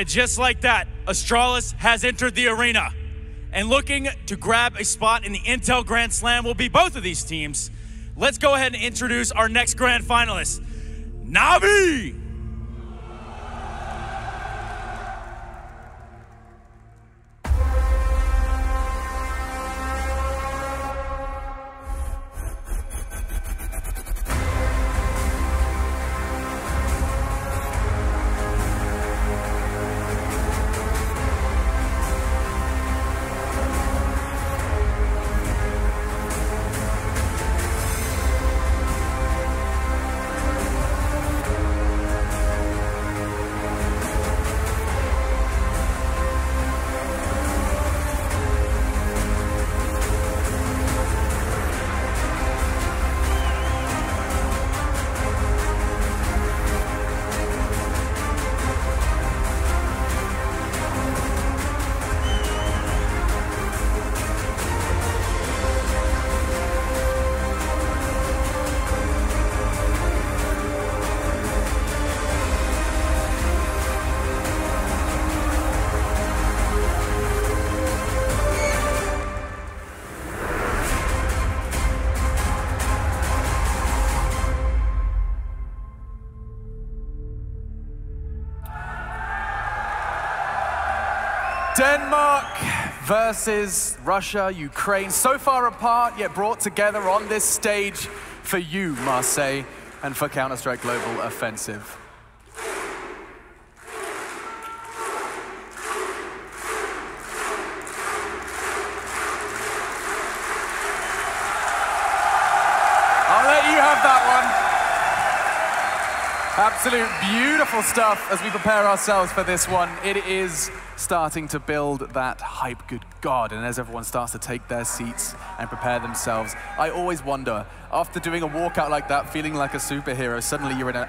And just like that, Astralis has entered the arena. And looking to grab a spot in the Intel Grand Slam will be both of these teams. Let's go ahead and introduce our next grand finalist, Na'Vi! Denmark versus Russia, Ukraine, so far apart, yet brought together on this stage for you, Marseille, and for Counter-Strike Global Offensive. I'll let you have that one. Absolute beautiful stuff as we prepare ourselves for this one. It is starting to build that hype, good God. And as everyone starts to take their seats and prepare themselves, I always wonder, after doing a walkout like that, feeling like a superhero, suddenly you're in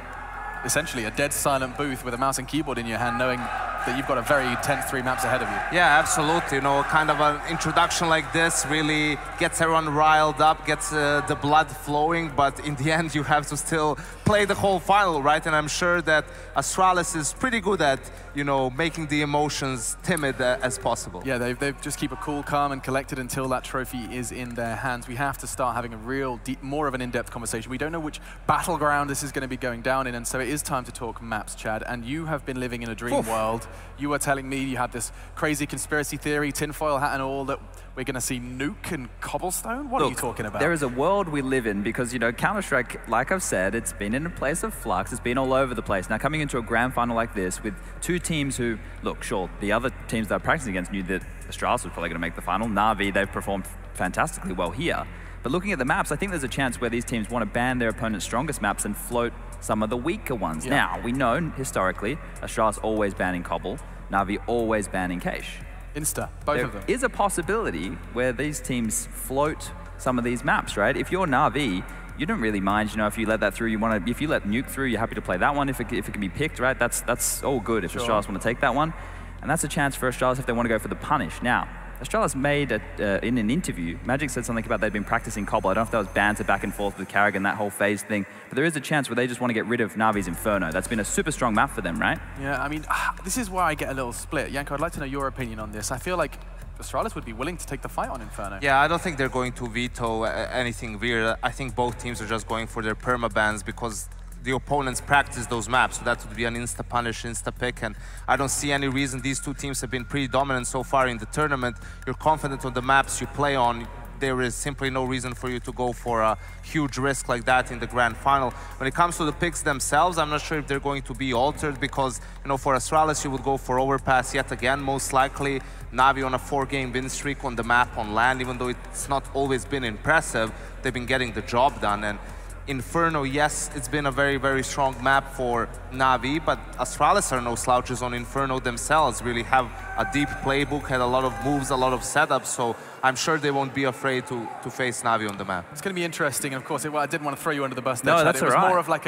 essentially a dead silent booth with a mouse and keyboard in your hand, knowing that you've got a very intense 3 maps ahead of you. Yeah, absolutely. You know, kind of an introduction like this really gets everyone riled up, gets the blood flowing, but in the end you have to still play the whole final, right? And I'm sure that Astralis is pretty good at, you know, making the emotions timid as possible. Yeah, they just keep a cool, calm, and collected until that trophy is in their hands. We have to start having a real, deep, more of an in-depth conversation. We don't know which battleground this is going to be going down in, and so it is time to talk maps, Chad. And you have been living in a dream world. You were telling me you had this crazy conspiracy theory, tinfoil hat and all, that we're going to see Nuke and Cobblestone? What are you talking about? There is a world we live in because, you know, Counter-Strike, like I've said, it's been in a place of flux. It's been all over the place. Now, coming into a grand final like this with 2 teams who, look, sure, the other teams that are practicing against knew that Astralis was probably going to make the final. Na'Vi, they've performed fantastically well here. But looking at the maps, I think there's a chance where these teams want to ban their opponent's strongest maps and float some of the weaker ones. Yeah. Now, we know, historically, Astralis always banning Cobble, Na'Vi always banning Cache. Insta, both of them. There is a possibility where these teams float some of these maps, right? If you're Na'Vi, you don't really mind, you know, if you let that through, if you let Nuke through, you're happy to play that one if it can be picked, right? That's all good if Astralis want to take that one. And that's a chance for Astralis if they want to go for the punish. Now, Astralis made, in an interview, Magic said something about they'd been practicing Cobble. I don't know if that was banter back and forth with Carrigan, that whole phase thing. But there is a chance where they just want to get rid of Na'Vi's Inferno. That's been a super strong map for them, right? Yeah, I mean, this is where I get a little split. Yanko, I'd like to know your opinion on this. I feel like Astralis would be willing to take the fight on Inferno. Yeah, I don't think they're going to veto anything weird. I think both teams are just going for their perma-bans because the opponents practice those maps, so that would be an insta-punish, insta-pick, and I don't see any reason. These 2 teams have been pretty dominant so far in the tournament. You're confident on the maps you play on. There is simply no reason for you to go for a huge risk like that in the grand final. When it comes to the picks themselves, I'm not sure if they're going to be altered because, you know, for Astralis, you would go for Overpass yet again, most likely. Na'Vi on a 4-game win streak on the map on land, even though it's not always been impressive, they've been getting the job done. And Inferno, yes, it's been a very, very strong map for Na'Vi, but Astralis are no slouches on Inferno themselves, really have a deep playbook, had a lot of moves, a lot of setups, so I'm sure they won't be afraid to face Na'Vi on the map. It's going to be interesting, and of course, I didn't want to throw you under the bus there, no, Chad. that's It was all right. more of like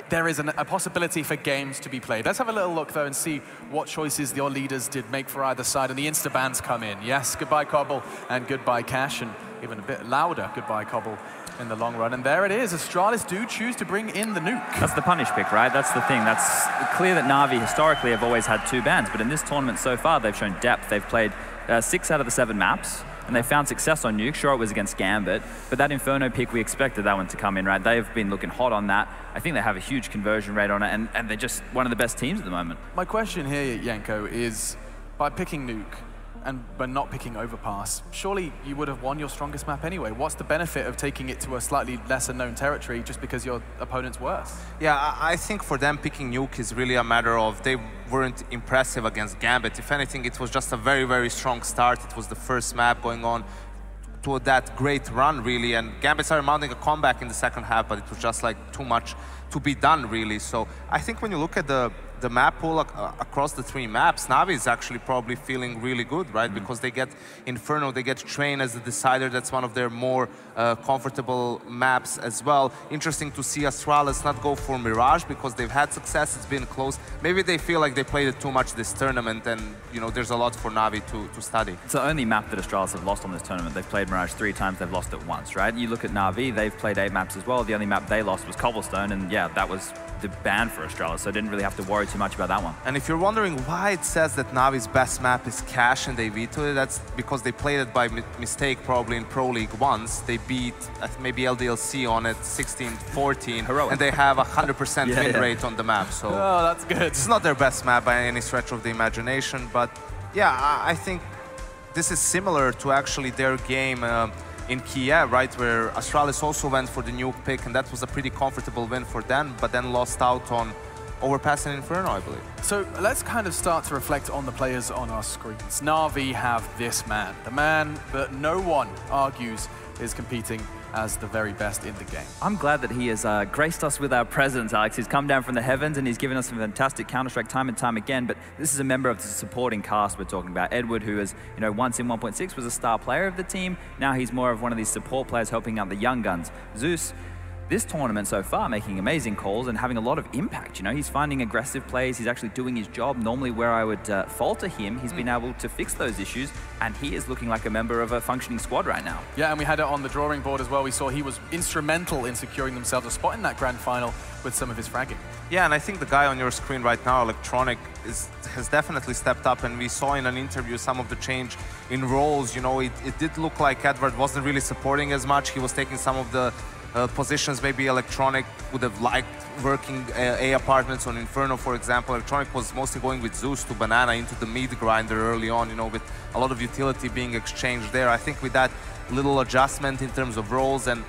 there is a possibility for games to be played. Let's have a little look, though, and see what choices your leaders did make for either side, and the insta-bans come in. Yes, goodbye Cobble, and goodbye Cache, and even a bit louder, goodbye Cobble in the long run. And there it is. Astralis do choose to bring in the nuke. That's the punish pick, right? That's the thing. That's clear that Na'Vi historically have always had 2 bans, but in this tournament so far, they've shown depth. They've played 6 out of the 7 maps, and they found success on nuke. Sure, it was against Gambit, but that Inferno pick, we expected that one to come in, right? They've been looking hot on that. I think they have a huge conversion rate on it, and they're just one of the best teams at the moment. My question here, Yanko, is by picking nuke, and by not picking Overpass, surely you would have won your strongest map anyway. What's the benefit of taking it to a slightly lesser known territory just because your opponent's worse? Yeah, I think for them picking nuke is really a matter of they weren't impressive against Gambit. If anything, it was just a very, very strong start. It was the first map going on to that great run, really, and Gambit started mounting a comeback in the second half, but it was just like too much to be done, really. So I think when you look at the map pool across the 3 maps, Na'Vi is actually probably feeling really good, right? Because they get Inferno, they get Train as the decider. That's one of their more comfortable maps as well. Interesting to see Astralis not go for Mirage because they've had success. It's been close. Maybe they feel like they played it too much this tournament, and you know there's a lot for Na'Vi to study. It's the only map that Astralis have lost on this tournament. They've played Mirage 3 times. They've lost it once, right? You look at Na'Vi, they've played 8 maps as well. The only map they lost was Cobblestone, and yeah, that was the ban for Astralis, so I didn't really have to worry too much about that one. And if you're wondering why it says that Navi's best map is Cash and they vetoed it, that's because they played it by mistake probably in Pro League once. They beat maybe LDLC on it 16-14, Heroic. and they have a 100% win rate on the map. So oh, that's good. It's not their best map by any stretch of the imagination, but yeah, I think this is similar to actually their game in Kiev, right, where Astralis also went for the nuke pick, and that was a pretty comfortable win for them, but then lost out on Overpass and Inferno, I believe. So let's kind of start to reflect on the players on our screens. Na'Vi have this man, the man that no one argues is competing as the very best in the game. I'm glad that he has graced us with our presence, Alex. He's come down from the heavens and he's given us some fantastic Counter-Strike time and time again, but this is a member of the supporting cast we're talking about. Edward, who is, you know, once in 1.6 was a star player of the team. Now he's more of one of these support players helping out the young guns. Zeus, this tournament so far, making amazing calls and having a lot of impact. You know, he's finding aggressive plays. He's actually doing his job. Normally where I would falter him, he's been able to fix those issues, and he is looking like a member of a functioning squad right now. Yeah, and we had it on the drawing board as well. We saw he was instrumental in securing themselves a spot in that grand final with some of his fragging. Yeah, and I think the guy on your screen right now, Electronic, has definitely stepped up, and we saw in an interview some of the change in roles. You know, it did look like Edward wasn't really supporting as much. He was taking some of the positions maybe Electronic would have liked, working A apartments on Inferno, for example. Electronic was mostly going with Zeus to Banana into the mid grinder early on, you know, with a lot of utility being exchanged there. I think with that little adjustment in terms of roles and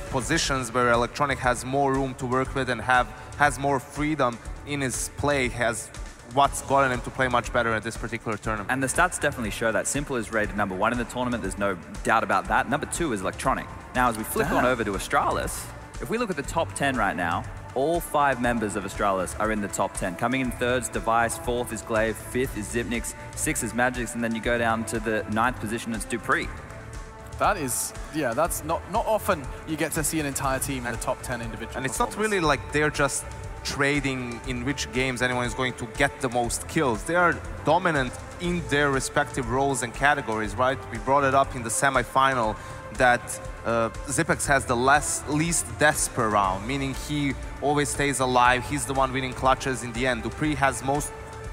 positions where Electronic has more room to work with and has more freedom in his play, has what's gotten him to play much better at this particular tournament. And the stats definitely show that. Simple is rated #1 in the tournament, there's no doubt about that. #2 is Electronic. Now, as we flip on over to Astralis, if we look at the top 10 right now, all 5 members of Astralis are in the top 10. Coming in 3rd is Device, 4th is Glaive, 5th is Zipnix, 6th is Magix, and then you go down to the 9th position, it's Dupree. That is, yeah, that's not often you get to see an entire team in the top 10 individual. And it's not really like they're just trading in which games anyone is going to get the most kills. They are dominant in their respective roles and categories, right? We brought it up in the semi-final that Zipex has the least deaths per round, meaning he always stays alive. He's the one winning clutches in the end. Dupree has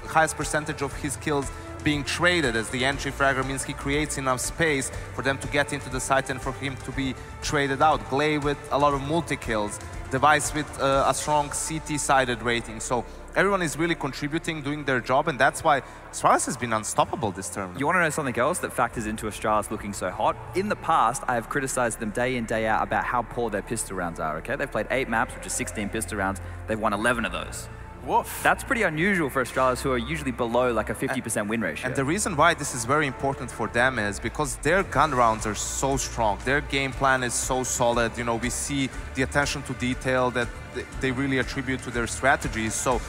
highest percentage of his kills being traded, as the entry fragger means he creates enough space for them to get into the site and for him to be traded out. Glaive with a lot of multi-kills. Device with a strong CT-sided rating. So everyone is really contributing, doing their job, and that's why Astralis has been unstoppable this tournament. You want to know something else that factors into Astralis looking so hot? In the past, I have criticized them day in, day out about how poor their pistol rounds are, okay? They've played 8 maps, which is 16 pistol rounds. They've won 11 of those. Woof. That's pretty unusual for Astralis, who are usually below like a 50% win ratio. And the reason why this is very important for them is because their gun rounds are so strong. Their game plan is so solid. You know, we see the attention to detail that they really attribute to their strategies. So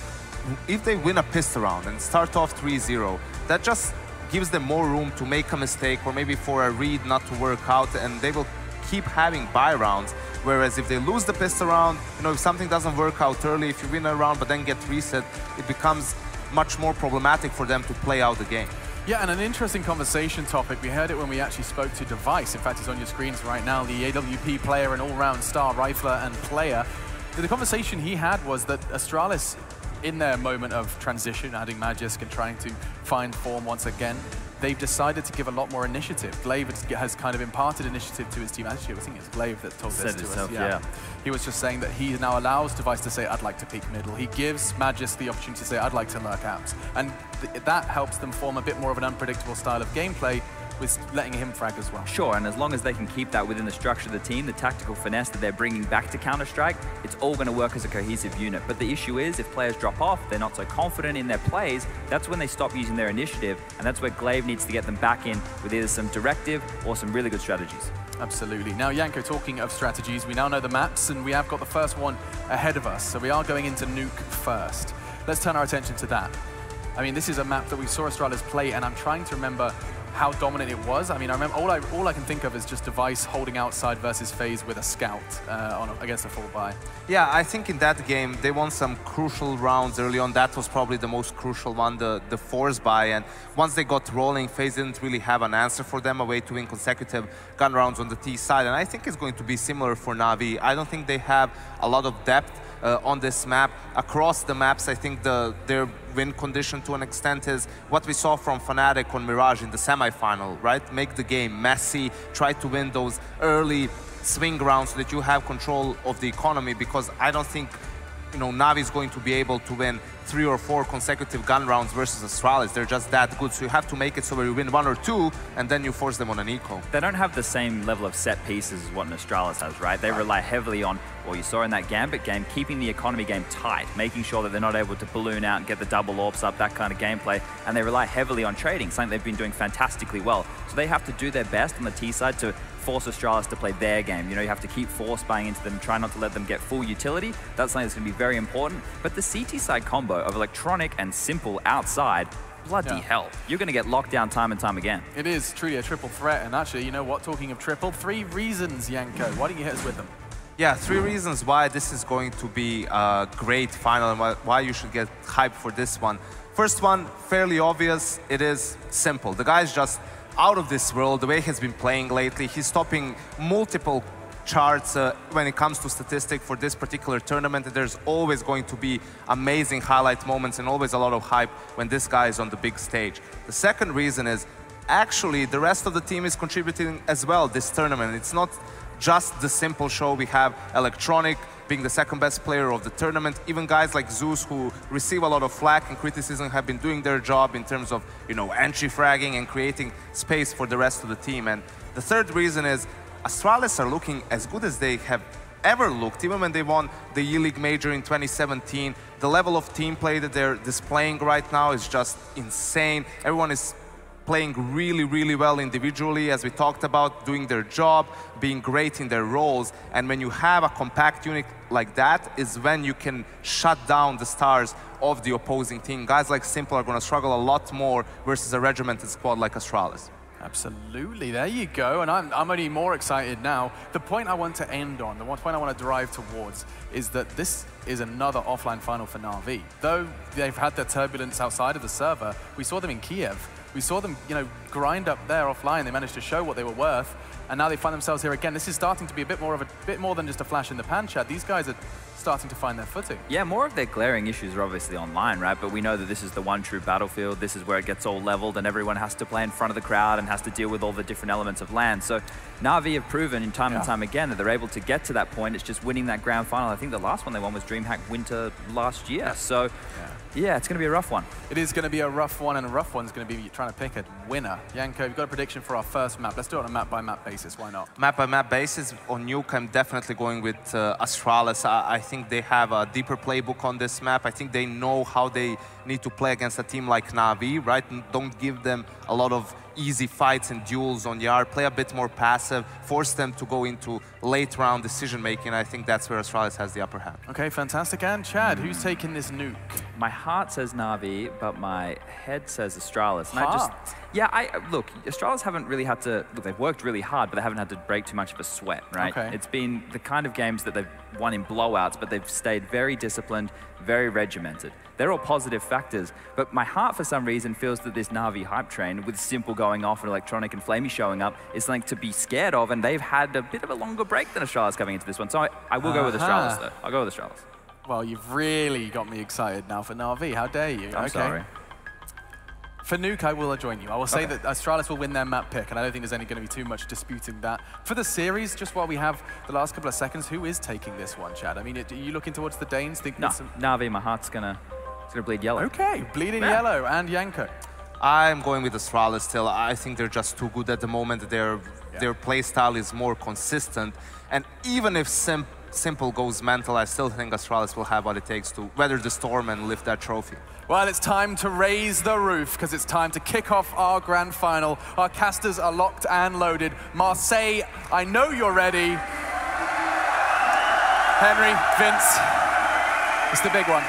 if they win a pistol round and start off 3-0, that just gives them more room to make a mistake or maybe for a read not to work out, and they will keep having buy rounds. Whereas if they lose the pistol round, you know, if something doesn't work out early, if you win a round but then get reset, it becomes much more problematic for them to play out the game. Yeah, and an interesting conversation topic. We heard it when we actually spoke to Device. In fact, it's on your screens right now. The AWP player and all-round star rifler and player. The conversation he had was that Astralis, in their moment of transition, adding Magisk and trying to find form once again, they've decided to give a lot more initiative. Glaive has kind of imparted initiative to his team. Actually, I think it's Glaive that told this to us. Yeah. He was just saying that he now allows Device to say, I'd like to peek middle. He gives Magisk the opportunity to say, I'd like to lurk apps. And that helps them form a bit more of an unpredictable style of gameplay with letting him frag as well. Sure, and as long as they can keep that within the structure of the team, the tactical finesse that they're bringing back to Counter-Strike, it's all going to work as a cohesive unit. But the issue is, if players drop off, they're not so confident in their plays, that's when they stop using their initiative, and that's where Glaive needs to get them back in with either some directive or some really good strategies. Absolutely. Now, Yanko, talking of strategies, we now know the maps, and we have got the first one ahead of us. So we are going into Nuke first. Let's turn our attention to that. I mean, this is a map that we saw Astralis play, and I'm trying to remember how dominant it was. I mean, I remember all I can think of is just Device holding outside versus FaZe with a scout against a full buy. Yeah, I think in that game they won some crucial rounds early on. That was probably the most crucial one, the force buy. And once they got rolling, FaZe didn't really have an answer for them, a way to win consecutive gun rounds on the T side. And I think it's going to be similar for Na'Vi. I don't think they have a lot of depth on this map. Across the maps, I think their win condition to an extent is what we saw from Fnatic on Mirage in the semifinal, right? Make the game messy, try to win those early swing rounds so that you have control of the economy, because I don't think, you know, Na'Vi is going to be able to win 3 or 4 consecutive gun rounds versus Astralis. They're just that good, so you have to make it so where you win 1 or 2, and then you force them on an eco. They don't have the same level of set pieces as what an Astralis has, right? They rely heavily on, well, you saw in that Gambit game, keeping the economy game tight, making sure that they're not able to balloon out and get the double orbs up, that kind of gameplay, and they rely heavily on trading, something they've been doing fantastically well. So they have to do their best on the T side to force Astralis to play their game. You know, you have to keep force buying into them, try not to let them get full utility. That's something that's going to be very important. But the CT side combo of electronic and simple outside, bloody hell, you're going to get locked down time and time again. It is truly a triple threat. And actually, you know what, talking of triple, 3 reasons, Yanko. Why don't you hit us with them? Yeah, 3 reasons why this is going to be a great final and why you should get hyped for this one. First one, fairly obvious. It is simple. The guy's just out of this world, the way he's been playing lately. He's topping multiple charts when it comes to statistics for this particular tournament. There's always going to be amazing highlight moments and always a lot of hype when this guy is on the big stage. The second reason is actually the rest of the team is contributing as well this tournament. It's not just the simple show. We have Electronic being the 2nd best player of the tournament. Even guys like Zeus, who receive a lot of flack and criticism, have been doing their job in terms of, you know, entry fragging and creating space for the rest of the team. And the third reason is Astralis are looking as good as they have ever looked, even when they won the E-League Major in 2017. The level of team play that they're displaying right now is just insane. Everyone is playing really, really well individually, as we talked about, doing their job, being great in their roles. And when you have a compact unit like that is when you can shut down the stars of the opposing team. Guys like Simple are going to struggle a lot more versus a regimented squad like Astralis. Absolutely, there you go, and I'm only more excited now. The point I want to end on, the one point I want to drive towards, is that this is another offline final for Na'Vi. Though they've had their turbulence outside of the server, we saw them in Kiev. We saw them, you know, grind up there offline. They managed to show what they were worth, and now they find themselves here again. This is starting to be a bit more than just a flash in the pan, Chad. These guys are starting to find their footing. Yeah, more of their glaring issues are obviously online, right? But we know that this is the one true battlefield. This is where it gets all leveled and everyone has to play in front of the crowd and has to deal with all the different elements of land. So Na'Vi have proven in time and time again that they're able to get to that point. It's just winning that grand final. I think the last one they won was DreamHack Winter last year. So yeah, it's going to be a rough one. It is going to be a rough one, and a rough one's going to be trying to pick a winner. Yanko, we've got a prediction for our first map. Let's do it on a map-by-map basis. Why not? Map-by-map basis. On Nuke, I'm definitely going with Astralis. I think they have a deeper playbook on this map. I think they know how they need to play against a team like Na'Vi, right? Don't give them a lot of easy fights and duels on Yard. Play a bit more passive. Force them to go into late-round decision-making. I think that's where Astralis has the upper hand. Okay, fantastic. And Chad, who's taking this Nuke? My heart says Na'Vi, but my head says Astralis. And look, Astralis haven't really had to, look, they've worked really hard, but they haven't had to break too much of a sweat, right? Okay. It's been the kind of games that they've won in blowouts, but they've stayed very disciplined, very regimented. They're all positive factors, but my heart for some reason feels that this Na'Vi hype train, with Simple going off and Electronic and Flamey showing up, is something to be scared of, and they've had a bit of a longer break than Astralis coming into this one. So I will go with Astralis, though. I'll go with Astralis. Well, you've really got me excited now for Na'Vi. How dare you? I'm sorry. For Nuke, I will join you. I will say that Astralis will win their map pick, and I don't think there's any going to be too much disputing that. For the series, just while we have the last couple of seconds, who is taking this one, Chad? I mean, are you looking towards the Danes? No, Na'Vi, my heart's gonna bleed yellow. Okay, bleeding yellow, and Yanko. I'm going with Astralis still. I think they're just too good at the moment. Their play style is more consistent, and even if Simple goes mental, I still think Astralis will have what it takes to weather the storm and lift that trophy. Well, it's time to raise the roof, because it's time to kick off our grand final. Our casters are locked and loaded. Marseille, I know you're ready. Henry, Vince, it's the big one.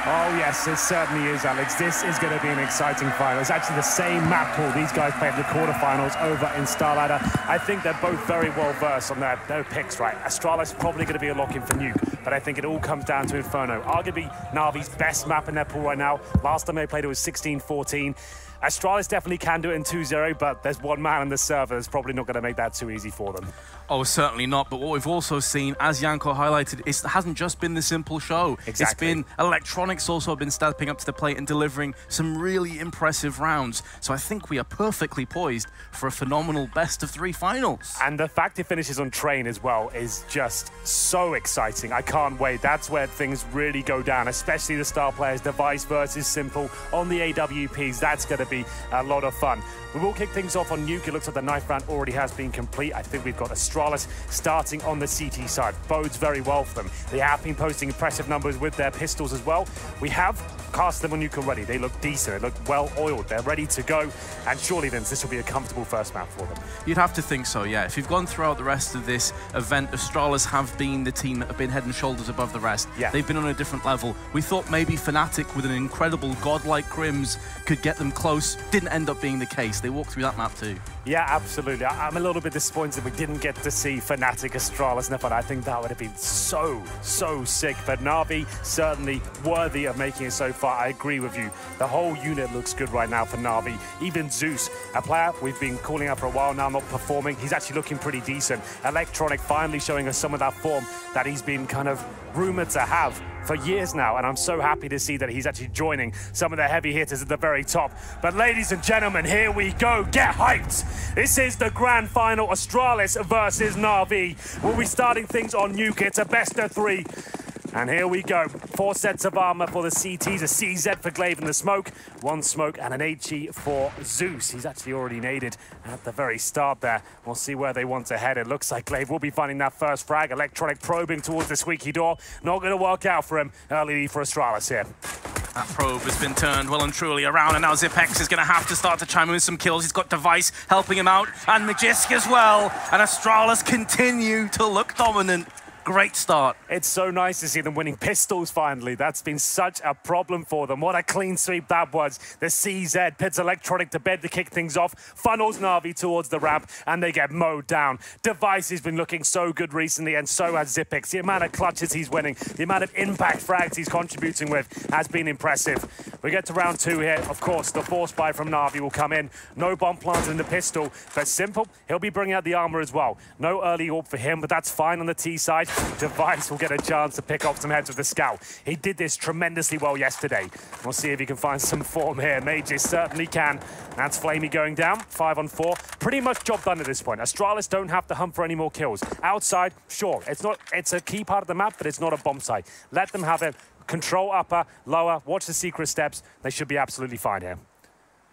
Oh yes, it certainly is, Alex. This is going to be an exciting final. It's actually the same map pool these guys played in the quarterfinals over in Starladder. I think they're both very well versed on their picks, right? Astralis probably going to be a lock-in for Nuke, but I think it all comes down to Inferno. Arguably Na'Vi's best map in their pool right now. Last time they played it was 16-14. Astralis definitely can do it in 2-0, but there's one man on the server that's probably not going to make that too easy for them. Oh, certainly not. But what we've also seen, as Yanko highlighted, it hasn't just been the Simple show. Exactly. It's been Electronics also been stepping up to the plate and delivering some really impressive rounds. So I think we are perfectly poised for a phenomenal best-of-3 finals. And the fact it finishes on Train as well is just so exciting. I can't wait. That's where things really go down, especially the star players, Device versus Simple on the AWPs. That's going to be a lot of fun. We will kick things off on Nuke. It looks like the ninth round already has been complete. I think we've got Astralis starting on the CT side. Bodes very well for them. They have been posting impressive numbers with their pistols as well. We have cast them on Nuke already. They look decent. They look well oiled. They're ready to go. And surely, Vince, this will be a comfortable first map for them. You'd have to think so, yeah. If you've gone throughout the rest of this event, Astralis have been the team that have been head and shoulders above the rest. Yeah. They've been on a different level. We thought maybe Fnatic with an incredible godlike Crims could get them close. Didn't end up being the case. They walked through that map too. Yeah, absolutely. I'm a little bit disappointed we didn't get to see Fnatic, Astralis, and I think that would have been so sick. But Na'Vi certainly worthy of making it so far. I agree with you. The whole unit looks good right now for Na'Vi. Even Zeus, a player we've been calling out for a while now, not performing. He's actually looking pretty decent. Electronic finally showing us some of that form that he's been kind of rumored to have for years now, and I'm so happy to see that he's actually joining some of the heavy hitters at the very top. But ladies and gentlemen, here we go. Get hyped. This is the grand final, Astralis versus Na'Vi. We'll be starting things on Nuke. It's a best-of-3. And here we go. 4 sets of armor for the CTs, a CZ for Glaive in the smoke, 1 smoke and an HE for Zeus. He's actually already naded at the very start there. We'll see where they want to head. It looks like Glaive will be finding that first frag. Electronic probing towards the squeaky door. Not going to work out for him. Early lead for Astralis here. That probe has been turned well and truly around, and now Zipex is going to have to start to chime in with some kills. He's got Device helping him out, and Magisk as well. And Astralis continue to look dominant. Great start. It's so nice to see them winning pistols finally. That's been such a problem for them. What a clean sweep that was. The CZ pits Electronic to bed to kick things off, funnels Na'Vi towards the ramp, and they get mowed down. Device has been looking so good recently, and so has Zipex. The amount of clutches he's winning, the amount of impact frags he's contributing with has been impressive. We get to round 2 here. Of course, the force buy from Na'Vi will come in. No bomb planted in the pistol, but Simple, he'll be bringing out the armor as well. No early AWP for him, but that's fine on the T side. Device will get a chance to pick off some heads with the scout. He did this tremendously well yesterday. We'll see if he can find some form here. Mages certainly can. That's Flamey going down, 5 on 4. Pretty much job done at this point. Astralis don't have to hunt for any more kills. Outside, sure, it's a key part of the map, but it's not a bomb site. Let them have it. Control upper, lower, watch the secret steps. They should be absolutely fine here.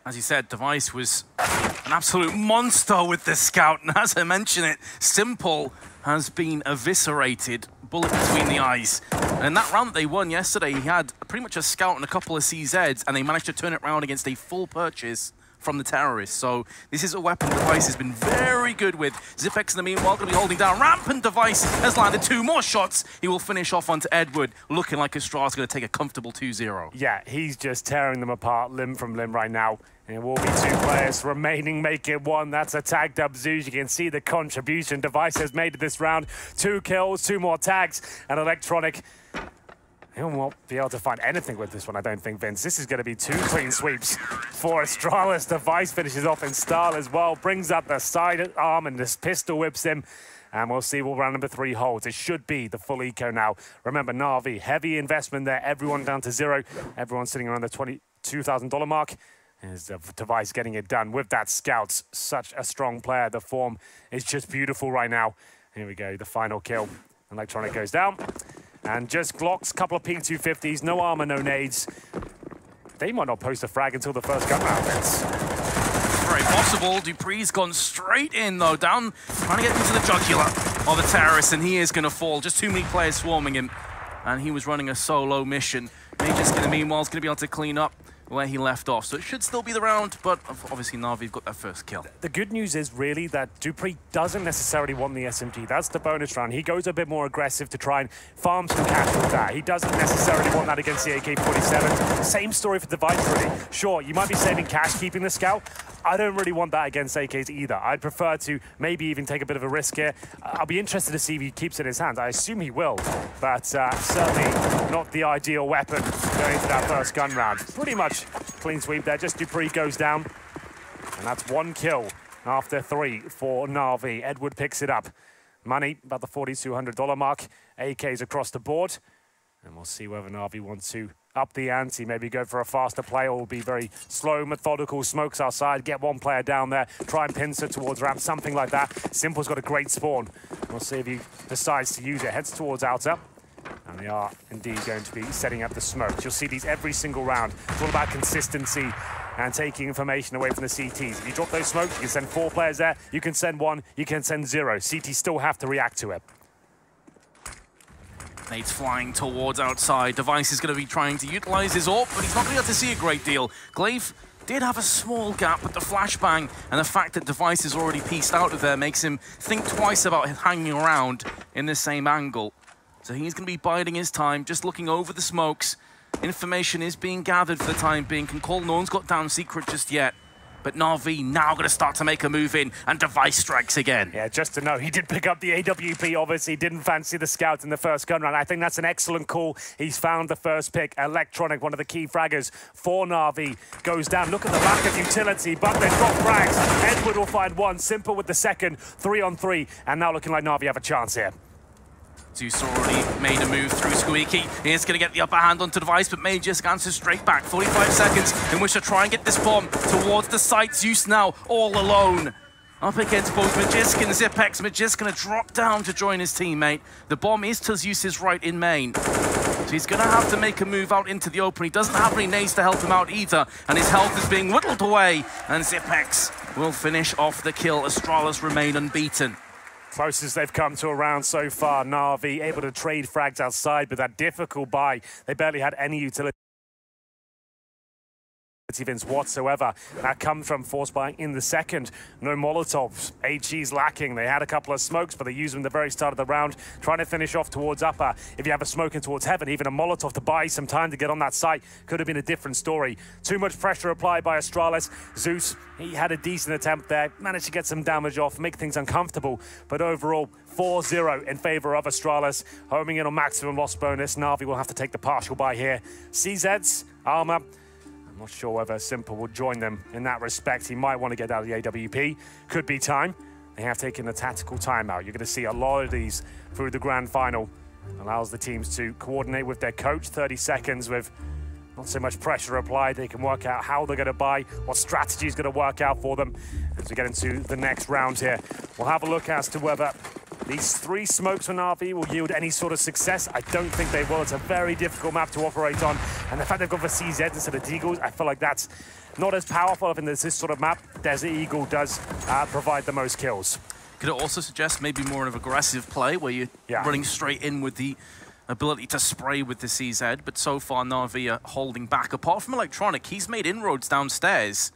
As you said, Device was an absolute monster with the scout, and as I mentioned it, Simple has been eviscerated, bullet between the eyes. And in that round that they won yesterday, he had pretty much a scout and a couple of CZs, and they managed to turn it around against a full purchase from the terrorists. So this is a weapon Device has been very good with. Zipex in the meanwhile going to be holding down ramp, and Device has landed 2 more shots. He will finish off onto Edward, looking like Astralis going to take a comfortable 2-0. Yeah, he's just tearing them apart limb from limb right now. And it will be 2 players remaining, make it 1. That's a tagged up Zeus. You can see the contribution Device has made to this round. 2 kills, 2 more tags, and Electronic, he won't be able to find anything with this one, I don't think, Vince. This is going to be 2 clean sweeps for Astralis. Device finishes off in style as well, brings up the side arm and this pistol whips him. And we'll see what round number 3 holds. It should be the full eco now. Remember, Na'Vi, heavy investment there. Everyone down to 0. Everyone sitting around the $22,000 mark. Is Device getting it done with that Scouts. Such a strong player. The form is just beautiful right now. Here we go, the final kill. Electronic goes down. And just Glocks, couple of P250s, no armor, no nades. They might not post a frag until the first gun round. It's very possible. Dupree's gone straight in, though, down, trying to get into the jugular of the terrorist, and he is going to fall. Just too many players swarming him, and he was running a solo mission. Major's meanwhile is going to be able to clean up where he left off. So it should still be the round, but obviously Na'Vi have got their first kill. The good news is really that Dupree doesn't necessarily want the SMG. That's the bonus round. He goes a bit more aggressive to try and farm some cash with that. He doesn't necessarily want that against the AK-47. Same story for Device, really. Sure, you might be saving cash keeping the Scout. I don't really want that against AKs either. I'd prefer to maybe even take a bit of a risk here. I'll be interested to see if he keeps it in his hands. I assume he will, but certainly not the ideal weapon going into that first gun round. Pretty much clean sweep there. Just Dupree goes down, and that's 1 kill after 3 for Na'Vi. Edward picks it up. Money about the $4,200 mark. AKs across the board, and we'll see whether Na'Vi wants to up the ante, maybe go for a faster play, or will be very slow, methodical, smokes outside, get 1 player down there, try and pincer towards ramp, something like that. Simple's got a great spawn. We'll see if he decides to use it. Heads towards outer, and they are indeed going to be setting up the smokes. You'll see these every single round. It's all about consistency and taking information away from the CTs. If you drop those smokes, you can send 4 players there, you can send 1, you can send 0. CTs still have to react to it. Nate's flying towards outside. Device is going to be trying to utilize his AWP, but he's not going to be able to see a great deal. Glaive did have a small gap, but the flashbang and the fact that Device is already pieced out of there makes him think twice about hanging around in the same angle. So he's going to be biding his time, just looking over the smokes. Information is being gathered for the time being. Can call, no one's got down secret just yet. But Na'Vi now going to start to make a move in, and Device strikes again. Yeah, just to know, he did pick up the AWP, obviously. Didn't fancy the Scout in the first gun round. I think that's an excellent call. He's found the first pick. Electronic, one of the key fraggers for Na'Vi, goes down. Look at the lack of utility, but they've got frags. Edward will find 1, Simple with the second, 3-on-3, and now looking like Na'Vi have a chance here. Zeus already made a move through Squeaky. He's going to get the upper hand onto Device, but Major answers straight back. 45 seconds in which to try and get this bomb towards the site. Zeus now all alone. Up against both Magisk and Zipex. Magisk going to drop down to join his teammate. The bomb is to Zeus's right in main. So he's going to have to make a move out into the open. He doesn't have any nades to help him out either, and his health is being whittled away. And Zipex will finish off the kill. Astralis remain unbeaten. Closest they've come to a round so far. Na'Vi able to trade frags outside, but that difficult buy, they barely had any utility Vince whatsoever. That comes from force buying in the second. No Molotovs. HE's lacking. They had a couple of smokes, but they used them at the very start of the round, trying to finish off towards upper. If you have a smoke in towards heaven, even a Molotov to buy some time to get on that site could have been a different story. Too much pressure applied by Astralis. Zeus, he had a decent attempt there, managed to get some damage off, make things uncomfortable, but overall 4-0 in favor of Astralis, homing in on maximum loss bonus. Na'Vi will have to take the partial buy here. CZ's armor, not sure whether Simple will join them in that respect. He might want to get out of the AWP. Could be time. They have taken a tactical timeout. You're going to see a lot of these through the grand final. Allows the teams to coordinate with their coach. 30 seconds with not so much pressure applied. They can work out how they're going to buy, what strategy is going to work out for them as we get into the next round here. We'll have a look as to whether these 3 smokes from Na'Vi will yield any sort of success. I don't think they will. It's a very difficult map to operate on. And the fact they've gone for CZ instead of Deagles, I feel like that's not as powerful. I think there's this sort of map. Desert Eagle does provide the most kills. Could it also suggest maybe more of an aggressive play where you're running straight in with the ability to spray with the CZ, but so far Na'Vi are holding back. Apart from Electronic, he's made inroads downstairs.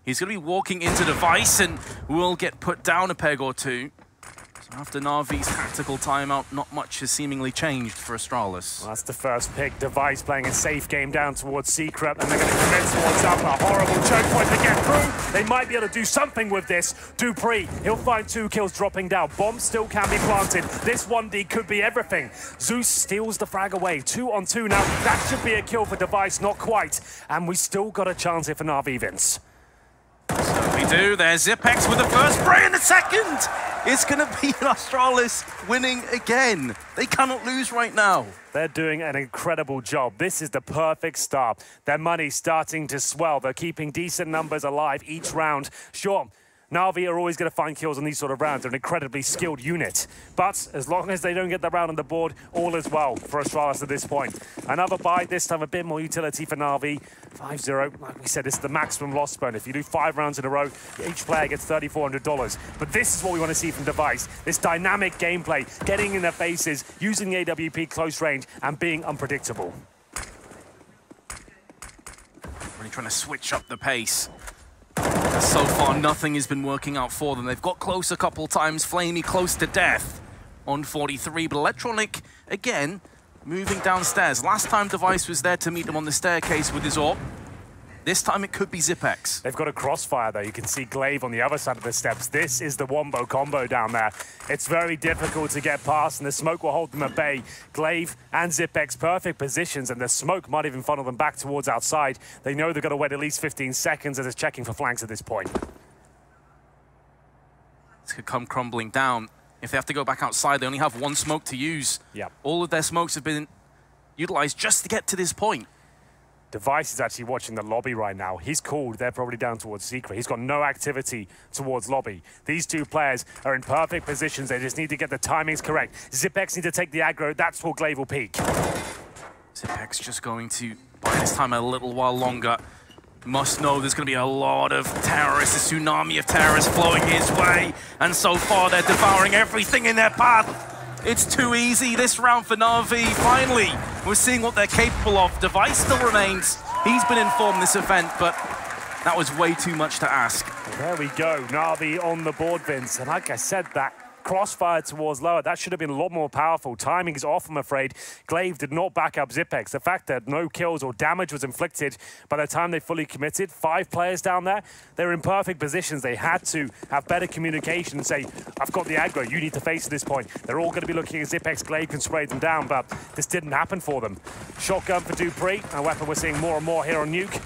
He's going to be walking into Device and will get put down a peg or two. So after Na'Vi's tactical timeout, not much has seemingly changed for Astralis. Well, that's the first pick. Device playing a safe game down towards Secret, and they're going to commit towards up. A horrible choke point to get through. They might be able to do something with this. dupreeh, he'll find 2 kills dropping down. Bomb still can be planted. This 1D could be everything. Zeus steals the frag away. 2 on 2 now. That should be a kill for Device, not quite. And we still got a chance here for Na'Vi, Vince. So we do. There's Zipex with the first spray and the second. It's going to be Astralis winning again. They cannot lose right now. They're doing an incredible job. This is the perfect start. Their money's starting to swell. They're keeping decent numbers alive each round. Sure, Na'Vi are always going to find kills on these sort of rounds. They're an incredibly skilled unit. But as long as they don't get the round on the board, all is well for Astralis at this point. Another buy, this time a bit more utility for Na'Vi. 5-0, like we said, this is the maximum loss burn. If you do 5 rounds in a row, each player gets $3,400. But this is what we want to see from Device. This dynamic gameplay, getting in their faces, using the AWP close range, and being unpredictable. Really trying to switch up the pace. So far, nothing has been working out for them. They've got close a couple times. Flamey close to death on 43, but Electronic, again, moving downstairs. Last time Device was there to meet them on the staircase with his AWP. This time it could be Zipex. They've got a crossfire, though. You can see Glaive on the other side of the steps. This is the wombo combo down there. It's very difficult to get past, and the smoke will hold them at bay. Glaive and Zipex, perfect positions, and the smoke might even funnel them back towards outside. They know they've got to wait at least 15 seconds as it's checking for flanks at this point. This could come crumbling down. If they have to go back outside, they only have 1 smoke to use. Yep. All of their smokes have been utilized just to get to this point. Device is actually watching the lobby right now. He's called. They're probably down towards Secret. He's got no activity towards lobby. These 2 players are in perfect positions. They just need to get the timings correct. Zipex need to take the aggro. That's where Glaive will peak. Zipex just going to buy this time a little while longer. Must know there's going to be a lot of terrorists, a tsunami of terrorists flowing his way. And so far, they're devouring everything in their path. It's too easy this round for Na'Vi. Finally, we're seeing what they're capable of. Device still remains. He's been informed this event, but that was way too much to ask. There we go. Na'Vi on the board, Vince. And like I said, that crossfire towards lower, that should have been a lot more powerful. Timing is off, I'm afraid. Glaive did not back up Zipex. The fact that no kills or damage was inflicted by the time they fully committed, 5 players down there, they're in perfect positions. They had to have better communication and say, I've got the aggro, you need to face at this point. They're all going to be looking at Zipex. Glaive can spray them down, but this didn't happen for them. Shotgun for dupreeh, a weapon we're seeing more and more here on Nuke.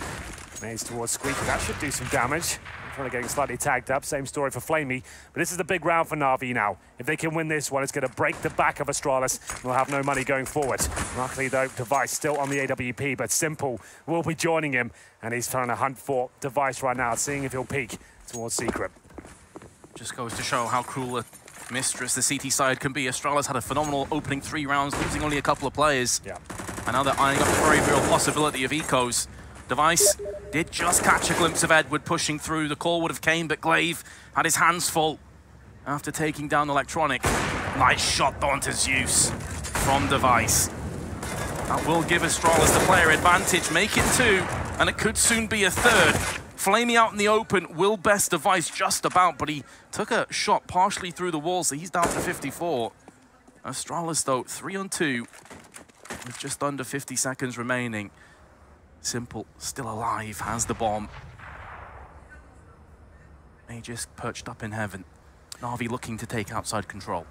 Maze towards Squeaky, that should do some damage. Kind of getting slightly tagged up. Same story for Flamey. But this is the big round for Na'Vi now. If they can win this one, it's going to break the back of Astralis. We'll have no money going forward. Luckily, though, Device still on the AWP, but Simple will be joining him. And he's trying to hunt for Device right now, seeing if he'll peek towards Secret. Just goes to show how cruel a mistress the CT side can be. Astralis had a phenomenal opening 3 rounds, losing only a couple of players. Yeah. And now they're eyeing up the very real possibility of ecos. Device did just catch a glimpse of Edward pushing through. The call would have came, but Glaive had his hands full after taking down Electronic. Nice shot onto Zeus from Device. That will give Astralis the player advantage, make it 2, and it could soon be a 3rd. Flamey out in the open will best Device just about, but he took a shot partially through the wall, so he's down to 54. Astralis, though, 3 on 2 with just under 50 seconds remaining. Simple, still alive, has the bomb. Aegis perched up in heaven. Na'Vi looking to take outside control.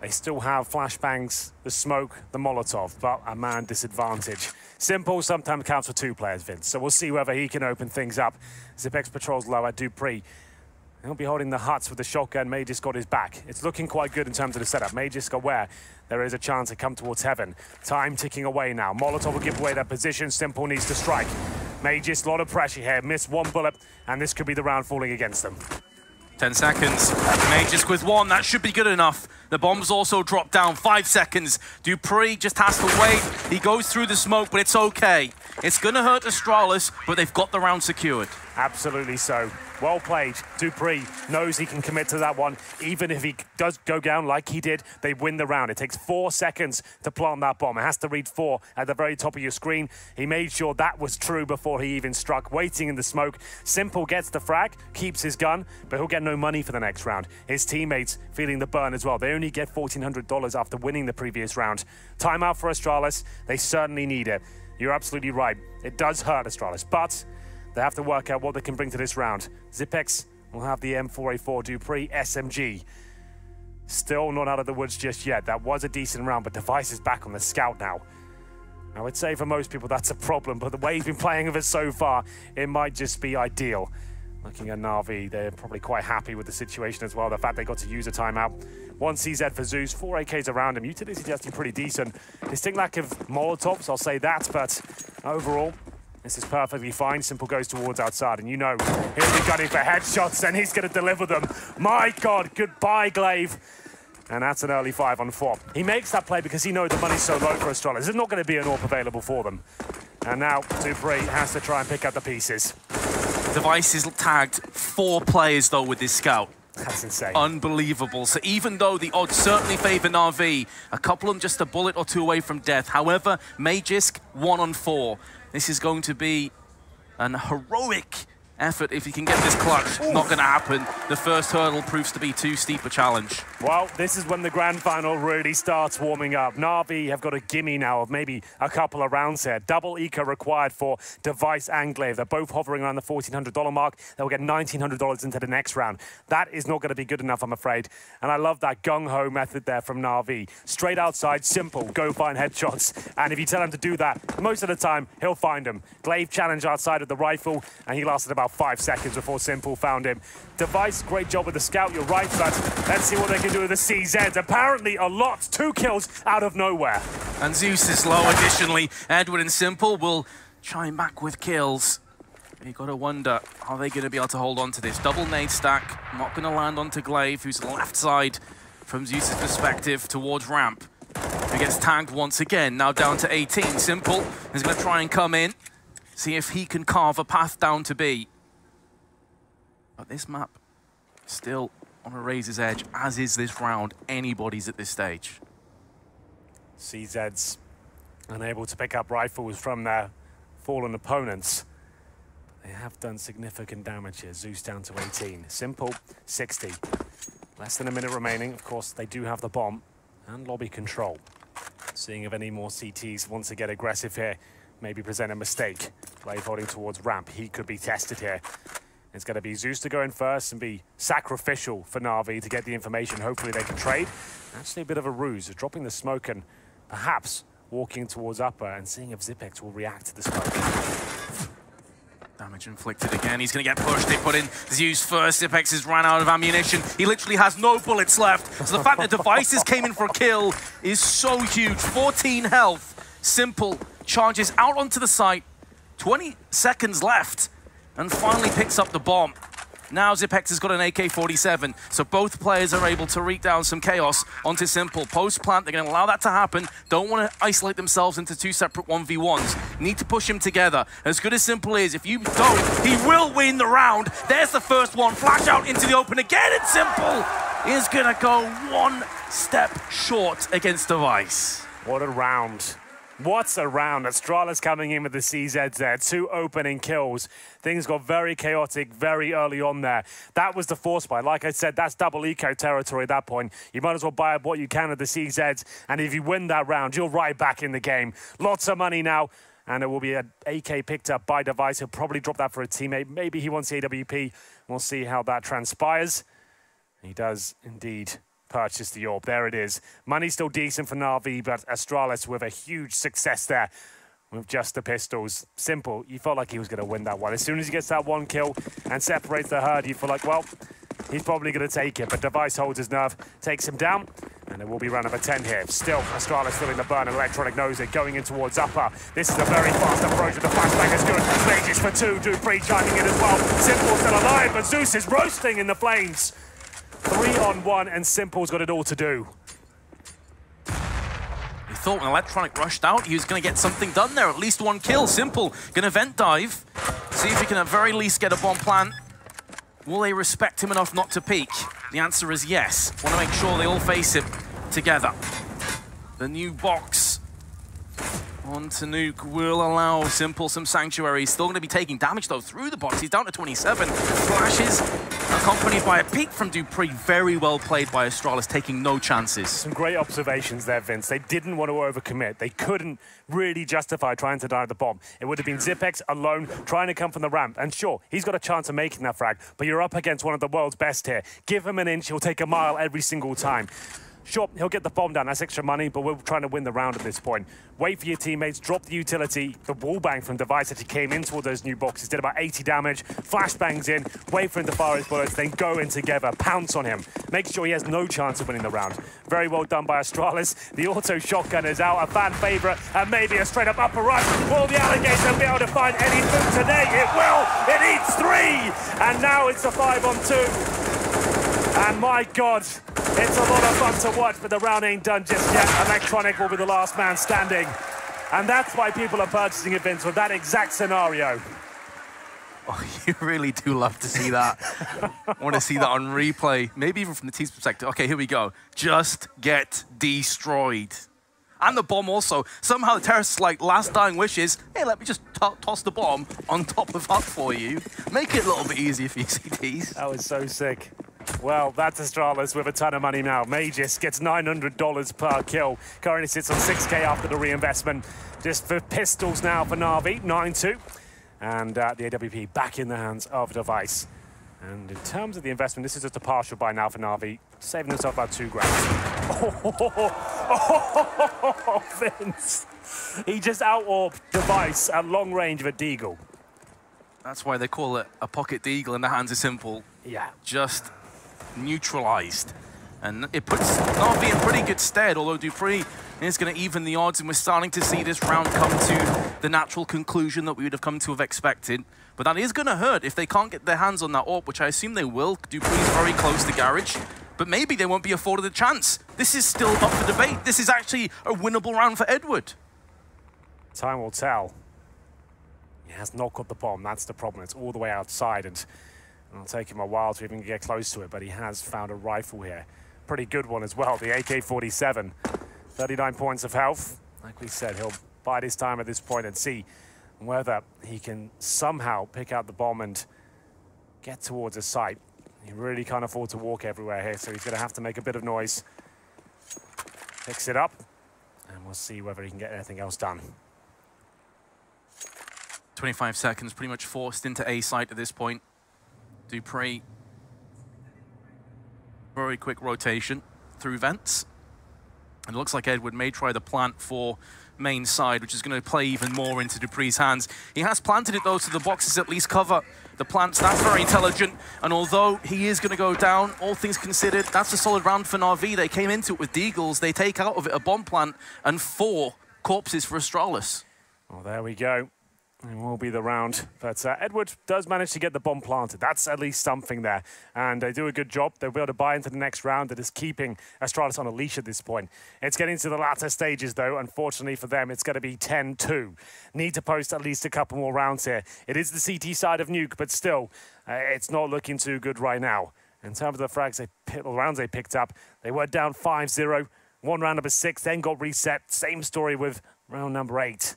They still have flashbangs, the smoke, the Molotov, but a man disadvantage. Simple sometimes counts for 2 players, Vince, so we'll see whether he can open things up. Zipex patrols lower, dupreeh. He'll be holding the huts with the shotgun. Magus got his back. It's looking quite good in terms of the setup. Magus aware there is a chance to come towards heaven. Time ticking away now. Molotov will give away that position. Simple needs to strike. Magus, a lot of pressure here. Missed 1 bullet, and this could be the round falling against them. 10 seconds. Magus with 1. That should be good enough. The bomb's also dropped down. 5 seconds. dupreeh just has to wait. He goes through the smoke, but it's okay. It's going to hurt Astralis, but they've got the round secured. Absolutely so. Well played. Dupree knows he can commit to that one. Even if he does go down like he did, they win the round. It takes 4 seconds to plant that bomb. It has to read 4 at the very top of your screen. He made sure that was true before he even struck, waiting in the smoke. Simple gets the frag, keeps his gun, but he'll get no money for the next round. His teammates feeling the burn as well. They only get $1,400 after winning the previous round. Timeout for Astralis. They certainly need it. You're absolutely right. It does hurt Astralis, but they have to work out what they can bring to this round. Zipex will have the M4A4 Dupree SMG. Still not out of the woods just yet. That was a decent round, but Device is back on the scout now. I would say for most people that's a problem, but the way he's been playing with it so far, it might just be ideal. Looking at Na'Vi, they're probably quite happy with the situation as well. The fact they got to use a timeout. 1 CZ for Zeus, 4 AKs around him. Utility is actually pretty decent. Distinct lack of Molotovs, I'll say that, but overall, this is perfectly fine. Simple goes towards outside, and you know he'll be gunning for headshots, and he's going to deliver them. My God, goodbye, Glaive. And that's an early 5-on-4. He makes that play because he knows the money's so low for Astralis. There's not going to be an AWP available for them. And now Dupree has to try and pick up the pieces. Device is tagged 4 players, though, with this scout. That's insane. Unbelievable. So even though the odds certainly favor Na'Vi, a couple of them just a bullet or 2 away from death. However, Magisk 1-on-4. This is going to be an heroic effort if he can get this clutch. Not going to happen. The first hurdle proves to be too steep a challenge. Well, this is when the grand final really starts warming up. Na'Vi have got a gimme now of maybe a couple of rounds here. Double eco required for Device and Glaive. They're both hovering around the $1,400 mark. They'll get $1,900 into the next round. That is not going to be good enough, I'm afraid. And I love that gung-ho method there from Na'Vi. Straight outside, simple, go find headshots. And if you tell him to do that, most of the time, he'll find them. Glaive challenged outside of the rifle, and he lasted about 5 seconds before Simple found him. Device, great job with the scout, you're right, but let's see what they can do with the CZs. Apparently a lot, 2 kills out of nowhere. And Zeus is low additionally. Edward and Simple will chime back with kills. You got to wonder, are they going to be able to hold on to this? Double nade stack, not going to land onto Glaive, who's left side from Zeus's perspective towards ramp. He gets tagged once again, now down to 18. Simple is going to try and come in, see if he can carve a path down to B. But this map still on a razor's edge, as is this round. Anybody's at this stage. CZ's unable to pick up rifles from their fallen opponents. They have done significant damage here. Zeus down to 18. Simple, 60. Less than a minute remaining. Of course, they do have the bomb and lobby control. Seeing if any more CTs want to get aggressive here, maybe present a mistake. Glaive holding towards ramp. He could be tested here. It's going to be Zeus to go in first and be sacrificial for Na'Vi to get the information. Hopefully they can trade. Actually a bit of a ruse, dropping the smoke and perhaps walking towards upper and seeing if Zipex will react to the smoke. Damage inflicted again. He's going to get pushed. They put in Zeus first. Zipex has ran out of ammunition. He literally has no bullets left. So the fact that Devices came in for a kill is so huge. 14 health. Simple charges out onto the site. 20 seconds left. And finally picks up the bomb. Now Zipex has got an AK-47, so both players are able to wreak down some chaos onto Simple. Post-plant, they're going to allow that to happen. Don't want to isolate themselves into 2 separate 1v1s. Need to push him together. As good as Simple is, if you don't, he will win the round. There's the first one. Flash out into the open again, and Simple is going to go 1 step short against Device. What a round. What's a round? Astralis coming in with the CZs there. 2 opening kills. Things got very chaotic very early on there. That was the force buy. Like I said, that's double eco territory at that point. You might as well buy up what you can of the CZs. And if you win that round, you're right back in the game. Lots of money now. And it will be an AK picked up by Device. He'll probably drop that for a teammate. Maybe he wants the AWP. We'll see how that transpires. He does indeed purchase the AWP. There it is. Money's still decent for Na'Vi, but Astralis with a huge success there with just the pistols. Simple. You felt like he was going to win that one. As soon as he gets that 1 kill and separates the herd, you feel like, well, he's probably going to take it. But Device holds his nerve, takes him down, and it will be round number 10 here. Still, Astralis feeling the burn, and Electronic knows it, going in towards upper. This is a very fast approach, and the flashbang is good. Mages for 2, Dupree chiming in as well. Simple's still alive, but Zeus is roasting in the flames. 3-on-1, and Simple's got it all to do. He thought when Electronic rushed out, he was going to get something done there. At least 1 kill. Simple going to vent dive. See if he can at very least get a bomb plant. Will they respect him enough not to peek? The answer is yes. Want to make sure they all face it together. The new box onto Nuke will allow Simple some sanctuary. He's still going to be taking damage, though, through the box. He's down to 27. Flashes accompanied by a peek from Dupree. Very well played by Astralis, taking no chances. Some great observations there, Vince. They didn't want to overcommit. They couldn't really justify trying to deny the bomb. It would have been Zipex alone trying to come from the ramp. And sure, he's got a chance of making that frag, but you're up against one of the world's best here. Give him an inch, he'll take a mile every single time. Sure, he'll get the bomb down, that's extra money, but we're trying to win the round at this point. Wait for your teammates, drop the utility. The wallbang from Device actually came in toward those new boxes, did about 80 damage, flashbangs in, wait for him to fire his bullets, then go in together, pounce on him. Make sure he has no chance of winning the round. Very well done by Astralis. The auto shotgun is out, a fan favorite, and maybe a straight up upper rush. Will the Alligator be able to find any food today? It will! It eats 3! And now it's a 5-on-2. And my God, it's a lot of fun to watch, but the round ain't done just yet. Electronic will be the last man standing. And that's why people are purchasing events with that exact scenario. Oh, you really do love to see that. I want to see that on replay, maybe even from the team's perspective. Okay, here we go. Just get destroyed. And the bomb also. Somehow the terrorist's like last dying wishes. Hey, let me just toss the bomb on top of that for you. Make it a little bit easier for you, CTs. That was so sick. Well, that's Astralis with a ton of money now. Magis gets $900 per kill. Currently sits on 6K after the reinvestment. Just for pistols now for Na'Vi, 9-2. And the AWP back in the hands of Device. And in terms of the investment, this is just a partial buy now for Na'Vi, saving themselves about $2 grand. Oh, Vince. He just out-orbed Device at long range with a deagle. That's why they call it a pocket deagle in the hands of Simple. Yeah. Just neutralized. And it puts Na'Vi in pretty good stead, although Dupree is going to even the odds, and we're starting to see this round come to the natural conclusion that we would have come to have expected. But that is going to hurt if they can't get their hands on that AWP, which I assume they will. Dupree's very close to Garage, but maybe they won't be afforded a chance. This is still up for debate. This is actually a winnable round for Edward. Time will tell. He has not got the bomb, that's the problem. It's all the way outside, and it'll take him a while to even get close to it, but he has found a rifle here. Pretty good one as well, the AK-47. 39 points of health. Like we said, he'll bide his time at this point and see whether he can somehow pick out the bomb and get towards a site. He really can't afford to walk everywhere here, so he's going to have to make a bit of noise. Picks it up, and we'll see whether he can get anything else done. 25 seconds, pretty much forced into A site at this point. Dupree. Very quick rotation through vents. And it looks like Edward may try the plant for main side, which is going to play even more into Dupree's hands. He has planted it, though, so the boxes at least cover the plants. That's very intelligent. And although he is going to go down, all things considered, that's a solid round for Na'Vi. They came into it with deagles. They take out of it a bomb plant and 4 corpses for Astralis. Well, there we go. It will be the round, but Edward does manage to get the bomb planted. That's at least something there, and they do a good job. They'll be able to buy into the next round that is keeping Astralis on a leash at this point. It's getting to the latter stages, though. Unfortunately for them, it's going to be 10-2. Need to post at least a couple more rounds here. It is the CT side of Nuke, but still, it's not looking too good right now. In terms of the frags, rounds they picked up, they were down 5-0. One round number 6, then got reset. Same story with round number 8.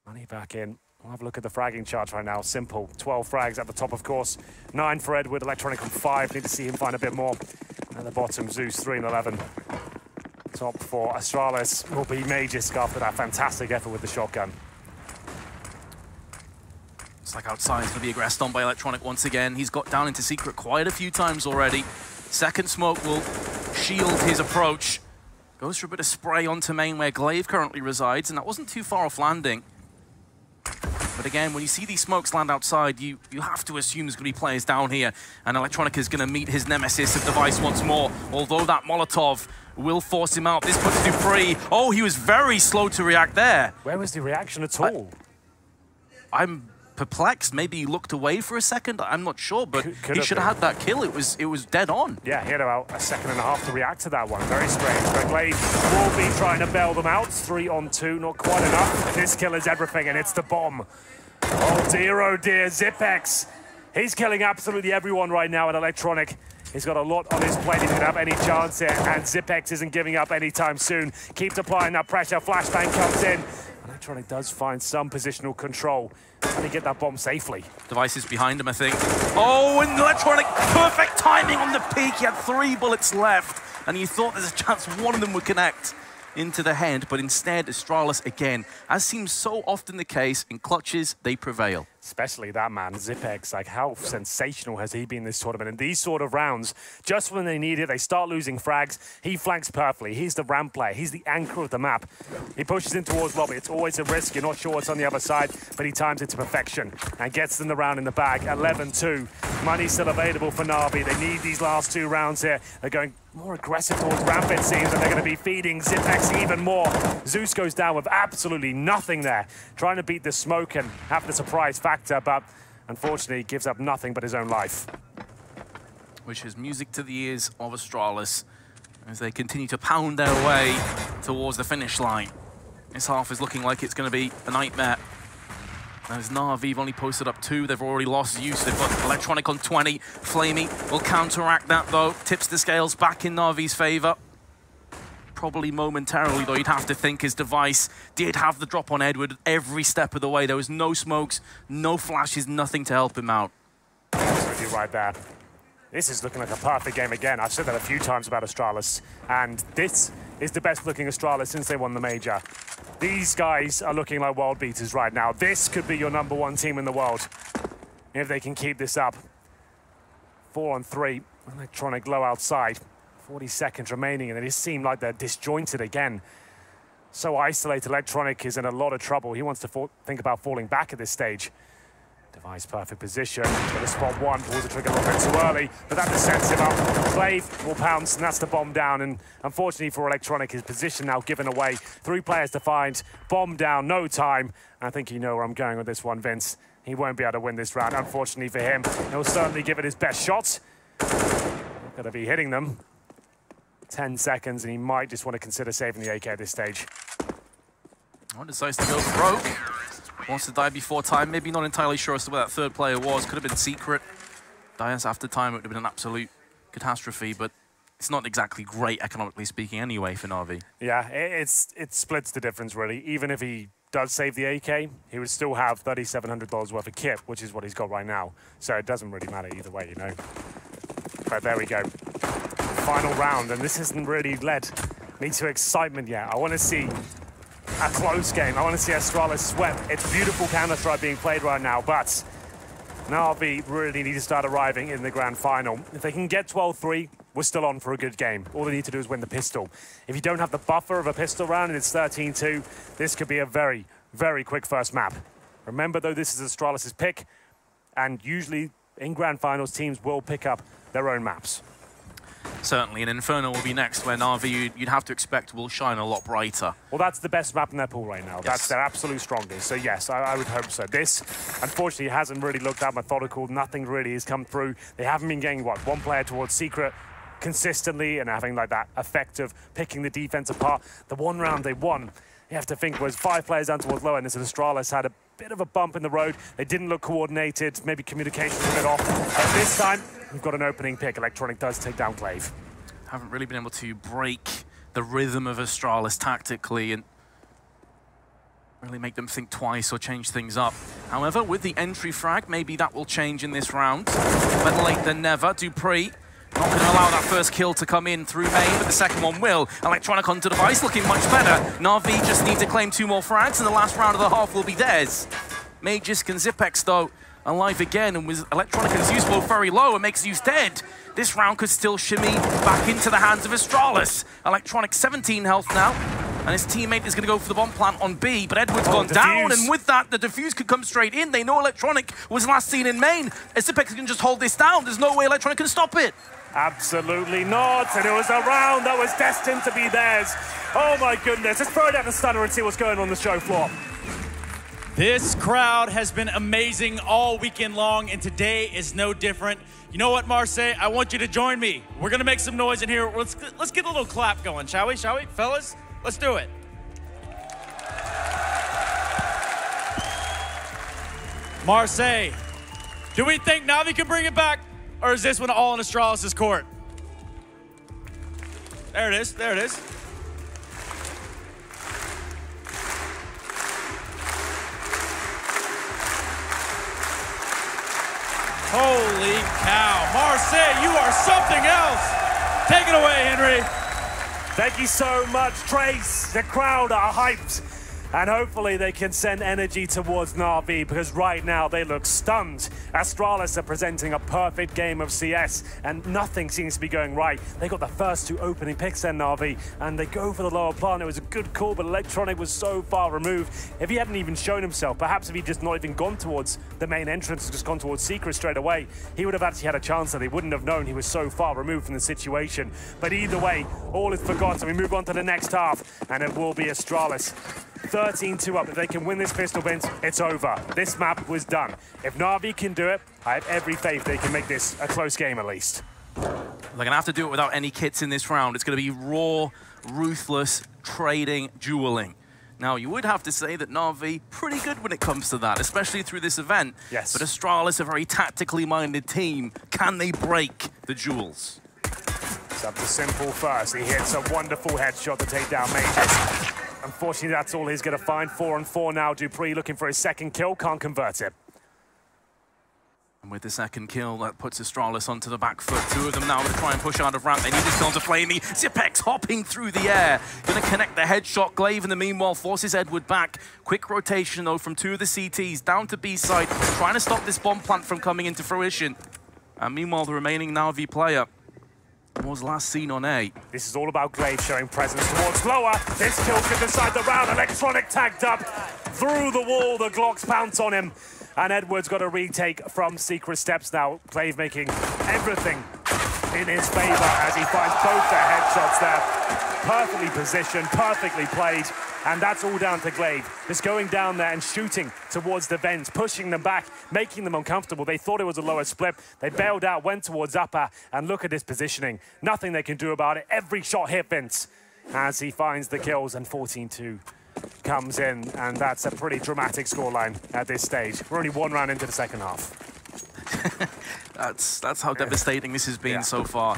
Money back in. We'll have a look at the fragging charts right now. Simple. 12 frags at the top, of course. 9 for Edward. Electronic on 5. Need to see him find a bit more. At the bottom, Zeus 3 and 11. Top 4. Astralis will be Magis after that fantastic effort with the shotgun. It's like outside, he's going to be aggressed on by Electronic once again. He's got down into secret quite a few times already. Second smoke will shield his approach. Goes for a bit of spray onto main where Glaive currently resides, and that wasn't too far off landing. But again, when you see these smokes land outside, you have to assume there's going to be players down here, and Electronic is going to meet his nemesis of Device once more, although that Molotov will force him out. This puts Dupree. Oh, he was very slow to react there. Where was the reaction at all? I'm perplexed. Maybe he looked away for a second. I'm not sure, but he should have had that kill. It was dead on. Yeah, he had about a second and a half to react to that one. Very strange. But Glaive will be trying to bail them out. 3-on-2, not quite enough. This kill is everything, and it's the bomb. Oh dear, Zipex. He's killing absolutely everyone right now at Electronic. He's got a lot on his plate. He doesn't have any chance here, and Zipex isn't giving up anytime soon. Keeps applying that pressure. Flashbang comes in. Electronic does find some positional control. Trying to get that bomb safely. Device is behind him, I think. Oh, and Electronic, perfect timing on the peak. He had 3 bullets left, and you thought there's a chance one of them would connect into the head, but instead Astralis again, as seems so often the case, in clutches they prevail. Especially that man, Zipex. Like, how sensational has he been this tournament? In these sort of rounds, just when they need it, they start losing frags. He flanks perfectly. He's the ramp player. He's the anchor of the map. He pushes in towards lobby. It's always a risk. You're not sure what's on the other side, but he times it to perfection and gets them the round in the bag. 11-2. Money still available for Na'Vi. They need these last 2 rounds here. They're going more aggressive towards ramp, it seems, and they're going to be feeding Zipex even more. Zeus goes down with absolutely nothing there, trying to beat the smoke and have the surprise factor, but unfortunately gives up nothing but his own life. Which is music to the ears of Astralis as they continue to pound their way towards the finish line. This half is looking like it's going to be a nightmare. As Na'Vi only posted up 2, they've already lost Zeus. They've got Electronic on 20. Flamey will counteract that though. Tips the scales back in Na'Vi's favor. Probably momentarily though, you'd have to think his Device did have the drop on Edward every step of the way. There was no smokes, no flashes, nothing to help him out. Absolutely right there. This is looking like a perfect game again. I've said that a few times about Astralis, and this is the best looking Astralis since they won the major. These guys are looking like world beaters right now. This could be your #1 team in the world if they can keep this up. 4 on 3, Electronic low outside. 40 seconds remaining, and they just seem like they're disjointed again. So isolated, Electronic is in a lot of trouble. He wants to think about falling back at this stage. Device perfect position. Got to spot 1, pulls the trigger a little bit too early, but that just sets him up. Clave will pounce, and that's the bomb down. And unfortunately for Electronic, his position now given away. 3 players to find, bomb down, no time. I think you know where I'm going with this one, Vince. He won't be able to win this round, unfortunately for him. He'll certainly give it his best shot. Not going to be hitting them. 10 seconds, and he might just want to consider saving the AK at this stage. One decides to go broke. Wants to die before time. Maybe not entirely sure as to where that 3rd player was. Could have been secret. Dies after time. It would have been an absolute catastrophe, but it's not exactly great economically speaking anyway for Na'Vi. Yeah, it splits the difference really. Even if he does save the AK, he would still have $3,700 worth of kit, which is what he's got right now. So it doesn't really matter either way, you know. But there we go. Final round, and this hasn't really led me to excitement yet. I want to see a close game. I want to see Astralis sweat. It's beautiful Counter-Strike being played right now, but Na'Vi really need to start arriving in the grand final. If they can get 12-3, we're still on for a good game. All they need to do is win the pistol. If you don't have the buffer of a pistol round and it's 13-2, this could be a very, very quick first map. Remember, though, this is Astralis' pick, and usually in grand finals, teams will pick up their own maps. Certainly, and Inferno will be next, where Na'Vi, you'd have to expect, will shine a lot brighter. Well, that's the best map in their pool right now. Yes. That's their absolute strongest. So, yes, I would hope so. This, unfortunately, hasn't really looked that methodical. Nothing really has come through. They haven't been getting, what, 1 player towards Secret consistently and having, like, that effect of picking the defense apart. The 1 round they won, you have to think, was 5 players down towards low, and this Astralis had a bit of a bump in the road. They didn't look coordinated. Maybe communication was a bit off. But this time, we've got an opening pick. Electronic does take down Clave. Haven't really been able to break the rhythm of Astralis tactically and really make them think twice or change things up. However, with the entry frag, maybe that will change in this round. Better late than never. Dupree not going to allow that first kill to come in through main, but the second one will. Electronic onto Device, looking much better. Na'Vi just need to claim 2 more frags, and the last round of the half will be theirs. Magisk and Zipex, though, alive again, and with Electronic and Zeus both very low, it makes Zeus dead. This round could still shimmy back into the hands of Astralis. Electronic 17 health now, and his teammate is going to go for the bomb plant on B, but Edward's gone down, and with that, the defuse could come straight in. They know Electronic was last seen in main. Zipex can just hold this down. There's no way Electronic can stop it. Absolutely not, and it was a round that was destined to be theirs. Oh my goodness, let's throw down the stunner and see what's going on the show floor. This crowd has been amazing all weekend long, and today is no different. You know what, Marseille? I want you to join me. We're gonna make some noise in here. Let's get a little clap going, shall we? Shall we, fellas? Let's do it. Marseille, do we think Na'Vi can bring it back? Or is this one all in Astralis' court? There it is, there it is. Holy cow, Marseille, you are something else. Take it away, Henry. Thank you so much, Trace. The crowd are hyped. And hopefully they can send energy towards Na'Vi, because right now they look stunned. Astralis are presenting a perfect game of CS and nothing seems to be going right. They got the first 2 opening picks then, Na'Vi, and they go for the lower plant. It was a good call, but Electronic was so far removed. If he hadn't even shown himself, perhaps if he'd just not even gone towards the main entrance, just gone towards Secret straight away, he would have actually had a chance that they wouldn't have known he was so far removed from the situation. But either way, all is forgotten. We move on to the next half, and it will be Astralis 13-2 up. If they can win this pistol bins, it's over. This map was done. If Na'Vi can do it, I have every faith they can make this a close game at least. They're going to have to do it without any kits in this round. It's going to be raw, ruthless, trading, dueling. Now, you would have to say that Na'Vi pretty good when it comes to that, especially through this event. Yes. But Astralis, a very tactically minded team. Can they break the duels? It's up to Simple first. He hits a wonderful headshot to take down Mages. Unfortunately, that's all he's going to find. 4-on-4 now. Dupree looking for his second kill. Can't convert it. And with the second kill, that puts Astralis onto the back foot. 2 of them now going to try and push out of ramp. They need this kill to Flamey. Zipex hopping through the air. Going to connect the headshot. Glaive in the meanwhile forces Edward back. Quick rotation, though, from 2 of the CTs down to B side. Trying to stop this bomb plant from coming into fruition. And meanwhile, the remaining Na'Vi player was last seen on A. This is all about Glaive showing presence towards lower. This kill could decide the round. Electronic tagged up through the wall. The Glocks pounce on him. And Edward's got a retake from Secret Steps now. Glaive making everything in his favor as he finds both their headshots there. Perfectly positioned, perfectly played. And that's all down to Glaive. Just going down there and shooting towards the vents, pushing them back, making them uncomfortable. They thought it was a lower split. They bailed out, went towards upper, and look at his positioning. Nothing they can do about it. Every shot hit Vince as he finds the kills, and 14-2 comes in, and that's a pretty dramatic scoreline at this stage. We're only 1 round into the second half. That's how devastating this has been so far.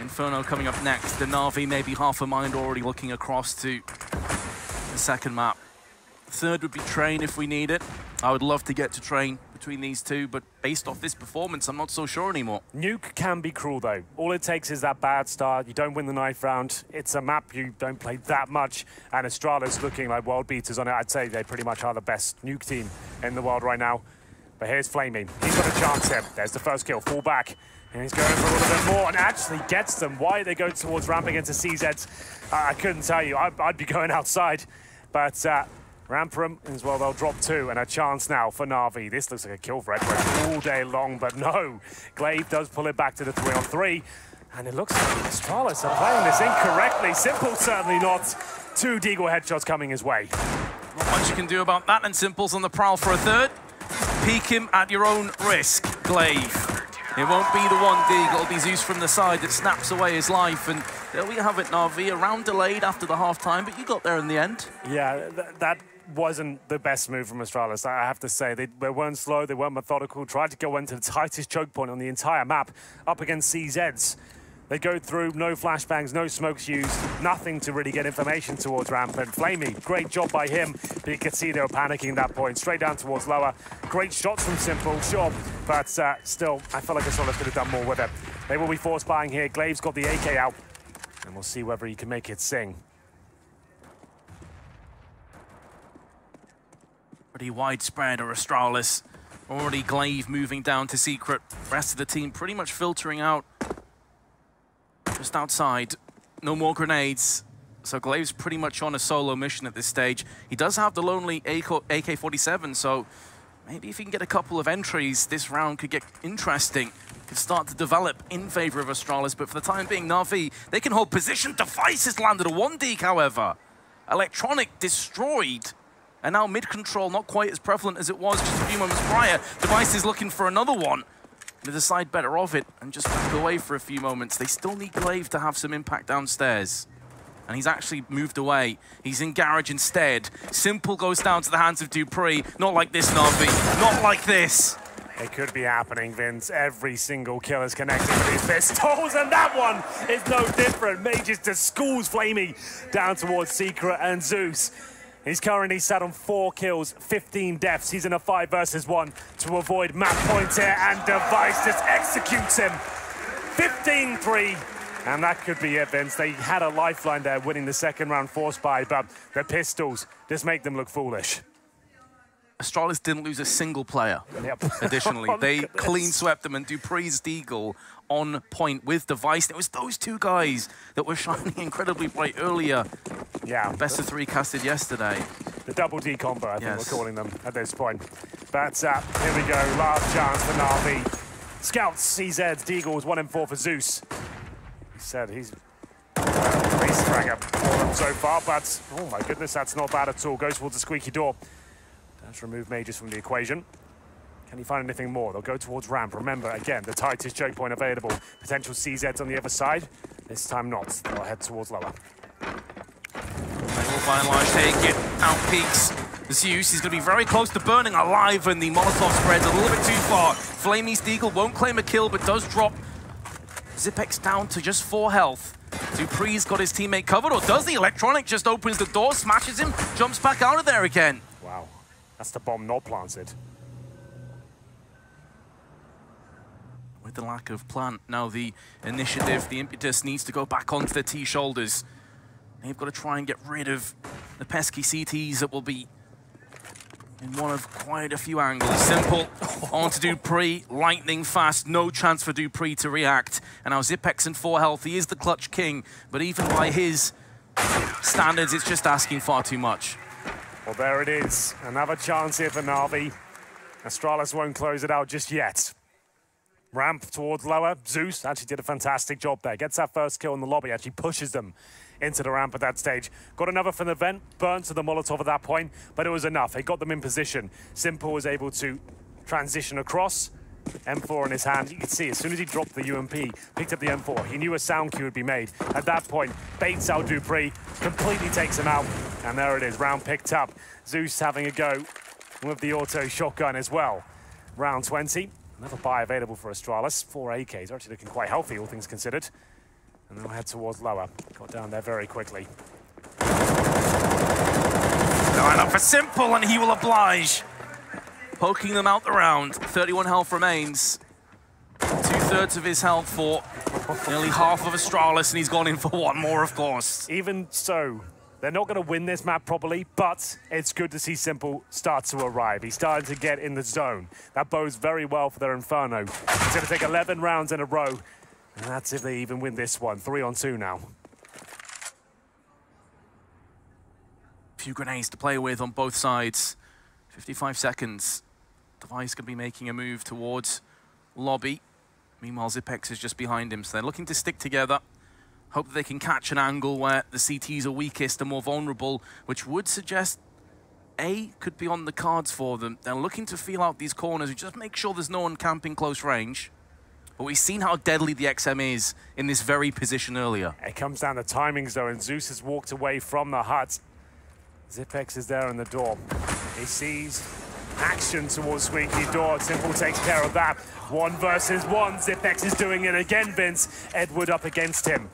Inferno coming up next. The Na'Vi maybe half a mind already looking across to the second map. Third would be Train if we need it. I would love to get to Train between these two, but based off this performance, I'm not so sure anymore. Nuke can be cruel, though. All it takes is that bad start. You don't win the 9th round. It's a map you don't play that much, and Astralis looking like world beaters on it. I'd say they pretty much are the best Nuke team in the world right now. But here's Flamey. He's got a chance here. There's the first kill. Fall back. And he's going for a little bit more and actually gets them. Why are they going towards ramping into CZs? I couldn't tell you. I'd be going outside. But Ramperum as well, they'll drop 2 and a chance now for Na'Vi. This looks like a kill for Edward all day long, but no. Glaive does pull it back to the 3-on-3. And it looks like Astralis are playing this incorrectly. Simple certainly not. 2 Deagle headshots coming his way. Not much you can do about that, and Simple's on the prowl for a third. Peek him at your own risk, Glaive. It won't be the one dig, it'll be Zeus from the side that snaps away his life, and there we have it, Na'Vi. A round delayed after the half-time, but you got there in the end. Yeah, that wasn't the best move from Astralis, I have to say. They weren't slow, they weren't methodical, tried to go into the tightest choke point on the entire map, up against CZs. They go through, no flashbangs, no smokes used, nothing to really get information towards ramp. And Flamey, great job by him, but you could see they were panicking at that point. Straight down towards lower. Great shots from Simple, sure, but still, I feel like Astralis could have done more with it. They will be force buying here. Glaive's got the AK out, and we'll see whether he can make it sing. Pretty widespread are Astralis. Already Glaive moving down to Secret. Rest of the team pretty much filtering out. Just outside, no more grenades. So Glaive's pretty much on a solo mission at this stage. He does have the lonely AK-47, so maybe if he can get a couple of entries, this round could get interesting. Could start to develop in favor of Astralis, but for the time being, Na'Vi, they can hold position. Device has landed a 1-deke, however. Electronic destroyed. And now mid-control not quite as prevalent as it was just a few moments prior. Device is looking for another one. To decide better of it and just back away for a few moments. They still need Glaive to have some impact downstairs. and he's actually moved away. He's in garage instead. Simple goes down to the hands of dupreeh. Not like this, Na'Vi. Not like this. It could be happening, Vince. Every single kill is connected with his pistols, and that one is no different. Mages just schools Flamey down towards Secret and Zeus. He's currently sat on 4 kills, 15 deaths. He's in a 5 versus 1 to avoid map point here, and Device just executes him. 15-3, and that could be it, Vince. They had a lifeline there, winning the second round forced by, but the pistols just make them look foolish. Astralis didn't lose a single player. Yep. Additionally, Oh, they goodness. clean swept them, and dupreeh's Deagle on point with Device. It was those 2 guys that were shining incredibly bright earlier. Yeah. Best of 3 casted yesterday. The double D combo, I think Yes. we're calling them at this point. But here we go, last chance for Na'Vi. Scouts, CZ's, Deagles, 1 and 4 for Zeus. He said he's race fragger for them so far, but oh my goodness, that's not bad at all. Goes towards the squeaky door. Let's remove Mages from the equation. Can he find anything more? They'll go towards ramp. Remember, again, the tightest choke point available. Potential CZs on the other side. This time not. They'll head towards lower. They will by and large take it. Out peaks Zeus. He's going to be very close to burning alive, and the Molotov spreads a little bit too far. Flamey's Deagle won't claim a kill, but does drop Zipex down to just 4 health. dupreeh's got his teammate covered, or does the Electronic just opens the door, smashes him, jumps back out of there again? Wow, that's the bomb not planted. With the lack of plant, now the initiative, the impetus needs to go back onto their T shoulders. They've got to try and get rid of the pesky CTs that will be in one of quite a few angles. Simple onto dupreeh, lightning fast, no chance for dupreeh to react. And now Zipex in 4 health, he is the clutch king, but even by his standards, it's just asking far too much. Well, there it is. Another chance here for Na'Vi. Astralis won't close it out just yet. Ramp towards lower. Zeus actually did a fantastic job there. Gets that first kill in the lobby, actually pushes them into the ramp at that stage. Got another from the vent, burnt to the Molotov at that point, but it was enough. It got them in position. Simple was able to transition across. M4 in his hand. You can see as soon as he dropped the UMP, picked up the M4, he knew a sound cue would be made. At that point, baits out dupreeh, completely takes him out, and there it is, round picked up. Zeus having a go with the auto shotgun as well. Round 20. Another buy available for Astralis. 4 AKs are actually looking quite healthy, all things considered. And they'll head towards lower. Got down there very quickly. Line up for Simple, and he will oblige. Poking them out the round. 31 health remains. 2/3 of his health for nearly half of Astralis, and he's gone in for 1 more, of course. Even so, they're not going to win this map properly, but it's good to see Simple start to arrive. He's starting to get in the zone. That bodes very well for their Inferno. He's going to take 11 rounds in a row, and that's if they even win this one. 3 on 2 now. Few grenades to play with on both sides. 55 seconds. Device going to be making a move towards lobby. Meanwhile, Zipex is just behind him, so they're looking to stick together. Hope that they can catch an angle where the CTs are weakest and more vulnerable, which would suggest A could be on the cards for them. They're looking to feel out these corners, just make sure there's no one camping close range. But we've seen how deadly the XM is in this very position earlier. It comes down to timings, though, and Zeus has walked away from the hut. Zipex is there in the door. He sees action towards Squeaky Door. Simple takes care of that. 1 versus 1. Zipex is doing it again, Vince. Edward up against him.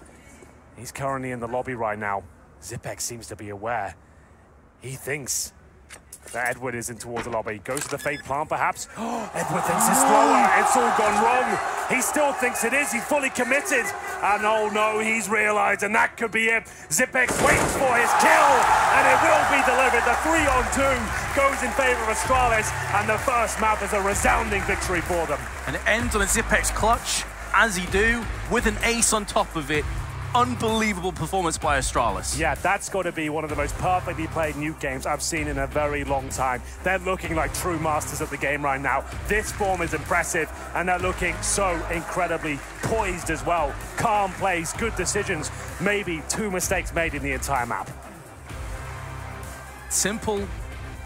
He's currently in the lobby right now. Zipex seems to be aware. He thinks that Edward is in towards the lobby. Goes to the fake plant, perhaps. Edward thinks it's slower. It's all gone wrong. He still thinks it is. He's fully committed. And oh no, he's realized, and that could be it. Zipex waits for his kill, and it will be delivered. The 3 on 2 goes in favor of Astralis, and the first map is a resounding victory for them. And it ends on a Zipex clutch, as he do, with an ace on top of it. Unbelievable performance by Astralis. Yeah, that's got to be one of the most perfectly played Nuke games I've seen in a very long time. They're looking like true masters of the game right now. This form is impressive, and they're looking so incredibly poised as well. Calm plays, good decisions, maybe 2 mistakes made in the entire map. Simple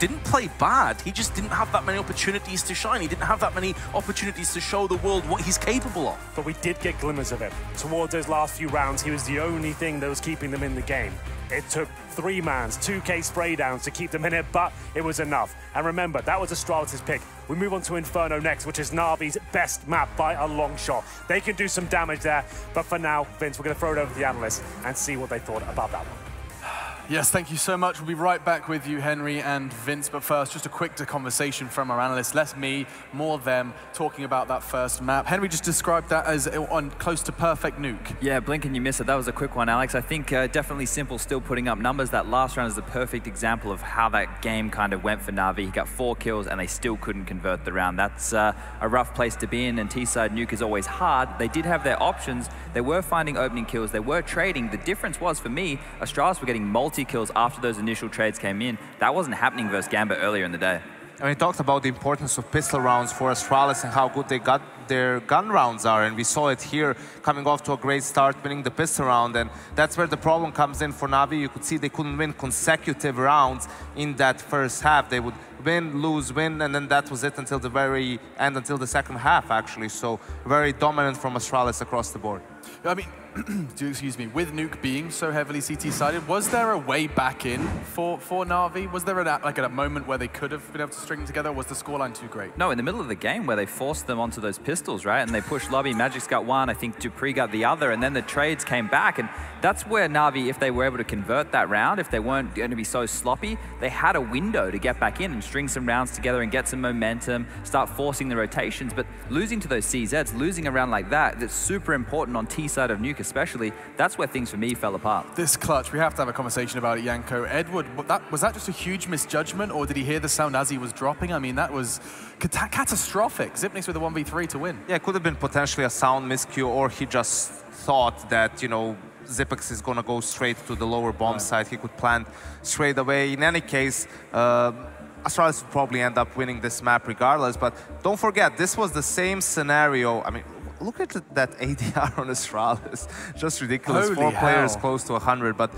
didn't play bad. He just didn't have that many opportunities to shine. He didn't have that many opportunities to show the world what he's capable of. But we did get glimmers of it. Towards those last few rounds, he was the only thing that was keeping them in the game. It took 3-mans, 2K spray downs to keep them in it, but it was enough. And remember, that was Astralis' pick. We move on to Inferno next, which is Na'Vi's best map by a long shot. They can do some damage there, but for now, Vince, we're going to throw it over to the analysts and see what they thought about that one. Yes, thank you so much. We'll be right back with you, Henry and Vince. But first, just a quick conversation from our analysts. Less me, more them, talking about that first map. Henry just described that as on close to perfect nuke. Yeah, blink and you miss it. That was a quick one, Alex. I think definitely Simple still putting up numbers. That last round is the perfect example of how that game kind of went for Na'Vi. He got 4 kills and they still couldn't convert the round. That's a rough place to be in, and T-side nuke is always hard. They did have their options. They were finding opening kills. They were trading. The difference was, for me, Astralis were getting multi-kills after those initial trades came in. That wasn't happening versus Gambit earlier in the day. And we talked about the importance of pistol rounds for Astralis and how good they got their gun rounds are, and we saw it here coming off to a great start, winning the pistol round, and that's where the problem comes in for Na'Vi. You could see they couldn't win consecutive rounds in that first half. They would win, lose, win, and then that was it until the very end, until the second half, actually. So very dominant from Astralis across the board. I mean, excuse me, with Nuke being so heavily CT-sided, was there a way back in for Na'Vi? Was there a moment where they could have been able to string together, or was the scoreline too great? No, in the middle of the game where they forced them onto those pistols, right? And they pushed Lobby, Magic's got one, I think Dupree got the other, and then the trades came back. And that's where Na'Vi, if they were able to convert that round, if they weren't going to be so sloppy, they had a window to get back in and string some rounds together and get some momentum, start forcing the rotations. But losing to those CZs, losing a round like that, that's super important on T-side of Nuke especially, that's where things for me fell apart. This clutch, we have to have a conversation about it, Yanko. Edward, was that just a huge misjudgment, or did he hear the sound as he was dropping? I mean, that was catastrophic. Xyp9x with a 1v3 to win. Yeah, it could have been potentially a sound miscue, or he just thought that, you know, Xyp9x is going to go straight to the lower bomb side. He could plant straight away. In any case, Astralis would probably end up winning this map regardless. But don't forget, this was the same scenario. I mean, look at that ADR on Astralis. Just ridiculous. Holy 4 players hell. close to 100. But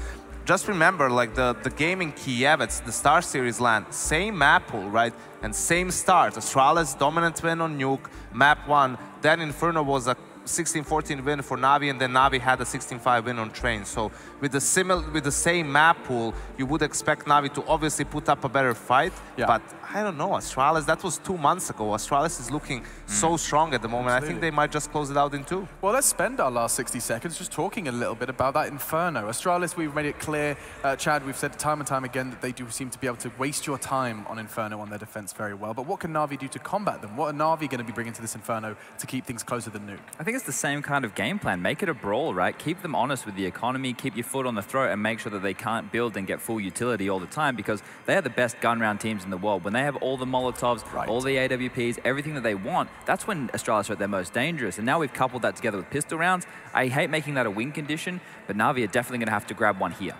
just remember, like the game in Kiev, it's the Star Series land. Same map pool, right? And same start. Astralis dominant win on Nuke, map 1. Then Inferno was a 16-14 win for Na'Vi, and then Na'Vi had a 16-5 win on Train. So with the same map pool, you would expect Na'Vi to obviously put up a better fight. Yeah. But I don't know, Astralis, that was 2 months ago. Astralis is looking so strong at the moment. Absolutely. I think they might just close it out in 2. Well, let's spend our last 60 seconds just talking a little bit about that Inferno. Astralis, we've made it clear, Chad, we've said time and time again that they do seem to be able to waste your time on Inferno on their defense very well. But what can Na'Vi do to combat them? What are Na'Vi going to be bringing to this Inferno to keep things closer than Nuke? I think it's the same kind of game plan. Make it a brawl, right? Keep them honest with the economy, keep your foot on the throat, and make sure that they can't build and get full utility all the time, because they are the best gun round teams in the world. When they have all the Molotovs, all the AWPs, everything that they want, that's when Astralis are at their most dangerous. And now we've coupled that together with pistol rounds. I hate making that a win condition, but Na'Vi are definitely going to have to grab one here.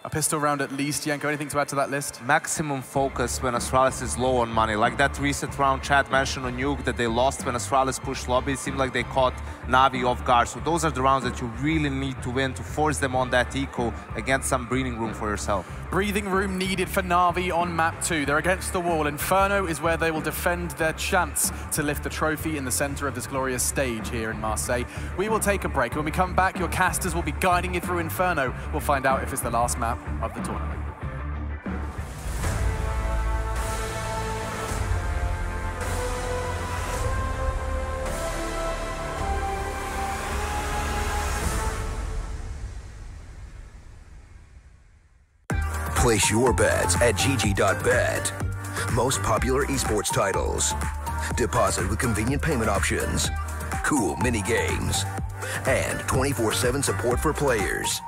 A pistol round at least. Yanko, anything to add to that list? Maximum focus when Astralis is low on money. Like that reset round Chad mentioned on Nuke that they lost when Astralis pushed lobby. It seemed like they caught Na'Vi off guard. So those are the rounds that you really need to win to force them on that eco and get some breathing room for yourself. Breathing room needed for Na'Vi on map 2. They're against the wall. Inferno is where they will defend their chance to lift the trophy in the center of this glorious stage here in Marseille. We will take a break. When we come back, your casters will be guiding you through Inferno. We'll find out if it's the last map of the tournament. Place your bets at GG.bet. Most popular esports titles. Deposit with convenient payment options. Cool mini games. And 24/7 support for players.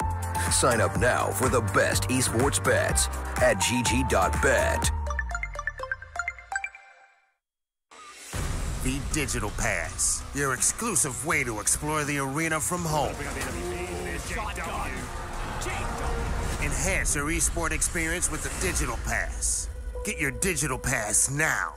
Sign up now for the best esports bets at GG.bet. The Digital Pass, your exclusive way to explore the arena from home. Enhance your esport experience with the Digital Pass. Get your Digital Pass now.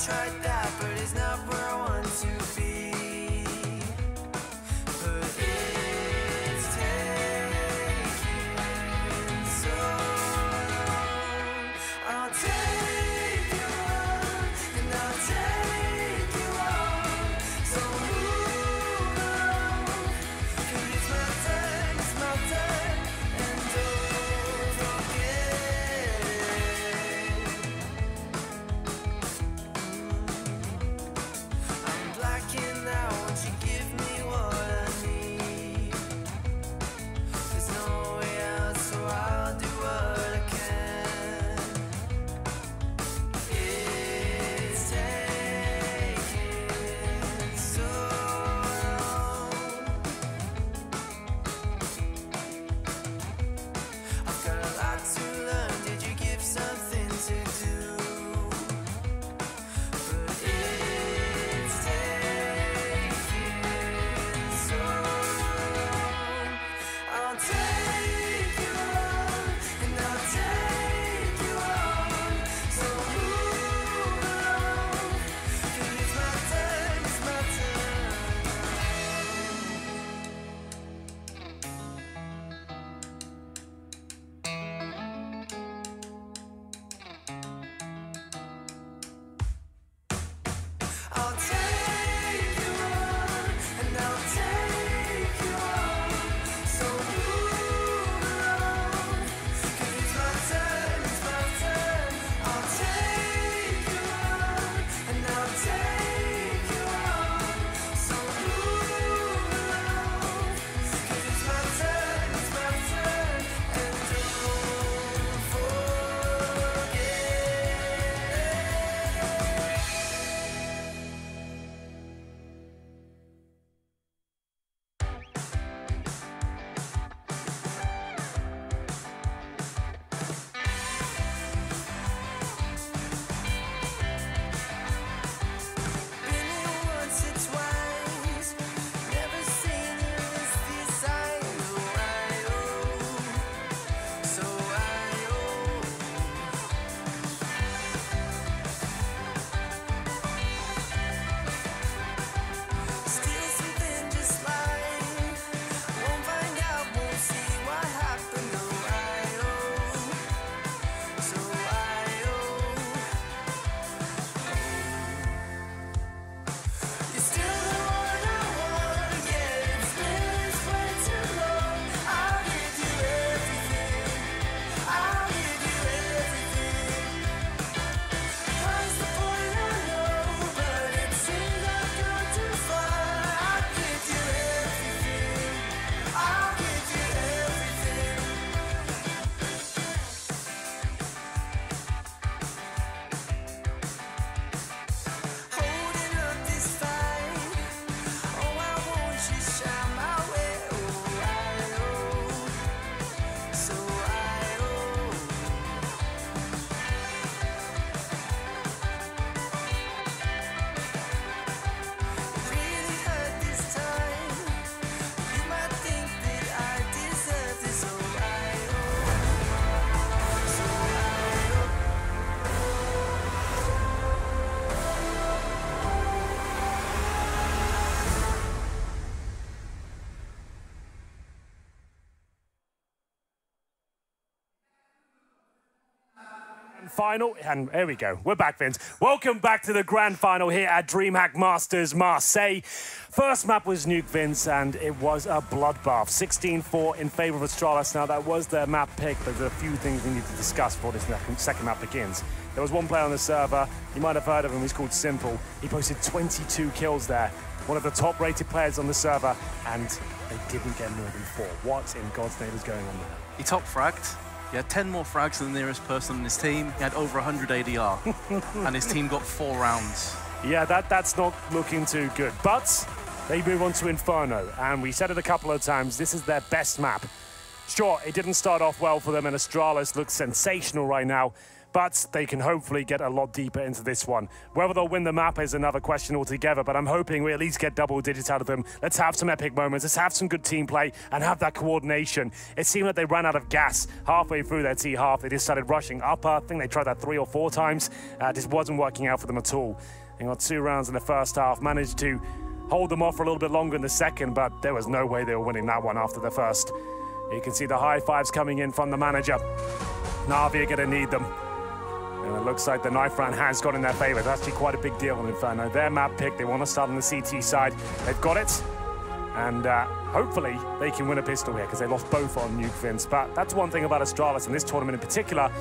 tried that, but it's not where I want to be. But it's taking so long. I'll take you on, and I'll take you on. So move on, 'cause it's my turn, and don't forget I'm blacking out, won't you give me what I need? There's no way out, so I'll do what I can. It's taking so long. I've got a lot to learn, did you give something to do? But it's taking so long. I'll take you on, and I'll take you on. So move along, 'cause it's my turn, it's my turn. I'll take you on, and I'll take you on. So move along, 'cause it's my turn, it's my turn. I'll take you on, and I'll take you on. So move along, 'cause it's my turn, and don't forget. Been here once or twice, never seen you as this. I know, so still something just like won't find out, won't see what happened. No, so you're still the one I want, yeah, it's been this way too long. I'll give you everything, I'll give you everything. Past the point I know, but it seems I've gone too far. I'll give you everything, I'll give you everything. Holding up this fight, oh, I want you shine my way. So really hurt this time. You might think that I deserve this. So Final, and there we go. We're back, Vince. Welcome back to the grand final here at DreamHack Masters Marseille. First map was Nuke, Vince, and it was a bloodbath. 16-4 in favor of Astralis. Now, that was their map pick, but there's a few things we need to discuss before this second map begins. There was one player on the server. You might have heard of him. He's called Simple. He posted 22 kills there. One of the top-rated players on the server, and they didn't get more than 4. What in God's name is going on there? He top fragged. He had 10 more frags than the nearest person in his team. He had over 100 ADR, and his team got 4 rounds. Yeah, that's not looking too good. But they move on to Inferno, and we said it a couple of times, this is their best map. Sure, it didn't start off well for them, and Astralis looks sensational right now, but they can hopefully get a lot deeper into this one. Whether they'll win the map is another question altogether, but I'm hoping we at least get double digits out of them. Let's have some epic moments, let's have some good team play, and have that coordination. It seemed like they ran out of gas halfway through their T half. They just started rushing upper. I think they tried that 3 or 4 times. Just wasn't working out for them at all. They got 2 rounds in the first half, managed to hold them off for a little bit longer in the second, but there was no way they were winning that one after the first. You can see the high fives coming in from the manager. Na'Vi are going to need them. And it looks like the knife round has got in their favor. It's actually quite a big deal in Inferno. Their map pick, they want to start on the CT side. They've got it. And hopefully they can win a pistol here because they lost both on Nuke Vince. But that's one thing about Astralis in this tournament in particular.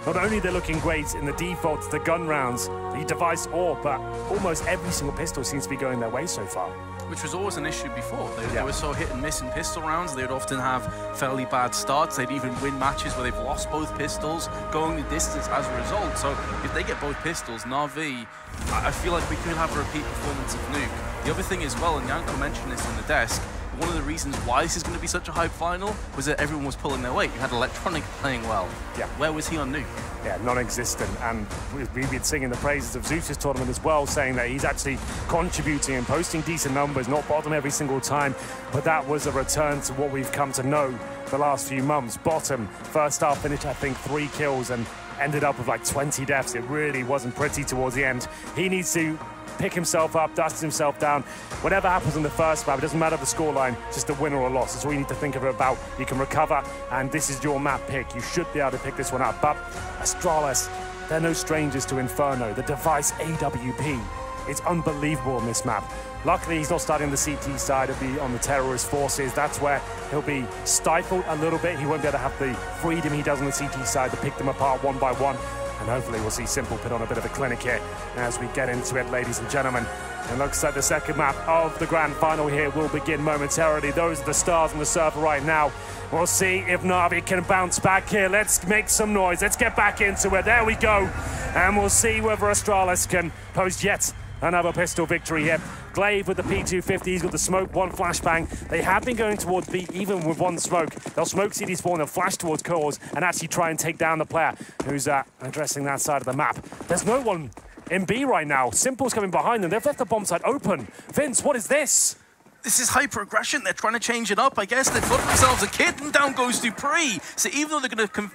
Not only they're looking great in the defaults, the gun rounds, the device AWP, but almost every single pistol seems to be going their way so far. Which was always an issue before. They were so hit and miss in pistol rounds. They would often have fairly bad starts. They'd even win matches where they've lost both pistols, going the distance as a result. So if they get both pistols, Na'Vi, I feel like we could have a repeat performance of Nuke. The other thing as well, and Yanko mentioned this in the desk, one of the reasons why this is going to be such a hype final was that everyone was pulling their weight. You had Electronic playing well. Yeah. Where was he on Nuke? Yeah, non-existent. And we've been singing the praises of Zeus's tournament as well, saying that he's actually contributing and posting decent numbers, not bottom every single time, but that was a return to what we've come to know the last few months. Bottom, first half finished, I think, 3 kills and ended up with like 20 deaths. It really wasn't pretty towards the end. He needs to pick himself up, dust himself down. Whatever happens in the first map, it doesn't matter the scoreline, just a win or a loss. That's all you need to think of it about. You can recover, and this is your map pick. You should be able to pick this one up. But Astralis, they're no strangers to Inferno. The device AWP, it's unbelievable on this map. Luckily, he's not starting on the CT side, he'll be on the terrorist forces. That's where he'll be stifled a little bit. He won't be able to have the freedom he does on the CT side to pick them apart one by one. And hopefully we'll see Simple put on a bit of a clinic here as we get into it, ladies and gentlemen. It looks like the second map of the grand final here will begin momentarily. Those are the stars on the server right now. We'll see if Na'Vi can bounce back here. Let's make some noise. Let's get back into it. There we go. And we'll see whether Astralis can post yet another pistol victory here. Glaive with the P250, he's got the smoke, 1 flashbang. They have been going towards B even with 1 smoke. They'll smoke CD4 and they'll flash towards cores and actually try and take down the player who's addressing that side of the map. There's no one in B right now. Simple's coming behind them. They've left the bomb site open. Vince, what is this? This is hyper-aggression. They're trying to change it up, I guess. They've got themselves a kid, and down goes Dupree. So even though they're going to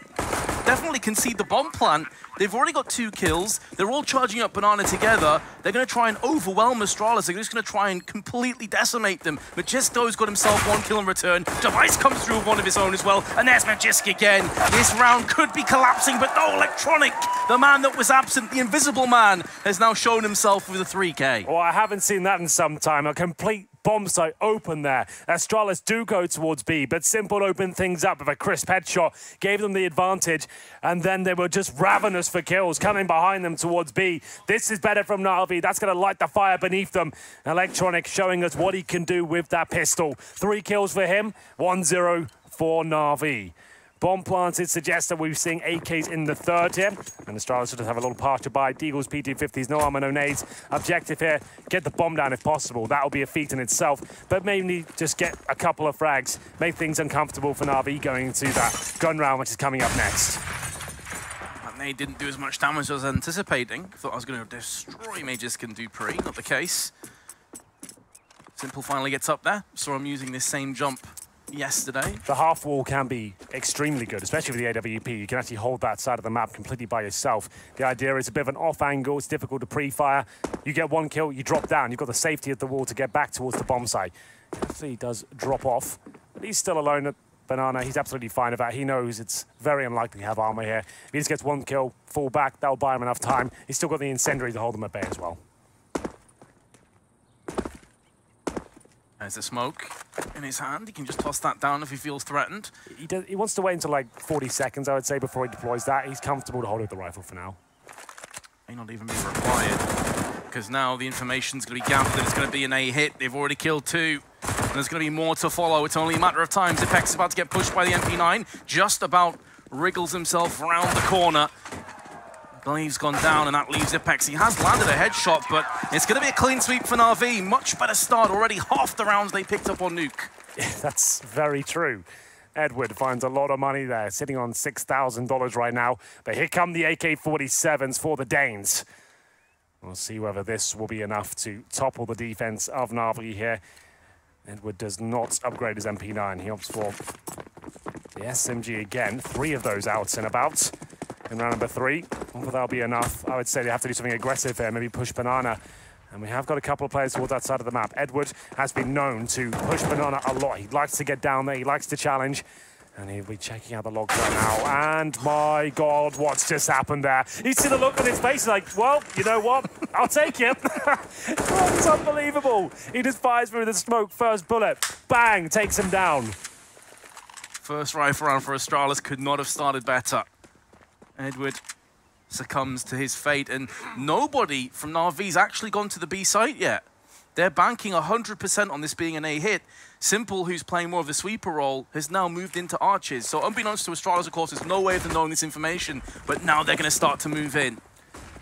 definitely concede the bomb plant, they've already got 2 kills. They're all charging up Banana together. They're going to try and overwhelm Astralis. They're just going to try and completely decimate them. Magisto's got himself 1 kill in return. Device comes through with 1 of his own as well. And there's Magisk again. This round could be collapsing, but no, Electronic, the man that was absent, the invisible man, has now shown himself with a 3K. Well, I haven't seen that in some time. A complete bomb site open there. Astralis do go towards B, but Simple opened things up with a crisp headshot, gave them the advantage, and then they were just ravenous for kills, coming behind them towards B. This is better from Na'Vi. That's going to light the fire beneath them. Electronic showing us what he can do with that pistol. 3 kills for him, 1-0 for Na'Vi. Bomb planted suggests that we're seeing AKs in the third here. And Astralis should have a little partial buy. Deagle's P250s, no armor, no nades. Objective here, get the bomb down if possible. That'll be a feat in itself. But maybe just get a couple of frags. Make things uncomfortable for Na'Vi going into that gun round, which is coming up next. That nade didn't do as much damage as I was anticipating. Thought I was going to destroy Magisk and Dupree. Not the case. Simple finally gets up there. Saw him using this same jump yesterday. The half wall can be extremely good, especially with the AWP. You can actually hold that side of the map completely by yourself. The idea is a bit of an off angle. It's difficult to pre-fire. You get 1 kill, you drop down. You've got the safety of the wall to get back towards the bomb site. Actually, he does drop off, but he's still alone at Banana. He's absolutely fine with that. He knows it's very unlikely to have armor here. If he just gets 1 kill, fall back, that'll buy him enough time. He's still got the incendiary to hold him at bay as well. There's the smoke in his hand. He can just toss that down if he feels threatened. He wants to wait until like 40 seconds, I would say, before he deploys that. He's comfortable to hold with the rifle for now. May not even be required, because now the information's going to be gathered that it's going to be an A hit. They've already killed 2, and there's going to be more to follow. It's only a matter of time. Zipex is about to get pushed by the MP9. Just about wriggles himself around the corner. Glaive's gone down, and that leaves Zipex. He has landed a headshot, but it's going to be a clean sweep for Na'Vi. Much better start already. Half the rounds they picked up on Nuke. That's very true. Edward finds a lot of money there, sitting on $6,000 right now. But here come the AK-47s for the Danes. We'll see whether this will be enough to topple the defense of Na'Vi here. Edward does not upgrade his MP9. He opts for the SMG again. 3 of those out and about in round number 3. Whether that'll be enough, I would say they have to do something aggressive there, maybe push Banana. And we have got a couple of players towards that side of the map. Edward has been known to push Banana a lot. He likes to get down there, he likes to challenge. And he'll be checking out the logs right now. And my God, what's just happened there? You see the look on his face, like, well, you know what? I'll take it. It's unbelievable. He just fires through the smoke, first bullet. Bang, takes him down. First rifle round for Astralis could not have started better. Edward succumbs to his fate, and nobody from Na'Vi's actually gone to the B site yet. They're banking 100% on this being an A hit. Simple, who's playing more of the sweeper role, has now moved into arches. So unbeknownst to Astralis, of course, there's no way of them knowing this information, but now they're going to start to move in.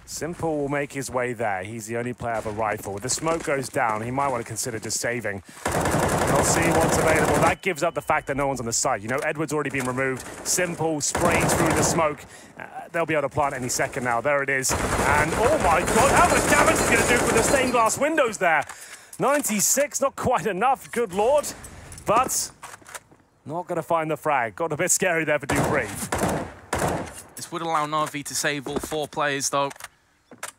Simple will make his way there. He's the only player with a rifle. If the smoke goes down, he might want to consider just saving. We'll see what's available. That gives up the fact that no one's on the site. You know, Edward's already been removed. Simple sprays through the smoke. They'll be able to plant any second now. There it is. And, oh my God, how much damage is he going to do with the stained glass windows there? 96, not quite enough, good Lord. But not going to find the frag. Got a bit scary there for Dupree. This would allow Na'Vi to save all 4 players, though.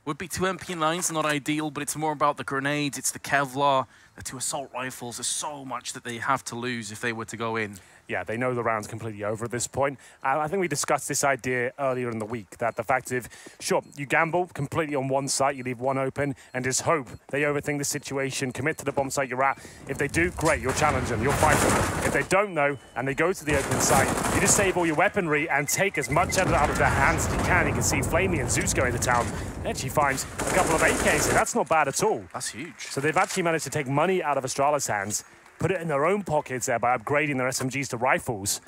Would be 2 MP9s, not ideal, but it's more about the grenades, it's the Kevlar, the 2 assault rifles. There's so much that they have to lose if they were to go in. Yeah, they know the round's completely over at this point. I think we discussed this idea earlier in the week, that the fact is, sure, you gamble completely on one site, you leave one open, and just hope they overthink the situation, commit to the bomb site you're at. If they do, great, you'll challenge them, you'll fight them. If they don't know, and they go to the open site, you just save all your weaponry and take as much out of their hands as you can. You can see Flamey and Zeus going to town. Actually finds a couple of AKs here. That's not bad at all. That's huge. So they've actually managed to take money out of Astralis' hands, put it in their own pockets there by upgrading their SMGs to rifles.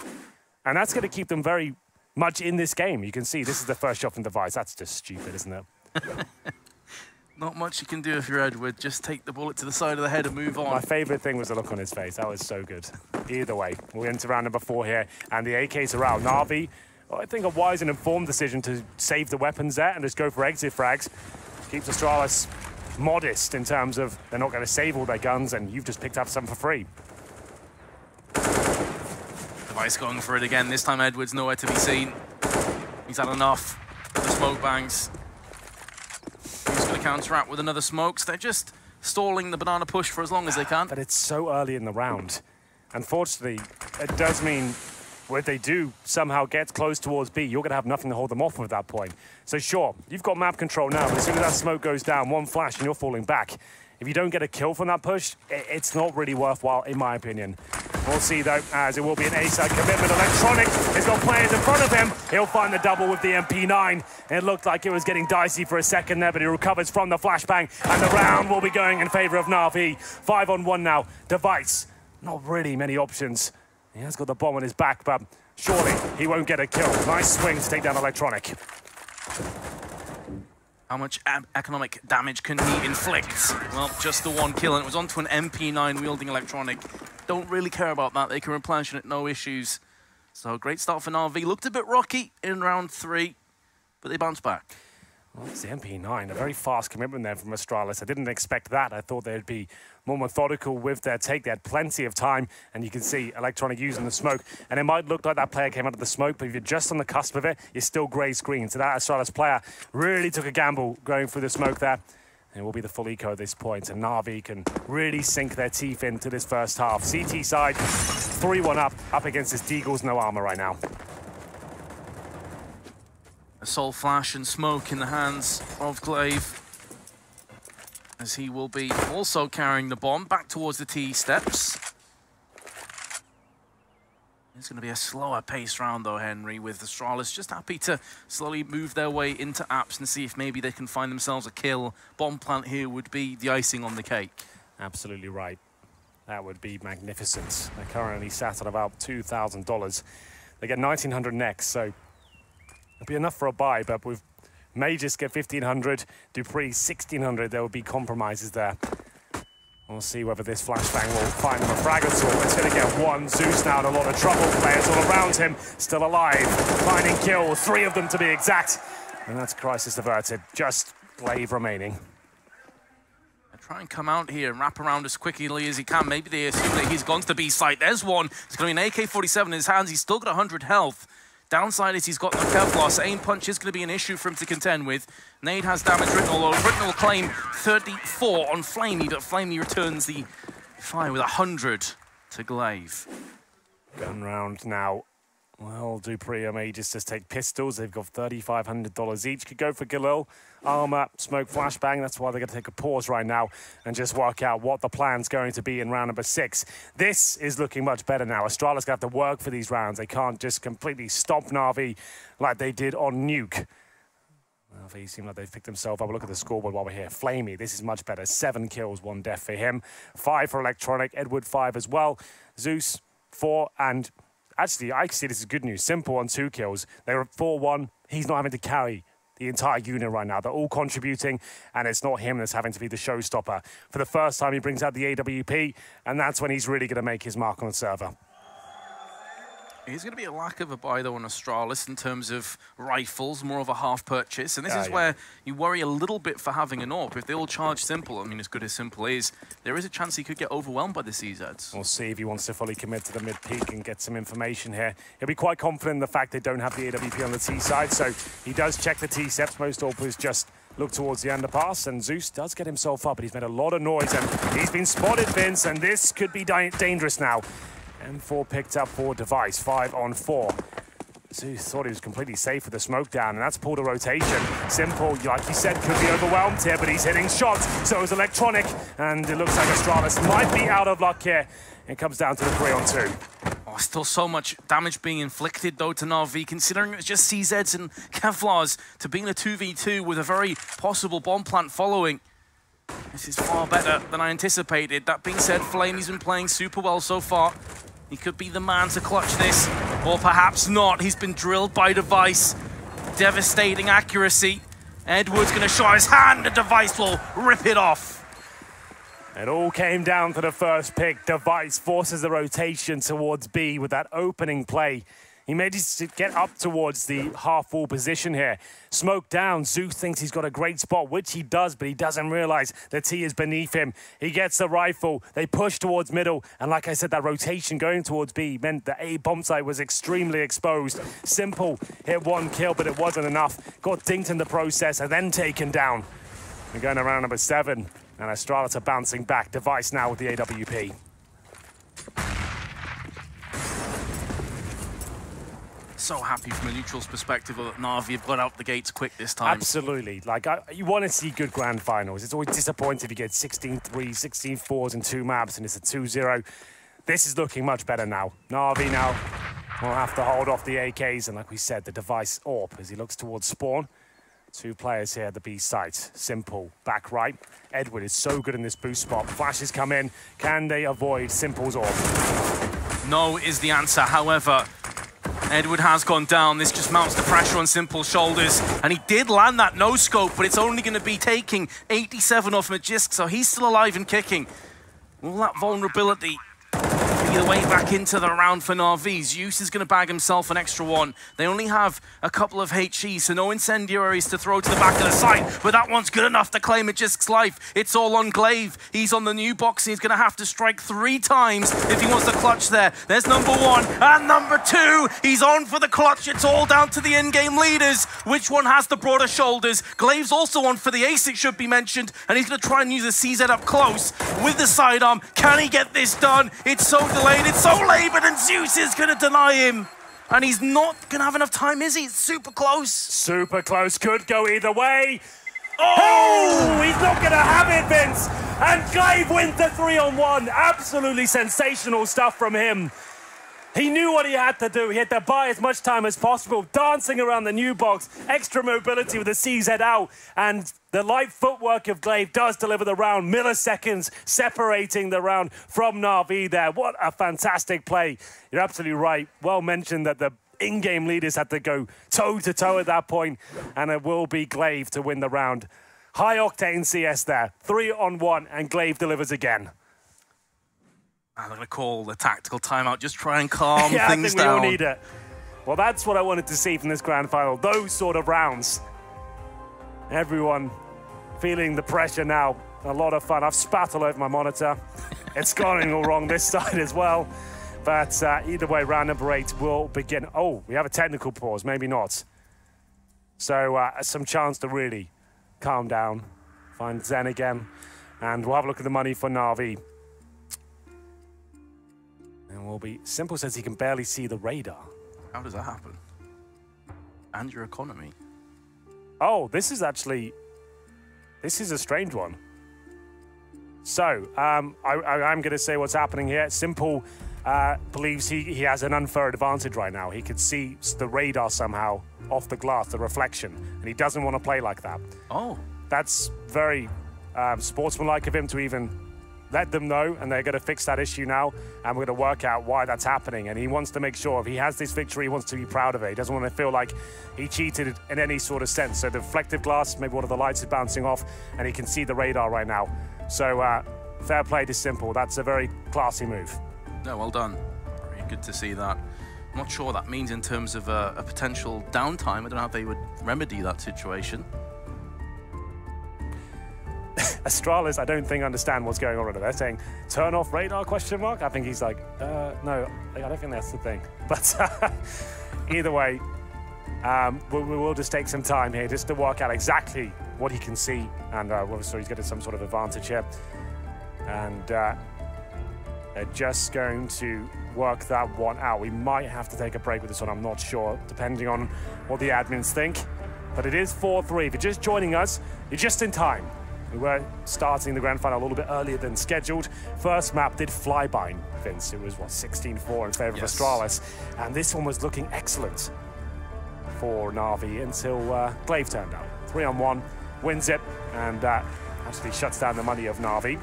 And that's going to keep them very much in this game. You can see this is the first shot from Device. That's just stupid, isn't it? Not much you can do if you're Edward. Just take the bullet to the side of the head and move on. My favorite thing was the look on his face. That was so good. Either way, we're into round number 4 here, and the AKs are out. Na'Vi, well, I think a wise and informed decision to save the weapons there and just go for exit frags. Keeps Astralis modest in terms of they're not going to save all their guns, and you've just picked up some for free. Device going for it again. This time Edward's nowhere to be seen. He's had enough of the smoke bangs. He's going to counteract with another smokes. They're just stalling the banana push for as long as they can. But it's so early in the round. Unfortunately, it does mean if they do somehow get close towards B, you're going to have nothing to hold them off at that point. So sure, you've got map control now, but as soon as that smoke goes down, one flash and you're falling back. If you don't get a kill from that push, it's not really worthwhile, in my opinion. We'll see, though, as it will be an A-side commitment. Electronic has got players in front of him. He'll find the double with the MP9. It looked like it was getting dicey for a second there, but he recovers from the flashbang, and the round will be going in favor of Na'Vi. 5-on-1 now. Device, not really many options. He has got the bomb on his back, but surely he won't get a kill. Nice swing to take down Electronic. How much economic damage can he inflict? Well, just the 1 kill, and it was onto an MP9 wielding Electronic. Don't really care about that. They can replenish it, no issues. So great start for Na'Vi. Looked a bit rocky in round 3, but they bounced back. Well, it's the MP9, a very fast commitment there from Astralis. I didn't expect that. I thought they'd be more methodical with their take. They had plenty of time, and you can see Electronic using the smoke. And it might look like that player came out of the smoke, but if you're just on the cusp of it, you're still grey screen. So that Astralis player really took a gamble going through the smoke there. And it will be the full eco at this point, and Na'Vi can really sink their teeth into this first half. CT side, 3-1 up against this Deagle's no armor right now. Assault flash and smoke in the hands of Glaive, as he will be also carrying the bomb back towards the T steps. It's going to be a slower pace round though, Henry, with Astralis just happy to slowly move their way into apps and see if maybe they can find themselves a kill. Bomb plant here would be the icing on the cake. Absolutely right. That would be magnificent. They're currently sat at about $2,000. They get 1,900 next, so it'll be enough for a buy, but with May just get 1,500, Dupree 1,600, there will be compromises there. We'll see whether this flashbang will find him a frag or two. It's going to get one. Zeus now in a lot of trouble. Players all around him, still alive. Finding kills, 3 of them to be exact. And that's crisis averted. Just Glaive remaining. Try and come out here and wrap around as quickly as he can. Maybe they assume that he's gone to the B site. There's one. It's going to be an AK-47 in his hands. He's still got 100 health. Downside is he's got no Kevlar, so aim punch is going to be an issue for him to contend with. Nade has damage written, although written will claim 34 on Flamey, but Flamey returns the fire with 100 to Glaive. Gun round now. Well, Dupree and Mages just take pistols. They've got $3,500 each. Could go for Galil. Armor, smoke, flashbang. That's why they're going to take a pause right now and just work out what the plan's going to be in round number 6. This is looking much better now. Astralis going to have to work for these rounds. They can't just completely stomp Na'Vi like they did on Nuke. Na'Vi seem like they've picked themselves up. Look at the scoreboard while we're here. Flamey, this is much better. 7 kills, 1 death for him. 5 for Electronic. Edward 5 as well. Zeus 4 and... Actually, I see this as good news. Simple on 2 kills. They were 4-1. He's not having to carry the entire unit right now. They're all contributing, and it's not him that's having to be the showstopper. For the first time, he brings out the AWP, and that's when he's really going to make his mark on the server. He's going to be a lack of a buy, though, on Astralis in terms of rifles, more of a half purchase. And this is where you worry a little bit for having an AWP. If they all charge Simple, I mean, as good as Simple is, there is a chance he could get overwhelmed by the CZs. We'll see if he wants to fully commit to the mid-peak and get some information here. He'll be quite confident in the fact they don't have the AWP on the T side, so he does check the T-steps. Most AWPers just look towards the underpass, and Zeus does get himself up, but he's made a lot of noise, and he's been spotted, Vince, and this could be dangerous now. M4 picked up for Device, 5 on 4. Zeus thought he was completely safe with the smoke down, and that's pulled a rotation. Simple, like you said, could be overwhelmed here, but he's hitting shots, so is Electronic, and it looks like Astralis might be out of luck here. It comes down to the 3 on 2. Oh, still so much damage being inflicted, though, to Na'Vi, considering it was just CZs and Kevlars to being a 2v2 with a very possible bomb plant following. This is far better than I anticipated. That being said, Flamey's been playing super well so far. He could be the man to clutch this, or perhaps not. He's been drilled by Device. Devastating accuracy. Edward's going to show his hand, and Device will rip it off. It all came down to the first pick. Device forces the rotation towards B with that opening play. He manages to get up towards the half-wall position here. Smoke down. Zeus thinks he's got a great spot, which he does, but he doesn't realize the T is beneath him. He gets the rifle. They push towards middle. And like I said, that rotation going towards B meant the A bomb site was extremely exposed. Simple hit 1 kill, but it wasn't enough. Got dinked in the process and then taken down. We're going to round number 7. And Astralis are bouncing back. Device now with the AWP. So happy from a neutral's perspective that Na'Vi have got out the gates quick this time. Absolutely. Like, you want to see good grand finals. It's always disappointing if you get 16-3, 16-4s in 2 maps and it's a 2-0. This is looking much better now. Na'Vi now will have to hold off the AKs, and like we said, the Device AWP as he looks towards spawn. 2 players here at the B site. Simple, back right. Edward is so good in this boost spot. Flashes come in. Can they avoid Simple's AWP? No is the answer, however. Edward has gone down. This just mounts the pressure on Simple's shoulders. And he did land that no-scope, but it's only going to be taking 87 off Magisk, so he's still alive and kicking. Will that vulnerability be the way back into the round for Na'Vi? Zeus is going to bag himself an extra 1. They only have a couple of HEs, so no incendiaries to throw to the back of the site, but that one's good enough to claim Magisk's life. It's all on Glaive. He's on the new box, and he's going to have to strike 3 times if he wants to clutch there. There's number 1 and number 2. He's on for the clutch. It's all down to the in-game leaders. Which one has the broader shoulders? Glaive's also on for the ace, it should be mentioned, and he's going to try and use the CZ up close with the sidearm. Can he get this done? It's so delayed, it's so labored, and Zeus is going to deny him. And he's not going to have enough time, is he? It's super close. Super close. Could go either way. Oh, he's not going to have it, Vince. And Glaive wins the 3 on 1. Absolutely sensational stuff from him. He knew what he had to do. He had to buy as much time as possible, dancing around the new box, extra mobility with the CZ out, and the light footwork of Glaive does deliver the round. Milliseconds separating the round from Na'Vi there. What a fantastic play. You're absolutely right. Well mentioned that the in-game leaders had to go toe-to-toe at that point, and it will be Glaive to win the round. High-octane CS there. 3-on-1, and Glaive delivers again. I'm going to call the tactical timeout. Just try and calm yeah, things I think down. We all need it. Well, that's what I wanted to see from this grand final. Those sort of rounds. Everyone feeling the pressure now. A lot of fun. I've spat all over my monitor. It's gone all wrong this side as well. But either way, round number 8 will begin. Oh, we have a technical pause. Maybe not. So some chance to really calm down. Find Zen again. And we'll have a look at the money for Na'Vi. And we'll be... Simple says he can barely see the radar. How does that happen? And your economy. Oh, this is actually... This is a strange one. So, I'm going to say what's happening here. Simple believes he has an unfair advantage right now. He could see the radar somehow off the glass, the reflection, and he doesn't want to play like that. Oh. That's very sportsmanlike of him to even let them know, and they're going to fix that issue now, and we're going to work out why that's happening. And he wants to make sure if he has this victory, he wants to be proud of it. He doesn't want to feel like he cheated in any sort of sense. So the reflective glass, maybe one of the lights is bouncing off, and he can see the radar right now. So fair play to Simple. That's a very classy move. No, well done. Very good to see that. I'm not sure what that means in terms of a potential downtime. I don't know how they would remedy that situation. Astralis, I don't think understand what's going on right now. They're saying, turn off radar, question mark? I think he's like, no, I don't think that's the thing. But either way, we will just take some time here just to work out exactly what he can see. And so he's getting some sort of advantage here. And they're just going to work that one out. We might have to take a break with this one, I'm not sure, depending on what the admins think. But it is 4-3. If you're just joining us, you're just in time. We were starting the grand final a little bit earlier than scheduled. First map did fly by, Vince. It was, what, 16-4 in favor of Astralis. And this one was looking excellent for Na'Vi until Glaive turned up. 3-on-1, wins it, and actually shuts down the money of Na'Vi.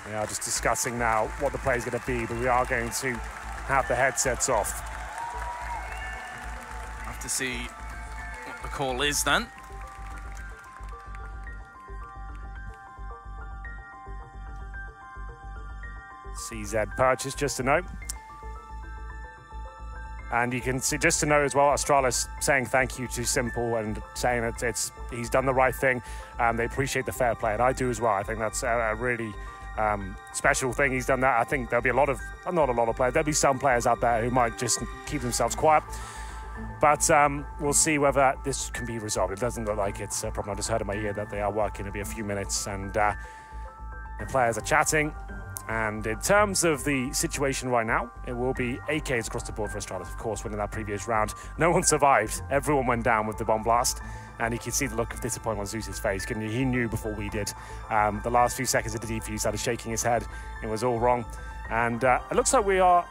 We are just discussing now what the play is going to be, but we are going to have the headsets off. Have to see what the call is then. CZ purchase, just to know. And you can see, just to know as well, Astralis saying thank you to Simple and saying that he's done the right thing. They appreciate the fair play, and I do as well. I think that's a really special thing. He's done that. I think there'll be not a lot of players. There'll be some players out there who might just keep themselves quiet. But we'll see whether this can be resolved. It doesn't look like it's a problem. I just heard in my ear that they are working. It'll be a few minutes, and the players are chatting. And in terms of the situation right now, it will be AKs across the board for Astralis, of course, winning that previous round. No one survived. Everyone went down with the bomb blast. And he could see the look of disappointment on Zeus's face. He knew before we did. The last few seconds of the defuse, he started shaking his head. It was all wrong. And it looks like we are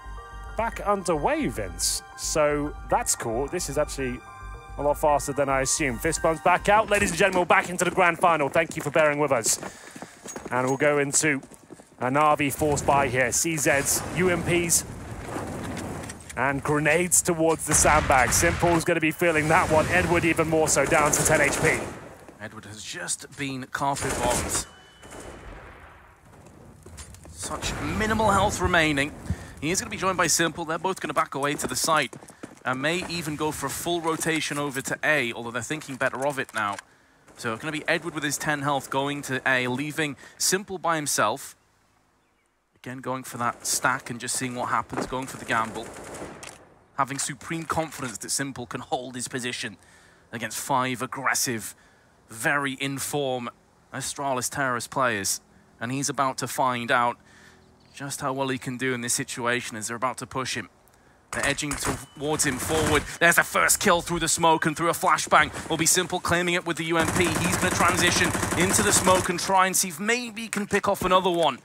back underway, Vince. So that's cool. This is actually a lot faster than I assumed. Fist bumps back out. Ladies and gentlemen, we're back into the grand final. Thank you for bearing with us. And we'll go into a Na'Vi force by here. CZs, UMPs, and grenades towards the sandbag. Simple's going to be feeling that one. Edward even more so, down to 10 HP. Edward has just been carpet bombed. Such minimal health remaining. He is going to be joined by Simple. They're both going to back away to the site and may even go for a full rotation over to A, although they're thinking better of it now. So it's going to be Edward with his 10 health going to A, leaving Simple by himself. Again, going for that stack and just seeing what happens, going for the gamble. Having supreme confidence that Simple can hold his position against 5 aggressive, very in-form Astralis terrorist players. And he's about to find out just how well he can do in this situation as they're about to push him. They're edging towards him forward. There's the first kill through the smoke and through a flashbang. Will be Simple claiming it with the UMP. He's going to transition into the smoke and try and see if maybe he can pick off another one.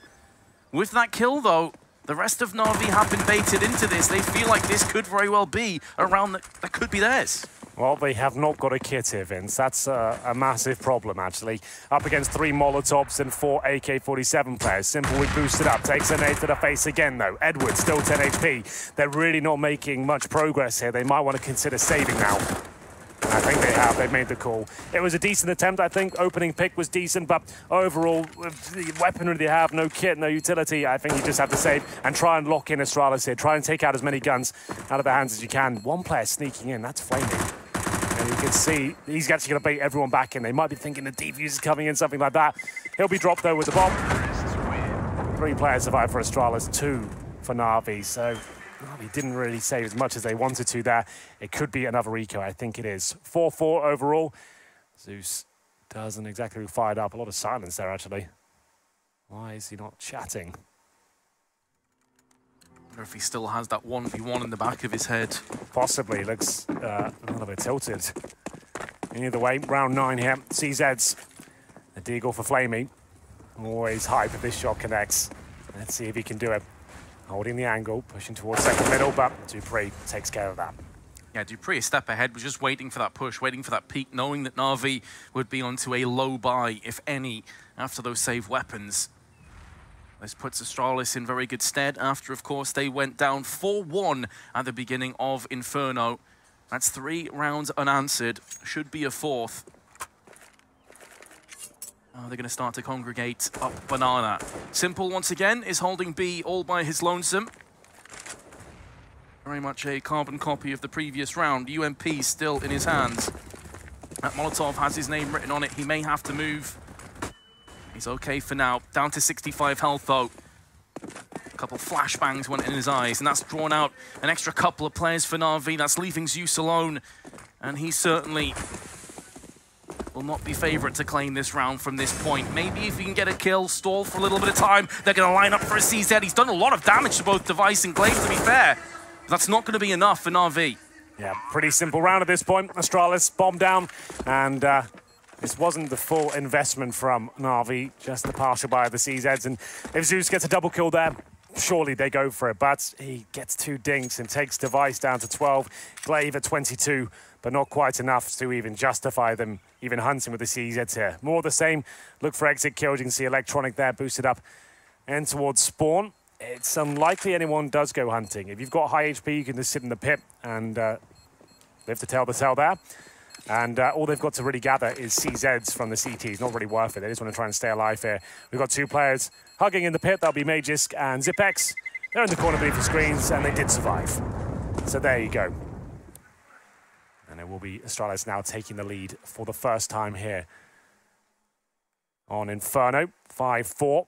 With that kill, though, the rest of Na'Vi have been baited into this. They feel like this could very well be a round that could be theirs. Well, they have not got a kit here, Vince. That's a massive problem, actually. Up against 3 Molotovs and 4 AK-47 players. Simple with boosted up. Takes a nade to the face again, though. Edward, still 10 HP. They're really not making much progress here. They might want to consider saving now. I think they have. They've made the call. It was a decent attempt, I think. Opening pick was decent, but overall, with the weaponry they have, no kit, no utility, I think you just have to save and try and lock in Astralis here. Try and take out as many guns out of their hands as you can. One player sneaking in, that's Flaming. And you can see he's actually going to bait everyone back in. They might be thinking the defuse is coming in, something like that. He'll be dropped, though, with the bomb. 3 players survive for Astralis, 2 for Na'Vi. So Na'Vi didn't really save as much as they wanted to there. It could be another eco, I think it is. 4-4 overall. Zeus doesn't exactly fired up. A lot of silence there, actually. Why is he not chatting? I wonder if he still has that 1v1 in the back of his head. Possibly. Looks a little bit tilted. Either way, round 9 here. CZ's a deagle for Flamey. Always hype if this shot connects. Let's see if he can do it. Holding the angle, pushing towards second middle, but Dupree takes care of that. Yeah, Dupree a step ahead, was just waiting for that push, waiting for that peak, knowing that Na'Vi would be onto a low buy, if any, after those save weapons. This puts Astralis in very good stead after, of course, they went down 4-1 at the beginning of Inferno. That's 3 rounds unanswered. Should be a 4th. Oh, they're going to start to congregate up Banana. Simple, once again, is holding B all by his lonesome. Very much a carbon copy of the previous round. UMP still in his hands. That Molotov has his name written on it. He may have to move. He's okay for now. Down to 65 health, though. A couple flashbangs went in his eyes, and that's drawn out an extra couple of players for Na'Vi. That's leaving Zeus alone, and he certainly will not be favourite to claim this round from this point. Maybe if he can get a kill, stall for a little bit of time, they're going to line up for a CZ. He's done a lot of damage to both Device and Glaive, to be fair. But that's not going to be enough for Na'Vi. Yeah, pretty simple round at this point. Astralis bomb down, and this wasn't the full investment from Na'Vi, just the partial buy of the CZs. And if Zeus gets a double kill there, surely they go for it. But he gets 2 dinks and takes Device down to 12, Glaive at 22, but not quite enough to even justify them even hunting with the CZs here. More the same. Look for exit kills. You can see Electronic there boosted up and towards spawn. It's unlikely anyone does go hunting. If you've got high HP, you can just sit in the pit and live to tell the tale there. And all they've got to really gather is CZs from the CTs. Not really worth it. They just want to try and stay alive here. We've got 2 players hugging in the pit. That'll be Magisk and Zipex. They're in the corner beneath the screens, and they did survive. So there you go. And it will be Astralis now taking the lead for the first time here on Inferno, 5-4.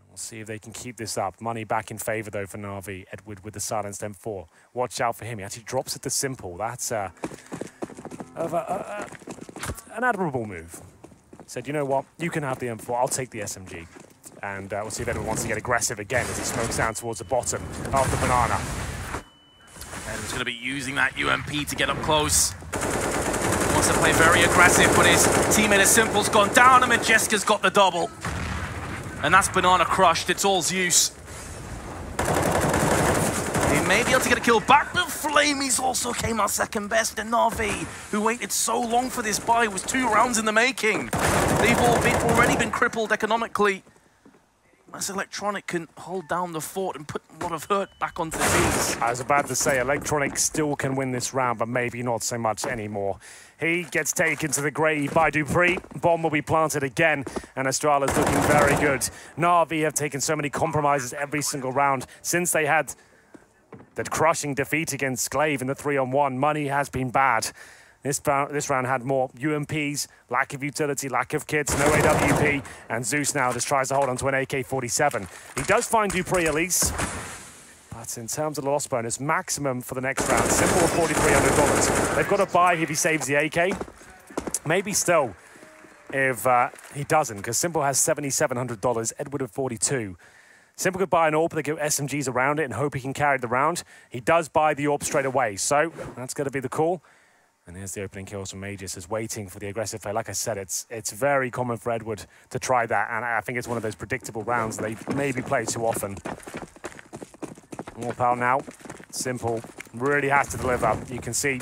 We'll see if they can keep this up. Money back in favour, though, for Na'Vi. Edward with the silenced M4. Watch out for him. He actually drops it to Simple. That's an admirable move. Said, you know what? You can have the M4. I'll take the SMG. And we'll see if anyone wants to get aggressive again as he smokes down towards the bottom of the Banana. Edward's going to be using that UMP to get up close. Wants to play very aggressive, but his teammate as Simple's gone down and Majeska's got the double. And that's Banana crushed. It's all Zeus. He may be able to get a kill back, but Flamey's also came out second best. And Na'Vi, who waited so long for this buy, was 2 rounds in the making. They've already been crippled economically. As Electronic can hold down the fort and put a lot of hurt back onto the beats. I was about to say, Electronic still can win this round, but maybe not so much anymore. He gets taken to the grave by Dupree. Bomb will be planted again, and Astralis looking very good. Na'Vi have taken so many compromises every single round since they had that crushing defeat against Glaive in the 3-on-1. Money has been bad. This round had more UMPs, lack of utility, lack of kits, no AWP, and Zeus now just tries to hold on to an AK-47. He does find Dupree at least, but in terms of the loss bonus, maximum for the next round, Simple of $4,300. They've got to buy if he saves the AK. Maybe still if he doesn't, because Simple has $7,700, Edward of 42. Simple could buy an AWP, they get SMGs around it and hope he can carry the round. He does buy the AWP straight away, so that's going to be the call. And here's the opening kills from Magis, is waiting for the aggressive play. Like I said, it's very common for Edward to try that, and I think it's one of those predictable rounds they maybe play too often. Warp out now. Simple really has to deliver. You can see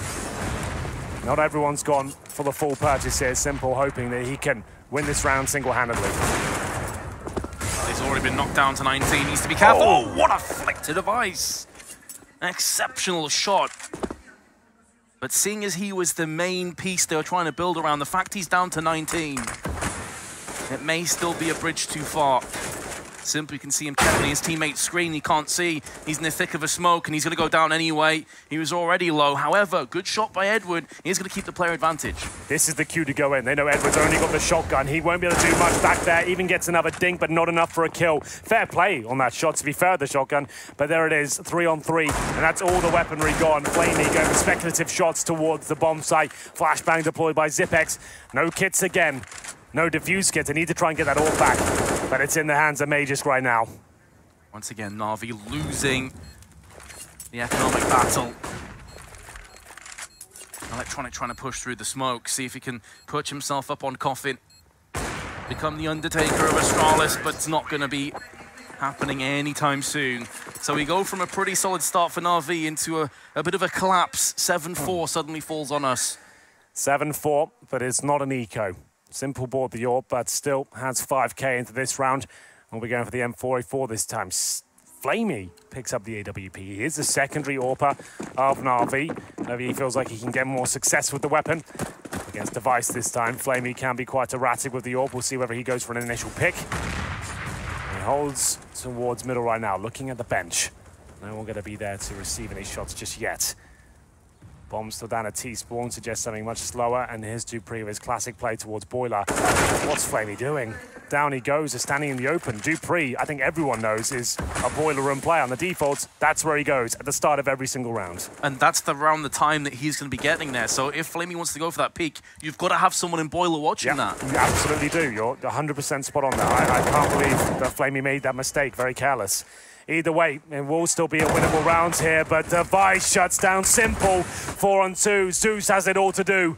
not everyone's gone for the full purchase here. Simple hoping that he can win this round single-handedly. Well, he's already been knocked down to 19. Needs to be careful. Oh, what a flick to Device. An exceptional shot. But seeing as he was the main piece they were trying to build around, the fact he's down to 19, it may still be a bridge too far. Simple, you can see him checking his teammate's screen. He can't see. He's in the thick of a smoke, and he's going to go down anyway. He was already low. However, good shot by Edward. He's going to keep the player advantage. This is the cue to go in. They know Edward's only got the shotgun. He won't be able to do much back there. Even gets another dink, but not enough for a kill. Fair play on that shot, to be fair, the shotgun. But there it is, 3-on-3, and that's all the weaponry gone. Flamey going for speculative shots towards the bomb site. Flashbang deployed by Zipex. No kits again. No defuse kits. They need to try and get that all back. But it's in the hands of Magisk right now. Once again, Na'Vi losing the economic battle. Electronic trying to push through the smoke, see if he can perch himself up on Coffin. Become the Undertaker of Astralis, but it's not going to be happening anytime soon. So we go from a pretty solid start for Na'Vi into a bit of a collapse. 7-4 suddenly falls on us. 7-4, but it's not an eco. Simple bought the AWP, but still has 5k into this round. We'll be going for the M4A4 this time. Flamey picks up the AWP. He is the secondary AWPer of Na'Vi. Maybe he feels like he can get more success with the weapon. Against Device this time, Flamey can be quite erratic with the AWP. We'll see whether he goes for an initial pick. He holds towards middle right now, looking at the bench. No one going to be there to receive any shots just yet. Bomb still down at T-spawn, suggests something much slower, and here's Dupree with his classic play towards Boiler. What's Flamey doing? Down he goes, is standing in the open. Dupree, I think everyone knows, is a Boiler Room player. On the defaults, that's where he goes at the start of every single round. And that's around the time that he's going to be getting there. So if Flamey wants to go for that peak, you've got to have someone in Boiler watching that. You absolutely do. You're 100% spot on there. I can't believe that Flamey made that mistake. Very careless. Either way, it will still be a winnable round here, but Device shuts down Simple. 4-on-2. Zeus has it all to do.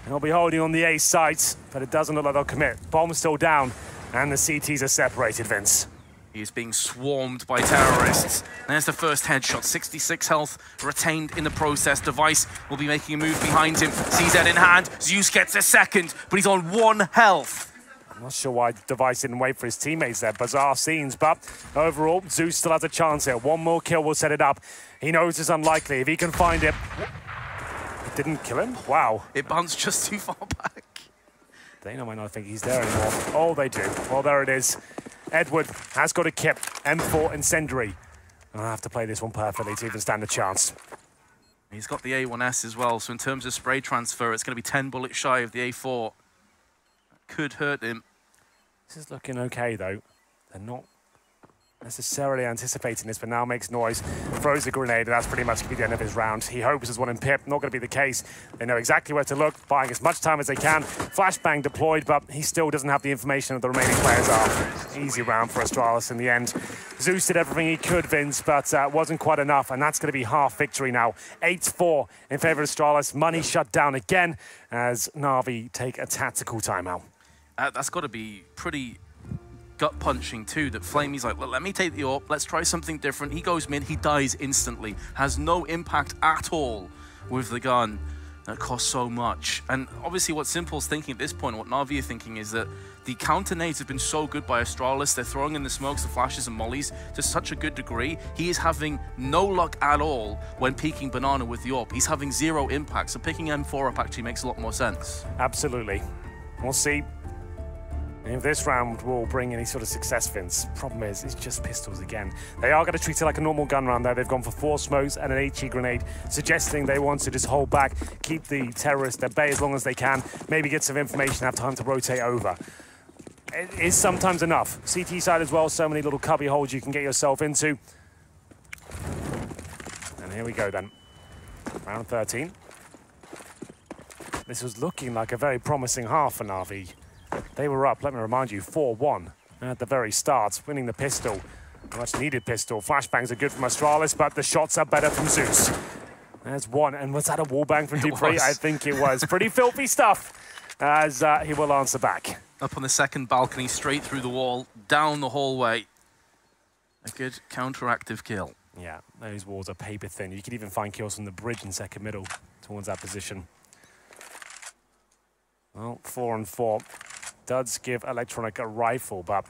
He'll be holding on the A site, but it doesn't look like they'll commit. Bomb's still down, and the CTs are separated, Vince. He's being swarmed by terrorists. There's the first headshot. 66 health retained in the process. Device will be making a move behind him. CZ in hand. Zeus gets a second, but he's on 1 health. I'm not sure why Device didn't wait for his teammates there. Bizarre scenes, but overall, Zeus still has a chance here. One more kill will set it up. He knows it's unlikely. If he can find it... It didn't kill him? Wow. It bounced just too far back. Dana might not think he's there anymore. Oh, they do. Well, there it is. Edward has got a kip. M4 Incendiary. I'll have to play this one perfectly to even stand a chance. He's got the A1S as well, so in terms of spray transfer, it's going to be 10 bullets shy of the A4. That could hurt him. This is looking okay, though. They're not necessarily anticipating this, but now makes noise, throws a grenade, and that's pretty much going to be the end of his round. He hopes there's one in Pip. Not going to be the case. They know exactly where to look, buying as much time as they can. Flashbang deployed, but he still doesn't have the information that the remaining players are. Easy round for Astralis in the end. Zeus did everything he could, Vince, but wasn't quite enough, and that's going to be half victory now. 8-4 in favor of Astralis. Money shut down again as Na'Vi take a tactical timeout. That's got to be pretty gut-punching too, that Flamey's like, let me take the AWP, let's try something different. He goes mid, he dies instantly, has no impact at all with the gun. That costs so much. And obviously what Simple's thinking at this point, what Na'Vi are thinking, is that the counter nades have been so good by Astralis. They're throwing in the smokes, the flashes and mollies to such a good degree. He is having no luck at all when peeking Banana with the AWP. He's having 0 impact, so picking M4 up actually makes a lot more sense. Absolutely. We'll see if this round will bring any sort of success, Vince. Problem is, it's just pistols again. They are going to treat it like a normal gun round there. They've gone for 4 smokes and an HE grenade, suggesting they want to just hold back, keep the terrorists at bay as long as they can, maybe get some information, have time to rotate over. It is sometimes enough. CT side as well, so many little cubby holes you can get yourself into. And here we go then. Round 13. This was looking like a very promising half for Na'Vi. They were up, let me remind you, 4-1 at the very start, winning the pistol. Much needed pistol. Flashbangs are good from Astralis, but the shots are better from Zeus. There's one, and was that a wallbang from Dupree? I think it was. Pretty filthy stuff, as he will answer back. Up on the second balcony, straight through the wall, down the hallway. A good counteractive kill. Yeah, those walls are paper thin. You can even find kills from the bridge in second middle towards that position. Well, 4-on-4. Does give Electronic a rifle, but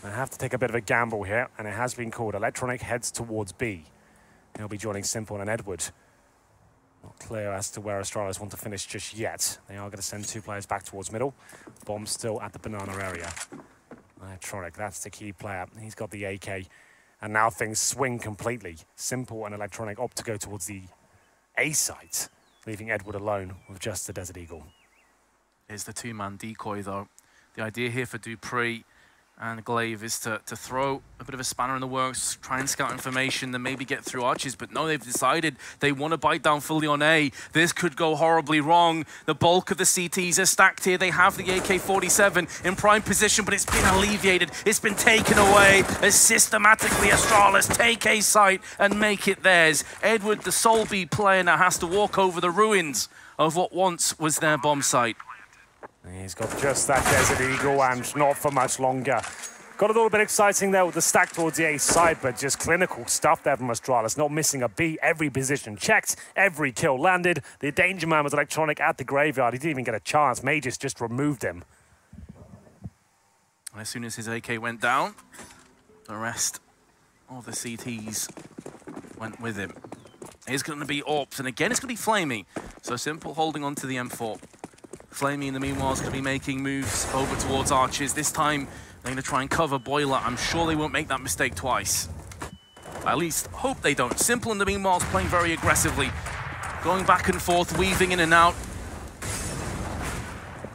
I have to take a bit of a gamble here, and it has been called. Electronic heads towards B. He'll be joining Simple and Edward. Not clear as to where Astralis want to finish just yet. They are going to send 2 players back towards middle. Bomb still at the banana area. Electronic, that's the key player. He's got the AK. And now things swing completely. Simple and Electronic opt to go towards the A site, leaving Edward alone with just the Desert Eagle. Here's the 2-man decoy, though. The idea here for Dupree and Glaive is to throw a bit of a spanner in the works, try and scout information, then maybe get through arches. But no, they've decided they want to bite down fully on A. This could go horribly wrong. The bulk of the CTs are stacked here. They have the AK-47 in prime position, but it's been alleviated. It's been taken away as systematically Astralis take A site and make it theirs. Edward, the sole B player, now has to walk over the ruins of what once was their bomb site. He's got just that Desert Eagle and not for much longer. Got a little bit exciting there with the stack towards the A side, but just clinical stuff there from Astralis. Not missing a beat, every position checked, every kill landed. The danger man was Electronic at the graveyard. He didn't even get a chance. Magus just removed him. As soon as his AK went down, the rest of the CTs went with him. Here's going to be AWPs, and again it's going to be Flamey. So Simple holding on to the M4. Flamey, in the meanwhile, is going to be making moves over towards arches. This time, they're going to try and cover Boiler. I'm sure they won't make that mistake twice. At least, hope they don't. Simple, in the meanwhile, is playing very aggressively. Going back and forth, weaving in and out.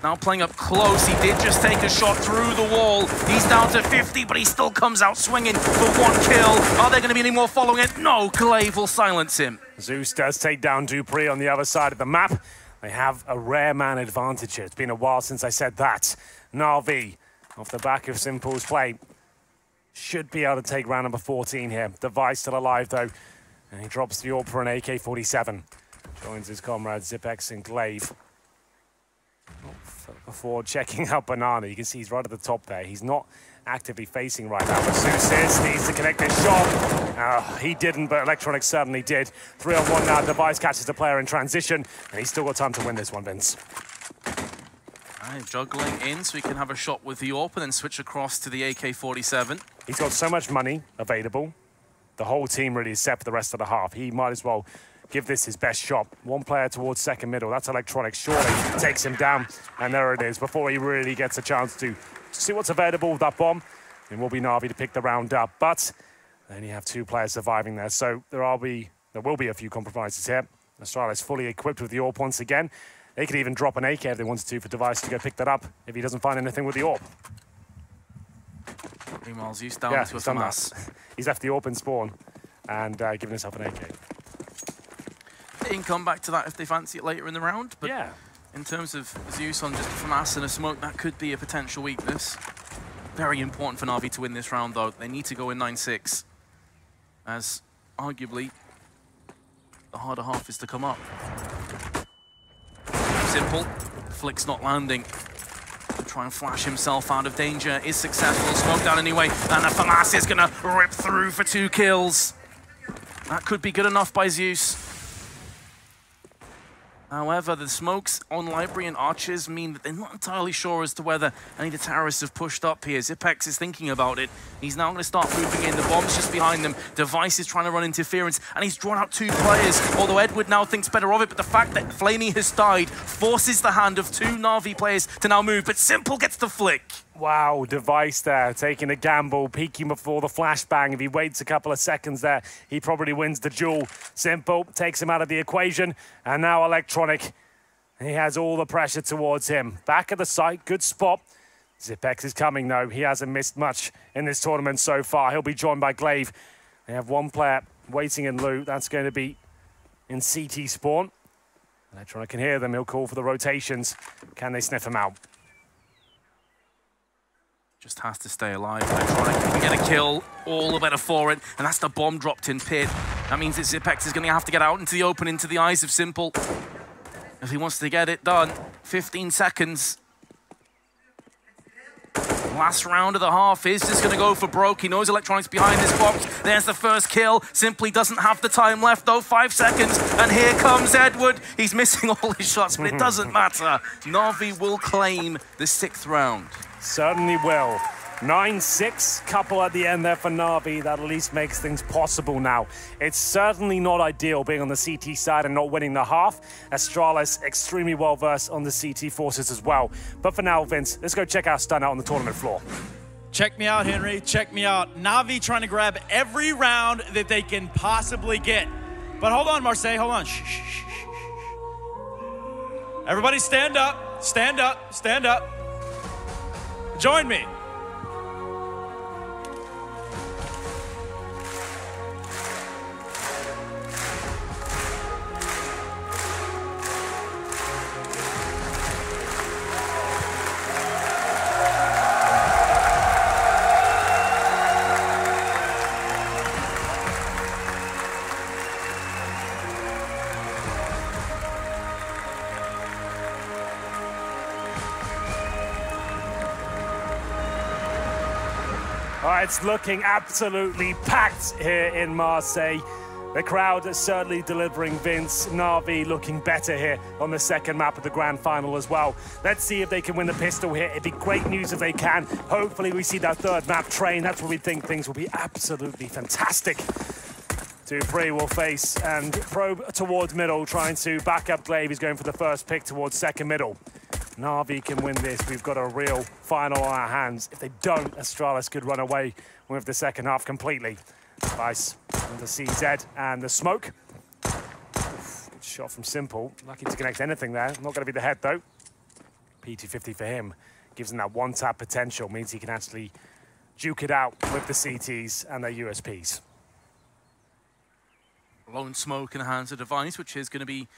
Now playing up close. He did just take a shot through the wall. He's down to 50, but he still comes out swinging for 1 kill. Are there going to be any more following it? No, Glaive will silence him. Zeus does take down Dupree on the other side of the map. They have a rare man advantage here. It's been a while since I said that. Na'Vi, off the back of Simple's play, should be able to take round number 14 here. Device still alive, though. And he drops the AWP for an AK-47. Joins his comrades Zipex and Glaive. Before checking out Banana, you can see he's right at the top there. He's not actively facing right now, but Zeus needs to connect this shot. He didn't, but Electronic certainly did. 3-on-1 now. Device catches the player in transition, and he's still got time to win this one, Vince. Juggling in so he can have a shot with the AWP and then switch across to the AK-47. He's got so much money available. The whole team really is set for the rest of the half. He might as well give this his best shot. 1 player towards second middle. That's Electronic. Surely takes him down, and there it is. Before he really gets a chance to see what's available with that bomb, it will be Na'Vi to pick the round up. But then you have 2 players surviving there, so there will be a few compromises here. Astralis fully equipped with the AWP once again. They could even drop an AK if they wanted to for Device to go pick that up if he doesn't find anything with the AWP. Meanwhile, Zeus down to a FAMAS. He's left the AWP in spawn and given himself an AK. They can come back to that if they fancy it later in the round, but yeah. In terms of Zeus on just a FAMAS and a smoke, that could be a potential weakness. Very important for Na'Vi to win this round, though. They need to go in 9-6, as arguably the harder half is to come up. Simple. Flick's not landing. Try and flash himself out of danger. Is successful. Smoke down anyway. And the FAMAS is going to rip through for 2 kills. That could be good enough by Zeus. However, the smokes on Library and Archers mean that they're not entirely sure as to whether any of the terrorists have pushed up here. Zipex is thinking about it. He's now going to start moving in. The bomb's just behind them. Device is trying to run interference, and he's drawn out 2 players, although Edward now thinks better of it. But the fact that Flamey has died forces the hand of 2 Na'Vi players to now move. But Simple gets the flick. Wow, Device there, taking a gamble, peeking before the flashbang. If he waits a couple of seconds there, he probably wins the duel. Simple takes him out of the equation, and now Electronic. He has all the pressure towards him. Back at the site, good spot. Zipex is coming, though. He hasn't missed much in this tournament so far. He'll be joined by Glaive. They have 1 player waiting in loot. That's going to be in CT spawn. Electronic can hear them. He'll call for the rotations. Can they sniff him out? Just has to stay alive. Electronic can get a kill, all the better for it. And that's the bomb dropped in pit. That means that Zipex is going to have to get out into the open, into the eyes of Simple, if he wants to get it done. 15 seconds. Last round of the half is just going to go for broke. He knows Electronic's behind this box. There's the first kill. Simply doesn't have the time left, though. 5 seconds. And here comes Edward. He's missing all his shots, but it doesn't matter. Na'Vi will claim the 6th round. Certainly will. 9-6, couple at the end there for Na'Vi. That at least makes things possible now. It's certainly not ideal being on the CT side and not winning the half. Astralis extremely well versed on the CT forces as well. But for now, Vince, let's go check our stun out on the tournament floor. Check me out, Henry. Check me out. Na'Vi trying to grab every round that they can possibly get. But hold on, Marseille, hold on. Shh, shh, shh, shh. Everybody stand up, stand up, stand up. Join me. It's looking absolutely packed here in Marseille. The crowd is certainly delivering, Vince. Na'Vi looking better here on the second map of the grand final as well. Let's see if they can win the pistol here. It'd be great news if they can. Hopefully we see that third map train. That's where we think things will be absolutely fantastic. BO3 will face and probe towards middle, trying to back up Glaive. He's going for the first pick towards second middle. Na'Vi can win this. We've got a real final on our hands. If they don't, Astralis could run away with the second half completely. Nice. And the CZ and the smoke. Oof, good shot from Simple. Lucky to connect anything there. Not going to be the head, though. P250 for him. Gives him that one-tap potential. Means he can actually duke it out with the CTs and their USPs. Lone smoke in the hands of Device, which is going to be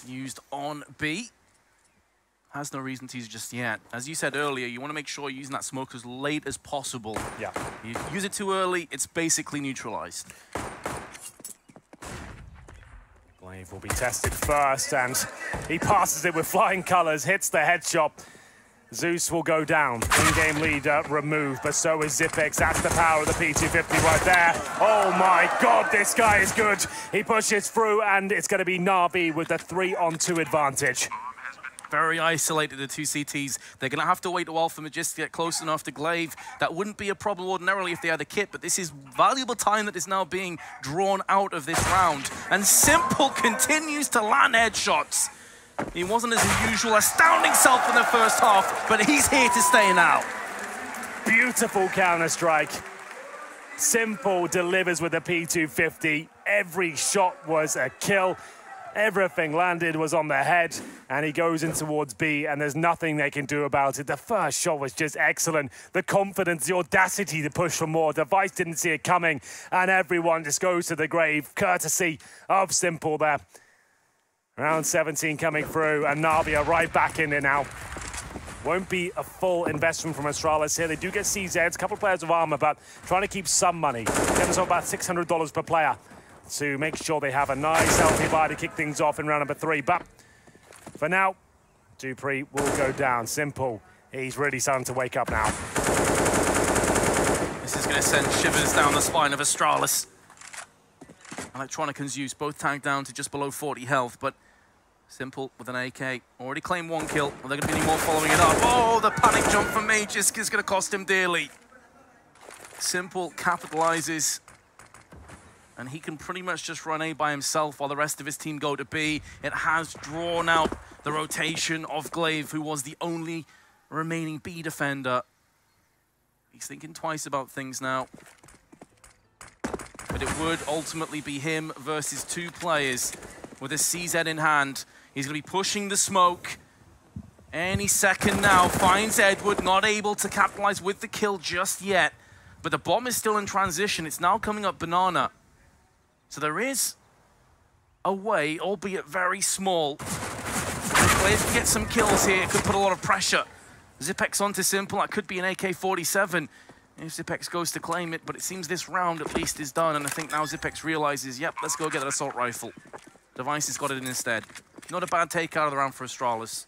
used on B. Has no reason to use just yet. As you said earlier, you want to make sure you're using that smoke as late as possible. Yeah. You use it too early, it's basically neutralized. Glaive will be tested first, and he passes it with flying colors, hits the headshot. Zeus will go down. In-game leader removed, but so is Zipex. That's the power of the P250 right there. Oh my God, this guy is good. He pushes through, and it's going to be Na'Vi with the 3-on-2 advantage. Very isolated, the two CTs. They're going to have to wait a while for Majestic to get close enough to Glaive. That wouldn't be a problem ordinarily if they had a kit, but this is valuable time that is now being drawn out of this round. And Simple continues to land headshots. He wasn't his usual astounding self in the first half, but he's here to stay now. Beautiful counter-strike. Simple delivers with a P250. Every shot was a kill. Everything landed was on the head, and he goes in towards B, and there's nothing they can do about it. The first shot was just excellent. The confidence, the audacity to push for more. Device didn't see it coming, and everyone just goes to the grave, courtesy of Simple there. Round 17 coming through, and Na'Vi are right back in there now. Won't be a full investment from Astralis here. They do get CZs, a couple of players of armor, but trying to keep some money. Get us about $600 per player to make sure they have a nice healthy buy to kick things off in round number 3. But for now, BO3 will go down. Simple. He's really starting to wake up now. This is going to send shivers down the spine of Astralis. Electronic and Zeus both tagged down to just below 40 health, but Simple with an AK. Already claimed 1 kill. Are there going to be any more following it up? Oh, the panic jump from Magisk is going to cost him dearly. Simple capitalizes, and he can pretty much just run A by himself while the rest of his team go to B. It has drawn out the rotation of Glaive, who was the only remaining B defender. He's thinking twice about things now. But it would ultimately be him versus 2 players with a CZ in hand. He's going to be pushing the smoke. Any second now, finds Edward, not able to capitalize with the kill just yet. But the bomb is still in transition. It's now coming up Banana. So there is a way, albeit very small. Glaive can get some kills here. It could put a lot of pressure. Zipex onto Simple. That could be an AK-47 if Zipex goes to claim it. But it seems this round at least is done. And I think now Zipex realizes, yep, let's go get that assault rifle. Device has got it in instead. Not a bad take out of the round for Astralis.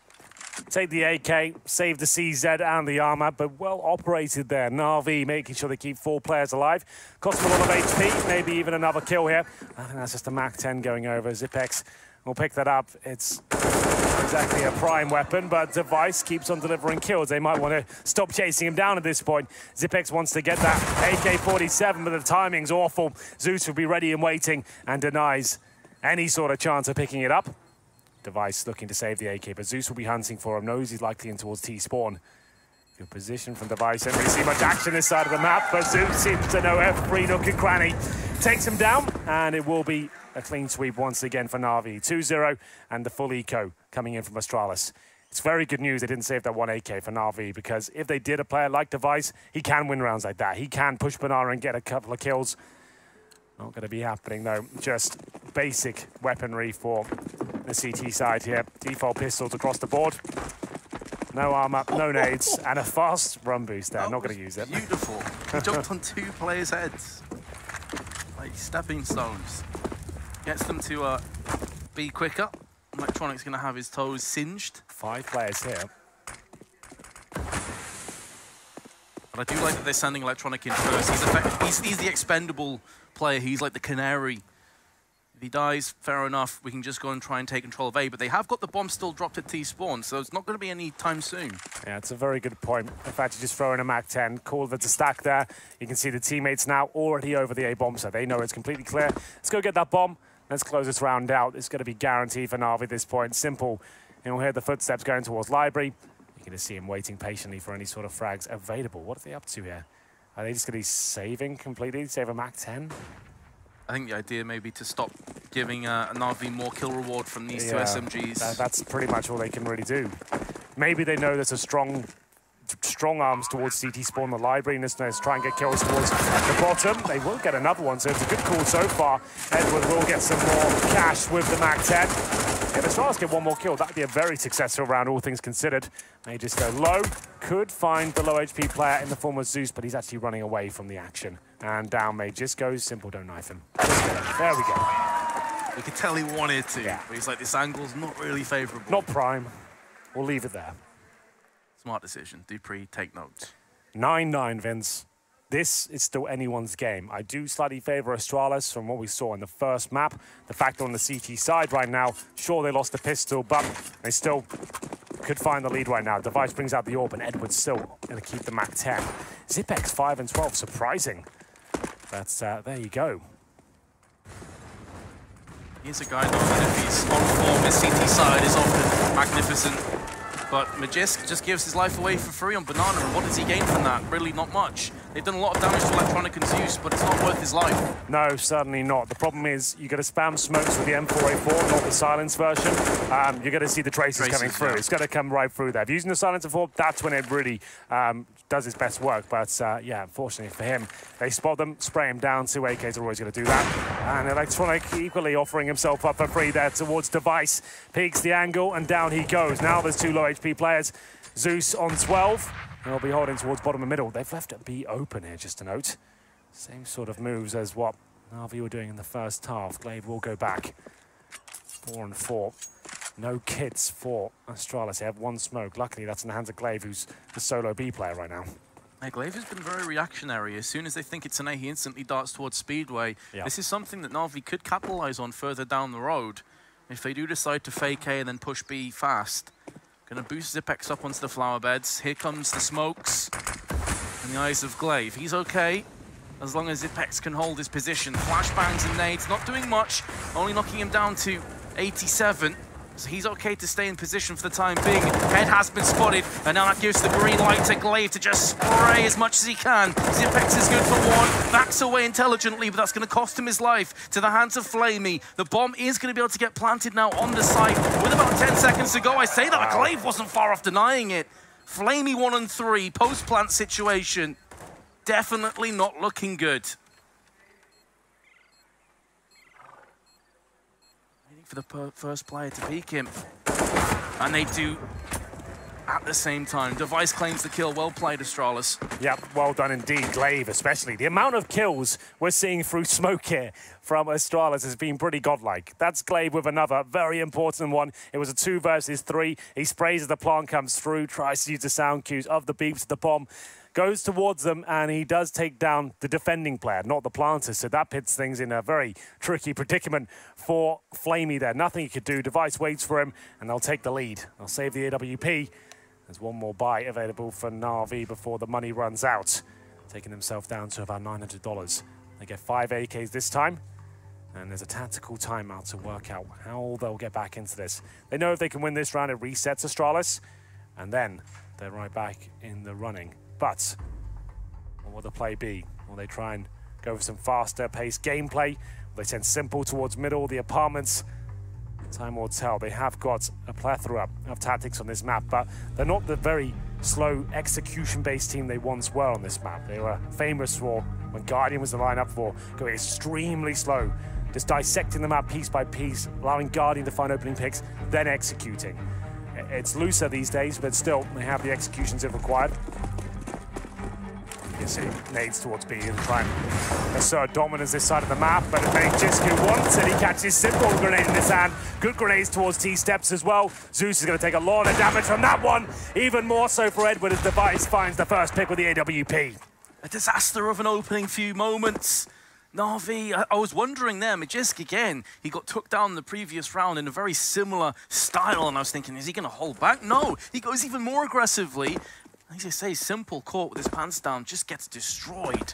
Take the AK, save the CZ and the armor, but well operated there. Na'Vi making sure they keep 4 players alive. Cost them a lot of HP, maybe even another kill here. I think that's just a Mach 10 going over. Zipex will pick that up. It's exactly a prime weapon, but Device keeps on delivering kills. They might want to stop chasing him down at this point. Zipex wants to get that AK-47, but the timing's awful. Zeus will be ready and waiting and denies any sort of chance of picking it up. Device looking to save the AK, but Zeus will be hunting for him. Knows he's likely in towards T-spawn. Good position from Device. Don't really see much action this side of the map, but Zeus seems to know every nook and cranny. Takes him down, and it will be a clean sweep once again for Na'Vi. 2-0, and the full eco coming in from Astralis. It's very good news they didn't save that one AK for Na'Vi, because if they did a player like Device, he can win rounds like that. He can push Banana and get a couple of kills. Not going to be happening, though. Just basic weaponry for the CT side here. Default pistols across the board. No armor, no nades, and a fast run boost there. Not going to use it. Beautiful. He jumped on 2 players' heads. Like stepping stones. Gets them to be quicker. Electronic's going to have his toes singed. 5 players here. But I do like that they're sending Electronic in first. He's the expendable player. He's like the canary. If he dies, fair enough. We can just go and try and take control of A. But they have got the bomb still dropped at T-spawn, so it's not going to be any time soon. Yeah, it's a very good point. In fact, you just throw in a MAC-10. Cool that it's a stack there. You can see the teammates now already over the A bomb, so they know it's completely clear. Let's go get that bomb. Let's close this round out. It's going to be guaranteed for Na'Vi at this point. Simple. And we'll hear the footsteps going towards Library. You're going to see him waiting patiently for any sort of frags available. What are they up to here? Are they just going to be saving completely? Save a MAC-10? I think the idea may be to stop giving Na'Vi more kill reward from these 2 SMGs. That's pretty much all they can really do. Maybe they know there's a strong arms towards CT spawn the Library, and let's try and get kills towards the bottom. They will get another one, so it's a good call so far. Edward will get some more cash with the MAC-10. If Astralis get one more kill, that'd be a very successful round, all things considered. May just go low. Could find the low HP player in the form of Zeus, but he's actually running away from the action. And down May just goes. Simple, don't knife him. There we go. We could tell he wanted to, but he's like, this angle's not really favorable. Not prime. We'll leave it there. Smart decision. Dupree, take note. 9-9, Vince. This is still anyone's game. I do slightly favor Astralis from what we saw in the first map. The fact on the CT side right now, sure, they lost the pistol, but they still could find the lead right now. Device brings out the AWP, and Edward's still going to keep the MAC-10. Zipex 5 and 12, surprising. That's, there you go. He's a guy that if he's on form, his CT side is often magnificent. But Magisk just gives his life away for free on Banana, and what does he gain from that? Really not much. They've done a lot of damage to Electronic and Zeus, but it's not worth his life. No, certainly not. The problem is you got to spam smokes with the M4A4, not the silence version. You're going to see the traces coming through. Yeah. It's going to come right through there. If using the silencer 4, that's when it really does its best work. But yeah, unfortunately for him, they spot them, spray him down. 2 AKs are always going to do that. And Electronic equally offering himself up for free there towards Device. Peeks the angle, and down he goes. Now there's 2 low HP players. Zeus on 12. They'll be holding towards bottom and middle. They've left it B open here, just to note. Same sort of moves as what Na'Vi were doing in the first half. Glaive will go back. 4 and 4. No kits for Astralis. They have 1 smoke. Luckily, that's in the hands of Glaive, who's the solo B player right now. Hey, Glaive has been very reactionary. As soon as they think it's an A, he instantly darts towards Speedway. Yep. This is something that Na'Vi could capitalize on further down the road. If they do decide to fake A and then push B fast. Gonna boost Zipex up onto the flower beds. Here comes the smokes in the eyes of Glaive. He's okay, as long as Zipex can hold his position. Flashbangs and nades, not doing much, only knocking him down to 87. So he's okay to stay in position for the time being. Head has been spotted, and now that gives the green light to Glaive to just spray as much as he can. Zipex is good for 1, backs away intelligently, but that's going to cost him his life to the hands of Flamey. The bomb is going to be able to get planted now on the site with about 10 seconds to go. I say that, but Glaive wasn't far off denying it. Flamey 1 and 3, post-plant situation. Definitely not looking good. For the first player to peek him, and they do at the same time. Device claims the kill. Well played, Astralis. Yep, well done indeed. Glaive especially. The amount of kills we're seeing through smoke here from Astralis has been pretty godlike. That's Glaive with another very important one. It was a 2 versus 3. He sprays as the plant comes through, tries to use the sound cues of the beeps, the bomb. goes towards them, and he does take down the defending player, not the planter. So that puts things in a very tricky predicament for Flamey there. Nothing he could do. Device waits for him, and they'll take the lead. They'll save the AWP. There's one more buy available for Na'Vi before the money runs out, taking themselves down to about $900. They get 5 AKs this time, and there's a tactical timeout to work out how they'll get back into this. They know if they can win this round, it resets Astralis, and then they're right back in the running. But what will the play be? Will they try and go for some faster paced gameplay? Will they send Simple towards middle, the apartments? Time will tell. They have got a plethora of tactics on this map, but they're not the very slow execution-based team they once were on this map. They were famous for, when Guardian was the lineup, for going extremely slow, just dissecting the map piece by piece, allowing Guardian to find opening picks, then executing. It's looser these days, but still, they have the executions if required. You see nades towards B and try and assert dominance this side of the map, but Jiska wants it. He catches Simple grenade in his hand. Good grenades towards T-steps as well. Zeus is going to take a lot of damage from that one. Even more so for Edward as Device finds the first pick with the AWP. A disaster of an opening few moments. Na'Vi, I was wondering there, Magisk again, he got took down in the previous round in a very similar style, and I was thinking, is he going to hold back? No, he goes even more aggressively. As I say, Simple, caught with his pants down, just gets destroyed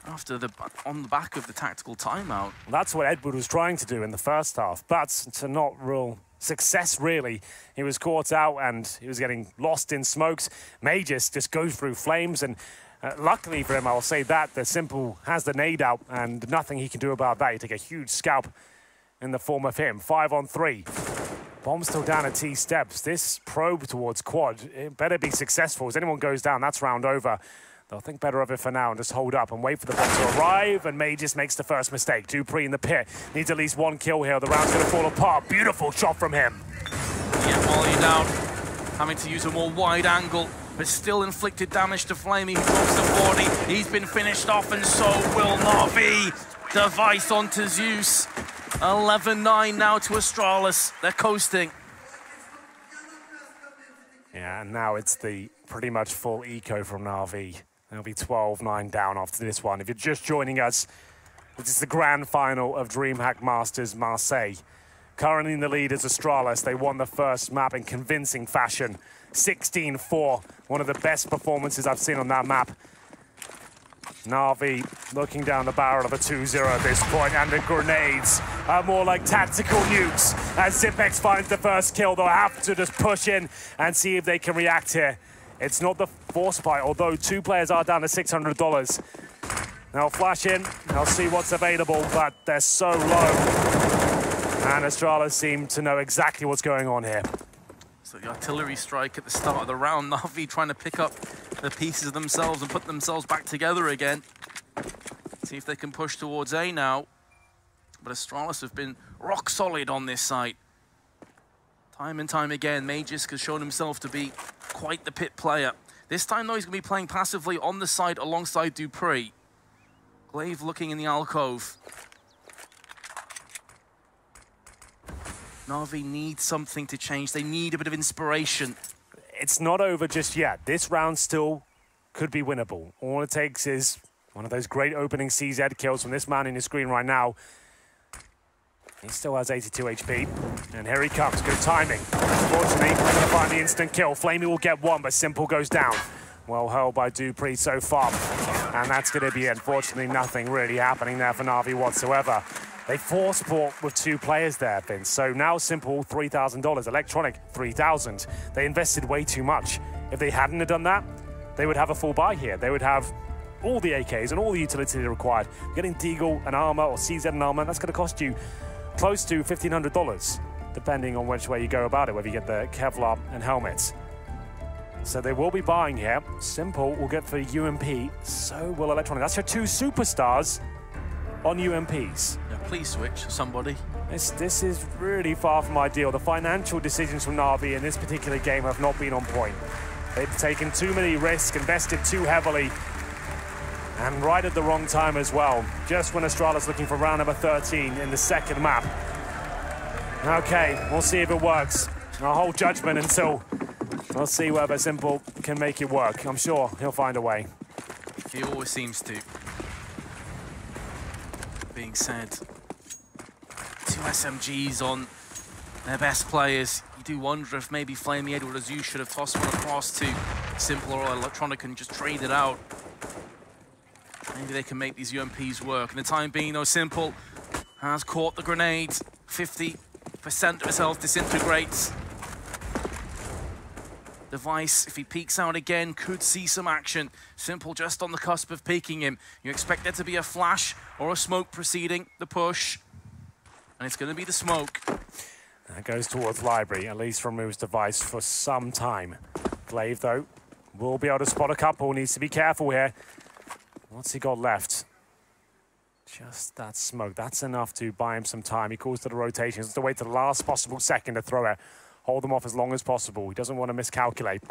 after on the back of the tactical timeout. Well, that's what Edward was trying to do in the first half, but to not real success, really. He was caught out and he was getting lost in smokes. Magis just goes through flames, and luckily for him, I'll say that, the Simple has the nade out and nothing he can do about that. You take a huge scalp in the form of him. 5 on 3. Bomb still down at T-steps. This probe towards quad, it better be successful. As anyone goes down, that's round over. They'll think better of it for now and just hold up and wait for the bomb to arrive, and Magis makes the first mistake. Dupree in the pit. Needs at least 1 kill here. The round's going to fall apart. Beautiful shot from him. Yeah, volleyed out. Having to use a more wide angle, but still inflicted damage to Flamey, who drops to 40. He's been finished off, and so will Na'Vi. Device onto Zeus. 11-9 now to Astralis. They're coasting. Yeah, and now it's the pretty much full eco from Na'Vi. They'll be 12-9 down after this one. If you're just joining us, this is the grand final of DreamHack Masters Marseille. Currently in the lead is Astralis. They won the first map in convincing fashion. 16-4, one of the best performances I've seen on that map. Na'Vi looking down the barrel of a 2-0 at this point, and the grenades are more like tactical nukes. As Zipex finds the first kill, they'll have to just push in and see if they can react here. It's not the force fight, although 2 players are down to $600. They'll flash in, they'll see what's available, but they're so low. And Astralis seem to know exactly what's going on here. So the artillery strike at the start of the round, Na'Vi trying to pick up the pieces of themselves and put themselves back together again. See if they can push towards A now. But Astralis have been rock solid on this site. Time and time again, Magisk has shown himself to be quite the pit player. This time, though, he's going to be playing passively on the side alongside Dupree. Glaive looking in the alcove. Na'Vi need something to change. They need a bit of inspiration. It's not over just yet. This round still could be winnable. All it takes is one of those great opening CZ kills from this man in your screen right now. He still has 82 HP. And here he comes. Good timing. Unfortunately, they're going to find the instant kill. Flamey will get 1, but Simple goes down. Well hurled by Dupree so far. And that's going to be it. Unfortunately, nothing really happening there for Na'Vi whatsoever. They force port with 2 players there, Vince. So now Simple, $3,000. Electronic, $3,000. They invested way too much. If they hadn't have done that, they would have a full buy here. They would have all the AKs and all the utility required. Getting Deagle and armor or CZ and armor, that's going to cost you close to $1,500, depending on which way you go about it, whether you get the Kevlar and helmets. So they will be buying here. Simple will get for UMP, so will Electronic. That's your 2 superstars on UMPs. Yeah, please switch, somebody. This is really far from ideal. The financial decisions from Na'Vi in this particular game have not been on point. They've taken too many risks, invested too heavily, and right at the wrong time as well. Just when Astralis looking for round number 13 in the second map. Okay, we'll see if it works. I'll hold judgment until We'll see whether Simple can make it work. I'm sure he'll find a way. He always seems to. Being said, 2 SMGs on their best players. You do wonder if maybe Flamey Edward as you should have tossed one across to Simple or Electronic and just trade it out. Maybe they can make these UMPs work. In the time being, though, Simple has caught the grenade. 50% of his health disintegrates. Device, if he peeks out again, could see some action. Simple just on the cusp of peeking him. You expect there to be a flash or a smoke preceding the push. And it's going to be the smoke. That goes towards Library. At least removes Device for some time. Glaive, though, will be able to spot a couple. Needs to be careful here. What's he got left? Just that smoke. That's enough to buy him some time. He calls to the rotation. He has to wait to the last possible second to throw it. Hold them off as long as possible. He doesn't want to miscalculate.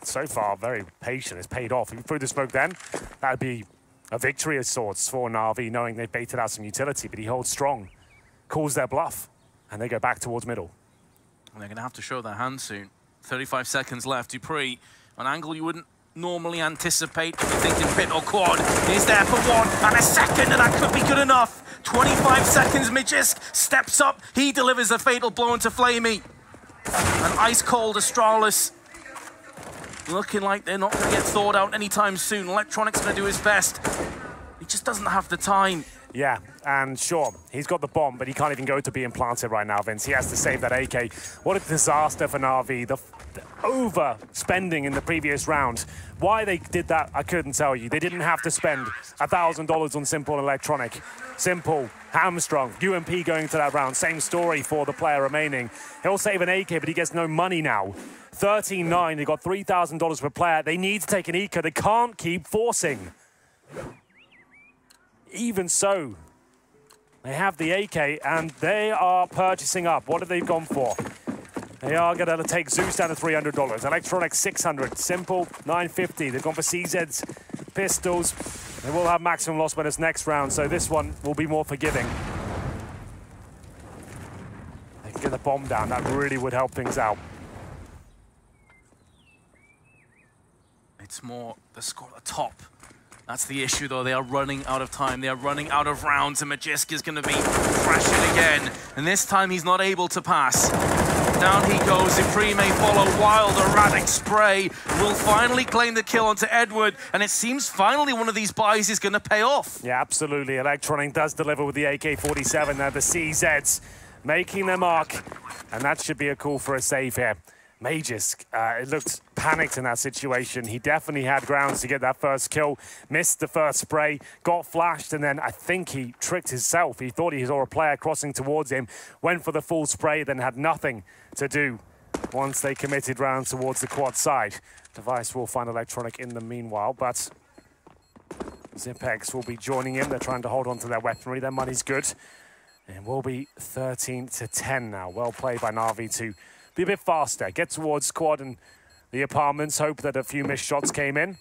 So far, very patient. It's paid off. If he threw the smoke then, that would be a victory of sorts for Na'Vi, knowing they've baited out some utility, but he holds strong, calls their bluff, and they go back towards middle. And they're going to have to show their hand soon. 35 seconds left. Dupree, an angle you wouldn't normally anticipate. You're thinking pit or quad. Is there for 1 and a second, and that could be good enough. 25 seconds, Magisk steps up. He delivers a fatal blow into Flamey. An ice-cold Astralis looking like they're not going to get thawed out anytime soon. Electronic's going to do his best. He just doesn't have the time. Yeah, and sure, he's got the bomb, but he can't even go to be implanted right now, Vince. He has to save that AK. What a disaster for Na'Vi. The overspending in the previous round. Why they did that, I couldn't tell you. They didn't have to spend $1,000 on Simple and Electronic. Simple, hamstrung, UMP going to that round. Same story for the player remaining. He'll save an AK, but he gets no money now. 13-9, they got $3,000 per player. They need to take an eco. They can't keep forcing. Even so, they have the AK and they are purchasing up. What have they gone for? They are going to take Zeus down to $300. Electronic $600. Simple $950. They've gone for CZ's pistols. They will have maximum loss bonus next round, so this one will be more forgiving. They can get the bomb down. That really would help things out. It's more the score at the top. That's the issue, though. They are running out of time. They are running out of rounds, and Magisk is going to be crashing again. And this time, he's not able to pass. Down he goes. Dupree may follow. Wild, erratic spray will finally claim the kill onto Edward. And it seems finally one of these buys is going to pay off. Yeah, absolutely. Electronic does deliver with the AK-47. Now the CZs making their mark. And that should be a call for a save here. Magisk, it looked panicked in that situation. He definitely had grounds to get that first kill. Missed the first spray, got flashed, and then I think he tricked himself. He thought he saw a player crossing towards him, went for the full spray, then had nothing to do once they committed round towards the quad side. Device will find Electronic in the meanwhile, but Zipex will be joining him. They're trying to hold on to their weaponry. Their money's good. And will be 13-10 now. Well played by Na'Vi to be a bit faster, get towards quad and the apartments, hope that a few missed shots came in.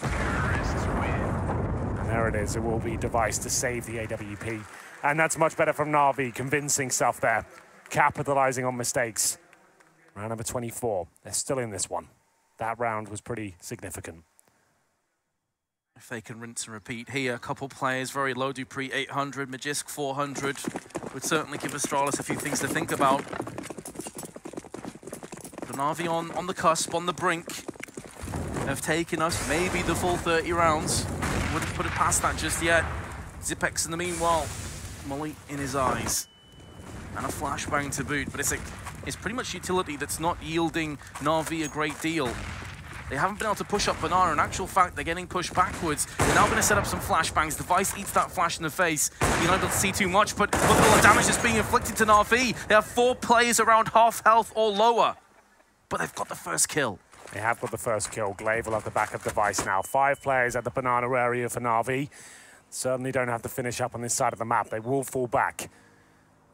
And there it is, it will be Device to save the AWP. And that's much better from Na'Vi, convincing stuff there, capitalizing on mistakes. Round number 24, they're still in this one. That round was pretty significant. If they can rinse and repeat here, a couple players very low. Dupree 800, Magisk 400. Would certainly give Astralis a few things to think about. But Na'Vi on the cusp, on the brink, have taken us maybe the full 30 rounds. Wouldn't put it past that just yet. Zipex in the meanwhile, Molly in his eyes. And a flashbang to boot, but it's pretty much utility that's not yielding Na'Vi a great deal. They haven't been able to push up Banana. In actual fact, they're getting pushed backwards. They're now going to set up some flashbangs. Device eats that flash in the face. You're not able to see too much, but look at all the damage that's being inflicted to Na'Vi. They have 4 players around half health or lower, but they've got the first kill. They have got the first kill. Glaive will have the backup Device now. 5 players at the Banana area for Na'Vi. Certainly don't have to finish up on this side of the map. They will fall back.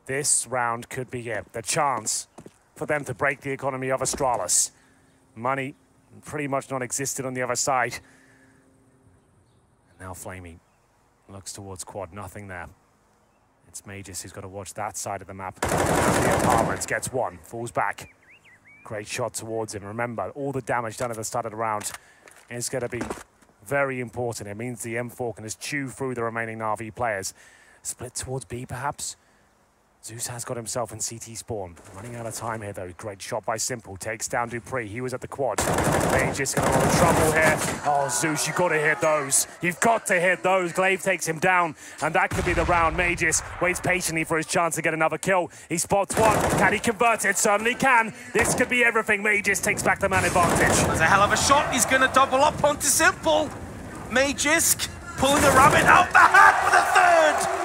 This round could be it. The chance for them to break the economy of Astralis. Money pretty much non-existent on the other side. And now Flamey looks towards quad, nothing there. It's Magus who's got to watch that side of the map. The apartments gets one, falls back. Great shot towards him. Remember, all the damage done at the start of the round is going to be very important. It means the M4 can just chew through the remaining Na'Vi players. Split towards B, perhaps? Zeus has got himself in CT spawn. Running out of time here, though. Great shot by Simple. Takes down Dupree. He was at the quad. Magus going to run trouble here. Oh, Zeus, you've got to hit those. You've got to hit those. Glaive takes him down, and that could be the round. Magus waits patiently for his chance to get another kill. He spots one. Can he convert it? Certainly can. This could be everything. Magus takes back the man advantage. That's a hell of a shot. He's going to double up onto Simple. Magisk pulling the rabbit out the hat with a third.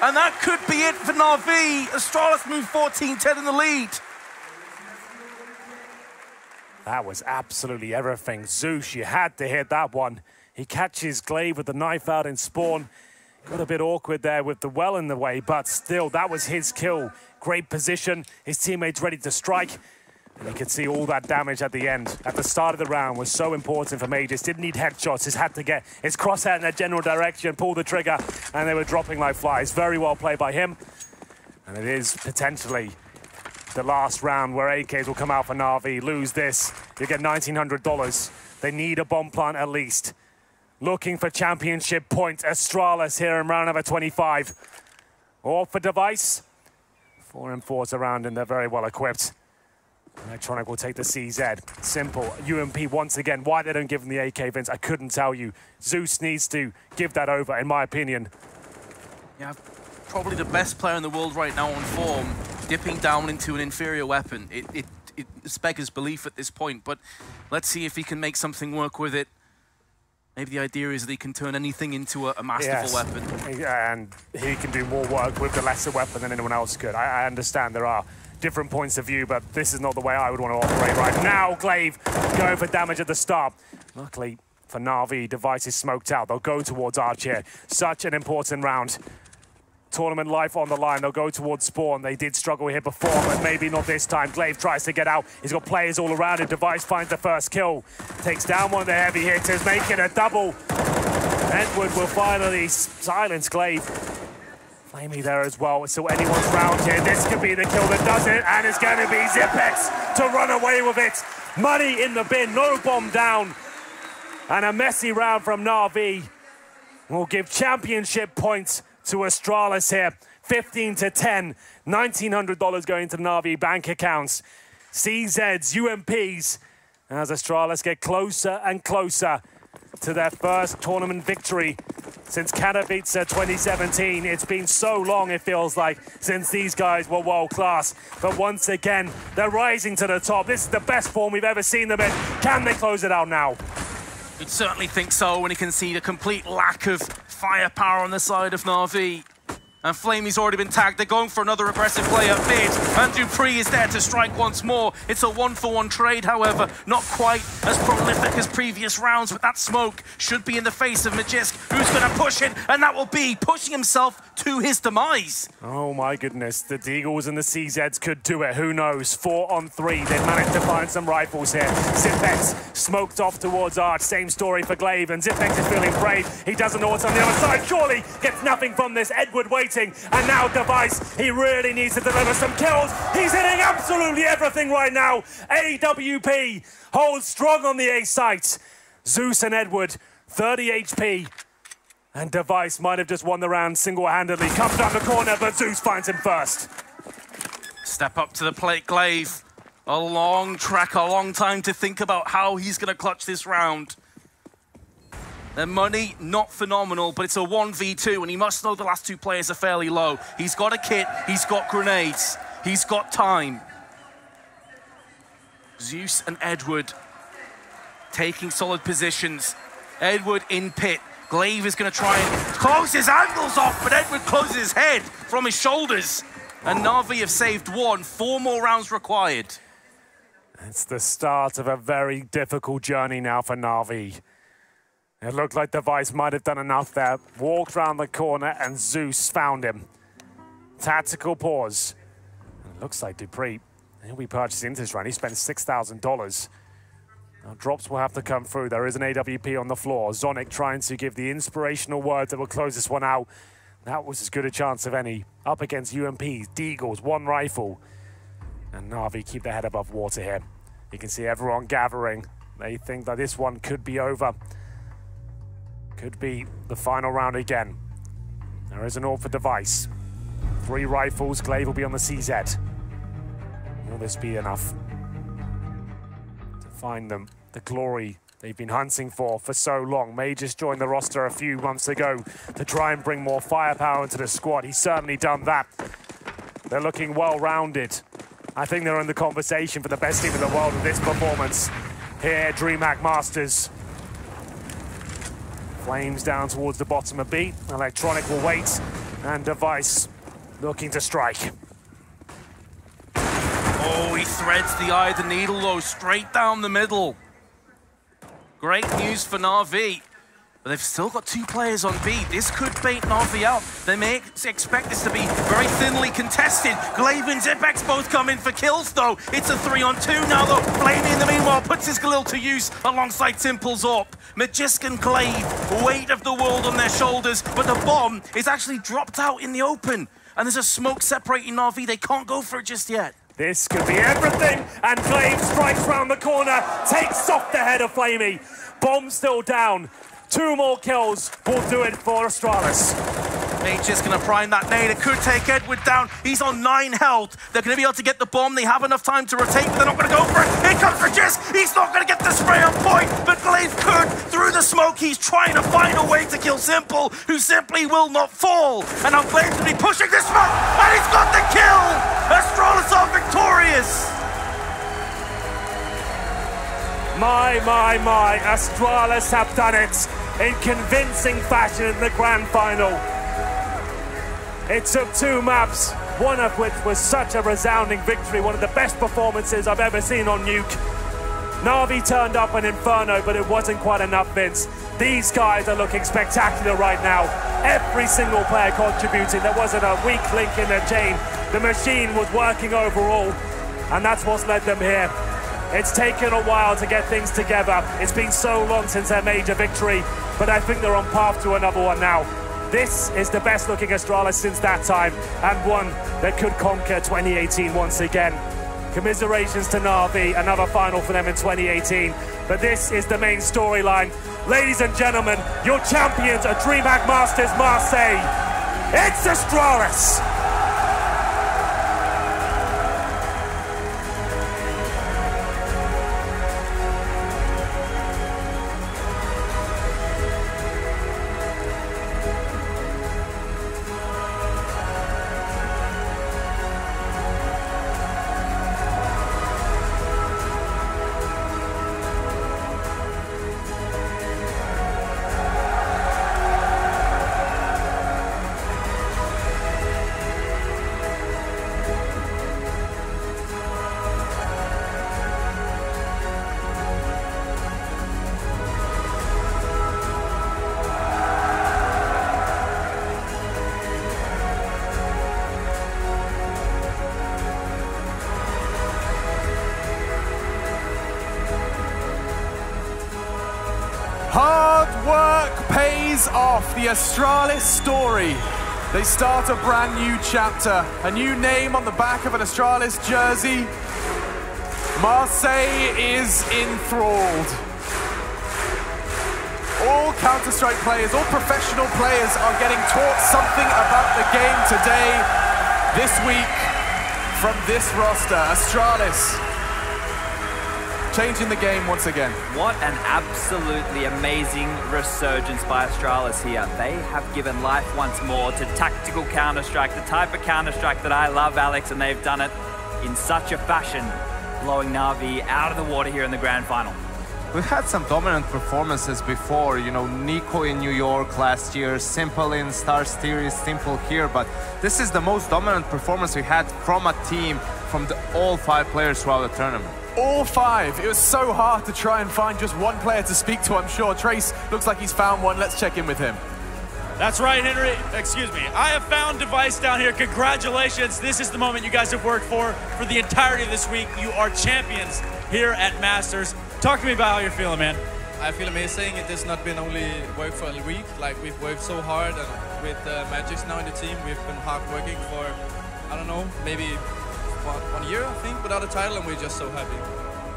And that could be it for Na'Vi. Astralis move 14-10 in the lead. That was absolutely everything. Zeus, you had to hit that one. He catches Glaive with the knife out in spawn. Got a bit awkward there with the well in the way, but still, that was his kill. Great position. His teammates ready to strike. And you could see all that damage at the end. At the start of the round was so important for Magus. Didn't need headshots. Just had to get his crosshair in their general direction, pull the trigger, and they were dropping like flies. Very well played by him. And it is potentially the last round where AKs will come out for Na'Vi. Lose this, you get $1,900. They need a bomb plant at least. Looking for championship point. Astralis here in round number 25. Or for Device. 4 M4s around and they're very well equipped. Electronic will take the CZ. Simple. UMP once again. Why they don't give him the AK, Vince, I couldn't tell you. Zeus needs to give that over, in my opinion. Yeah, probably the best player in the world right now on form, dipping down into an inferior weapon. It's beggars belief at this point, but let's see if he can make something work with it. Maybe the idea is that he can turn anything into a masterful weapon. And he can do more work with the lesser weapon than anyone else could. I understand there are different points of view, but this is not the way I would want to operate right now. Glaive going for damage at the start. Luckily for Na'Vi, Device is smoked out. They'll go towards Arch here. Such an important round. Tournament life on the line. They'll go towards Spawn. They did struggle here before, but maybe not this time. Glaive tries to get out. He's got players all around him. Device finds the first kill. Takes down one of the heavy hitters, making a double. Edward will finally silence Glaive. Flamey there as well. So anyone's round here. This could be the kill that does it, and it's going to be Zipex to run away with it. Money in the bin, no bomb down. And a messy round from Na'Vi will give championship points to Astralis here. 15-10, $1,900 going to Na'Vi bank accounts. CZs, UMPs, as Astralis get closer and closer to their first tournament victory since Katowice 2017. It's been so long, it feels like, since these guys were world class. But once again, they're rising to the top. This is the best form we've ever seen them in. Can they close it out now? You'd certainly think so when you can see the complete lack of firepower on the side of Na'Vi. And Flamey's already been tagged. They're going for another aggressive play up mid. And Dupree is there to strike once more. It's a 1-for-1 trade, however. Not quite as prolific as previous rounds, but that smoke should be in the face of Magisk, who's going to push it, and that will be pushing himself to his demise. Oh my goodness, the Deagles and the CZs could do it. Who knows? 4 on 3. They've managed to find some rifles here. Zipex smoked off towards Arch. Same story for Glaive, and Zipex is feeling brave. He doesn't know what's on the other side. Surely gets nothing from this. Edward waiting. And now Device, he really needs to deliver some kills. He's hitting absolutely everything right now. AWP holds strong on the A site. Zeus and Edward, 30 HP. And Device might have just won the round single-handedly. Comes down the corner, but Zeus finds him first. Step up to the plate, Glaive. A long track, a long time to think about how he's going to clutch this round. Their money, not phenomenal, but it's a 1v2, and he must know the last 2 players are fairly low. He's got a kit, he's got grenades, he's got time. Zeus and Edward taking solid positions. Edward in pit. Glaive is going to try and close his angles off, but Edward closes his head from his shoulders. And Na'Vi have saved 1. 4 more rounds required. It's the start of a very difficult journey now for Na'Vi. It looked like Device might have done enough there. Walked around the corner and Zeus found him. Tactical pause. And it looks like Dupree, he'll be purchasing into this round. He spent $6,000. Now drops will have to come through. There is an AWP on the floor. Zonic trying to give the inspirational words that will close this one out. That was as good a chance of any. Up against UMPs, Deagles, one rifle. And Na'Vi keep their head above water here. You can see everyone gathering. They think that this one could be over. Could be the final round again. There is an AWP for Device. 3 rifles, Glaive will be on the CZ. Will this be enough to find them the glory they've been hunting for so long? May just joined the roster a few months ago to try and bring more firepower into the squad. He's certainly done that. They're looking well-rounded. I think they're in the conversation for the best team in the world with this performance. Here, DreamHack Masters. Flames down towards the bottom of B. Electronic will wait, and Device looking to strike. Oh, he threads the eye of the needle, though, straight down the middle. Great news for Na'Vi. But they've still got 2 players on B. This could bait Na'Vi out. They may expect this to be very thinly contested. Glaive and Zipex both come in for kills, though. It's a 3-on-2 now, though. Blamey in the meanwhile puts his Galil to use alongside Simple's AWP. Magisk and Glaive, weight of the world on their shoulders, but the bomb is actually dropped out in the open. And there's a smoke separating Na'Vi. They can't go for it just yet. This could be everything, and Glaive strikes round the corner, takes off the head of Flamey. Bomb still down. 2 more kills will do it for Astralis. Nate just gonna prime that nade. It could take Edward down. He's on 9 health. They're gonna be able to get the bomb. They have enough time to rotate, but they're not gonna go for it. Here comes Magisk. He's not gonna get the spray on point, but Glaive could. Through the smoke, he's trying to find a way to kill Simple, who simply will not fall. And now Glaive's gonna be pushing this smoke, and he's got the kill! Astralis are victorious! My, Astralis have done it in convincing fashion in the grand final. It took 2 maps, one of which was such a resounding victory, one of the best performances I've ever seen on Nuke. Na'Vi turned up an Inferno, but it wasn't quite enough, Vince. These guys are looking spectacular right now. Every single player contributing. There wasn't a weak link in the chain. The machine was working overall, and that's what's led them here. It's taken a while to get things together. It's been so long since their major victory, but I think they're on path to another one now. This is the best looking Astralis since that time, and one that could conquer 2018 once again. Commiserations to Na'Vi, another final for them in 2018. But this is the main storyline. Ladies and gentlemen, your champions are DreamHack Masters Marseille. It's Astralis! Hard work pays off. The Astralis story. They start a brand new chapter. A new name on the back of an Astralis jersey. Marseille is enthralled. All Counter-Strike players, all professional players are getting taught something about the game today, this week, from this roster. Astralis changing the game once again. What an absolutely amazing resurgence by Astralis here. They have given life once more to tactical Counter-Strike, the type of Counter-Strike that I love, Alex, and they've done it in such a fashion, blowing Na'Vi out of the water here in the grand final. We've had some dominant performances before, you know, Nico in New York last year, Simple in Star Series, Simple here, but this is the most dominant performance we had from a team, from all 5 players throughout the tournament. All 5. It was so hard to try and find just one player to speak to, I'm sure. Trace looks like he's found one. Let's check in with him. That's right, Henry. Excuse me. I have found Device down here. Congratulations. This is the moment you guys have worked for the entirety of this week. You are champions here at Masters. Talk to me about how you're feeling, man. I feel amazing. It has not been only work for a week. Like, we've worked so hard, and with Magic's now in the team. We've been hard working for, I don't know, maybe 1 year, I think, without a title, and we're just so happy.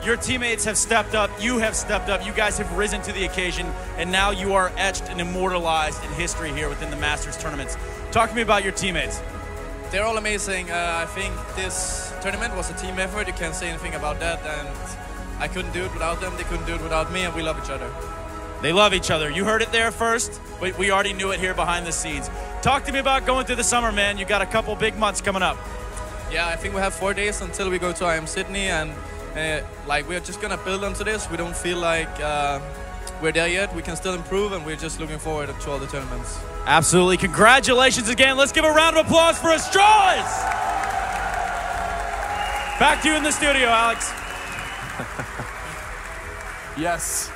Your teammates have stepped up, you have stepped up, you guys have risen to the occasion, and now you are etched and immortalized in history here within the Masters tournaments. Talk to me about your teammates. They're all amazing. I think this tournament was a team effort. You can't say anything about that, and I couldn't do it without them, they couldn't do it without me, and we love each other. They love each other. You heard it there first, but we already knew it here behind the scenes. Talk to me about going through the summer, man. You got a couple big months coming up. Yeah, I think we have 4 days until we go to IM Sydney, and like we're just gonna build onto this. We don't feel like we're there yet. We can still improve, and we're just looking forward to all the tournaments. Absolutely. Congratulations again. Let's give a round of applause for Astralis. Back to you in the studio, Alex. Yes,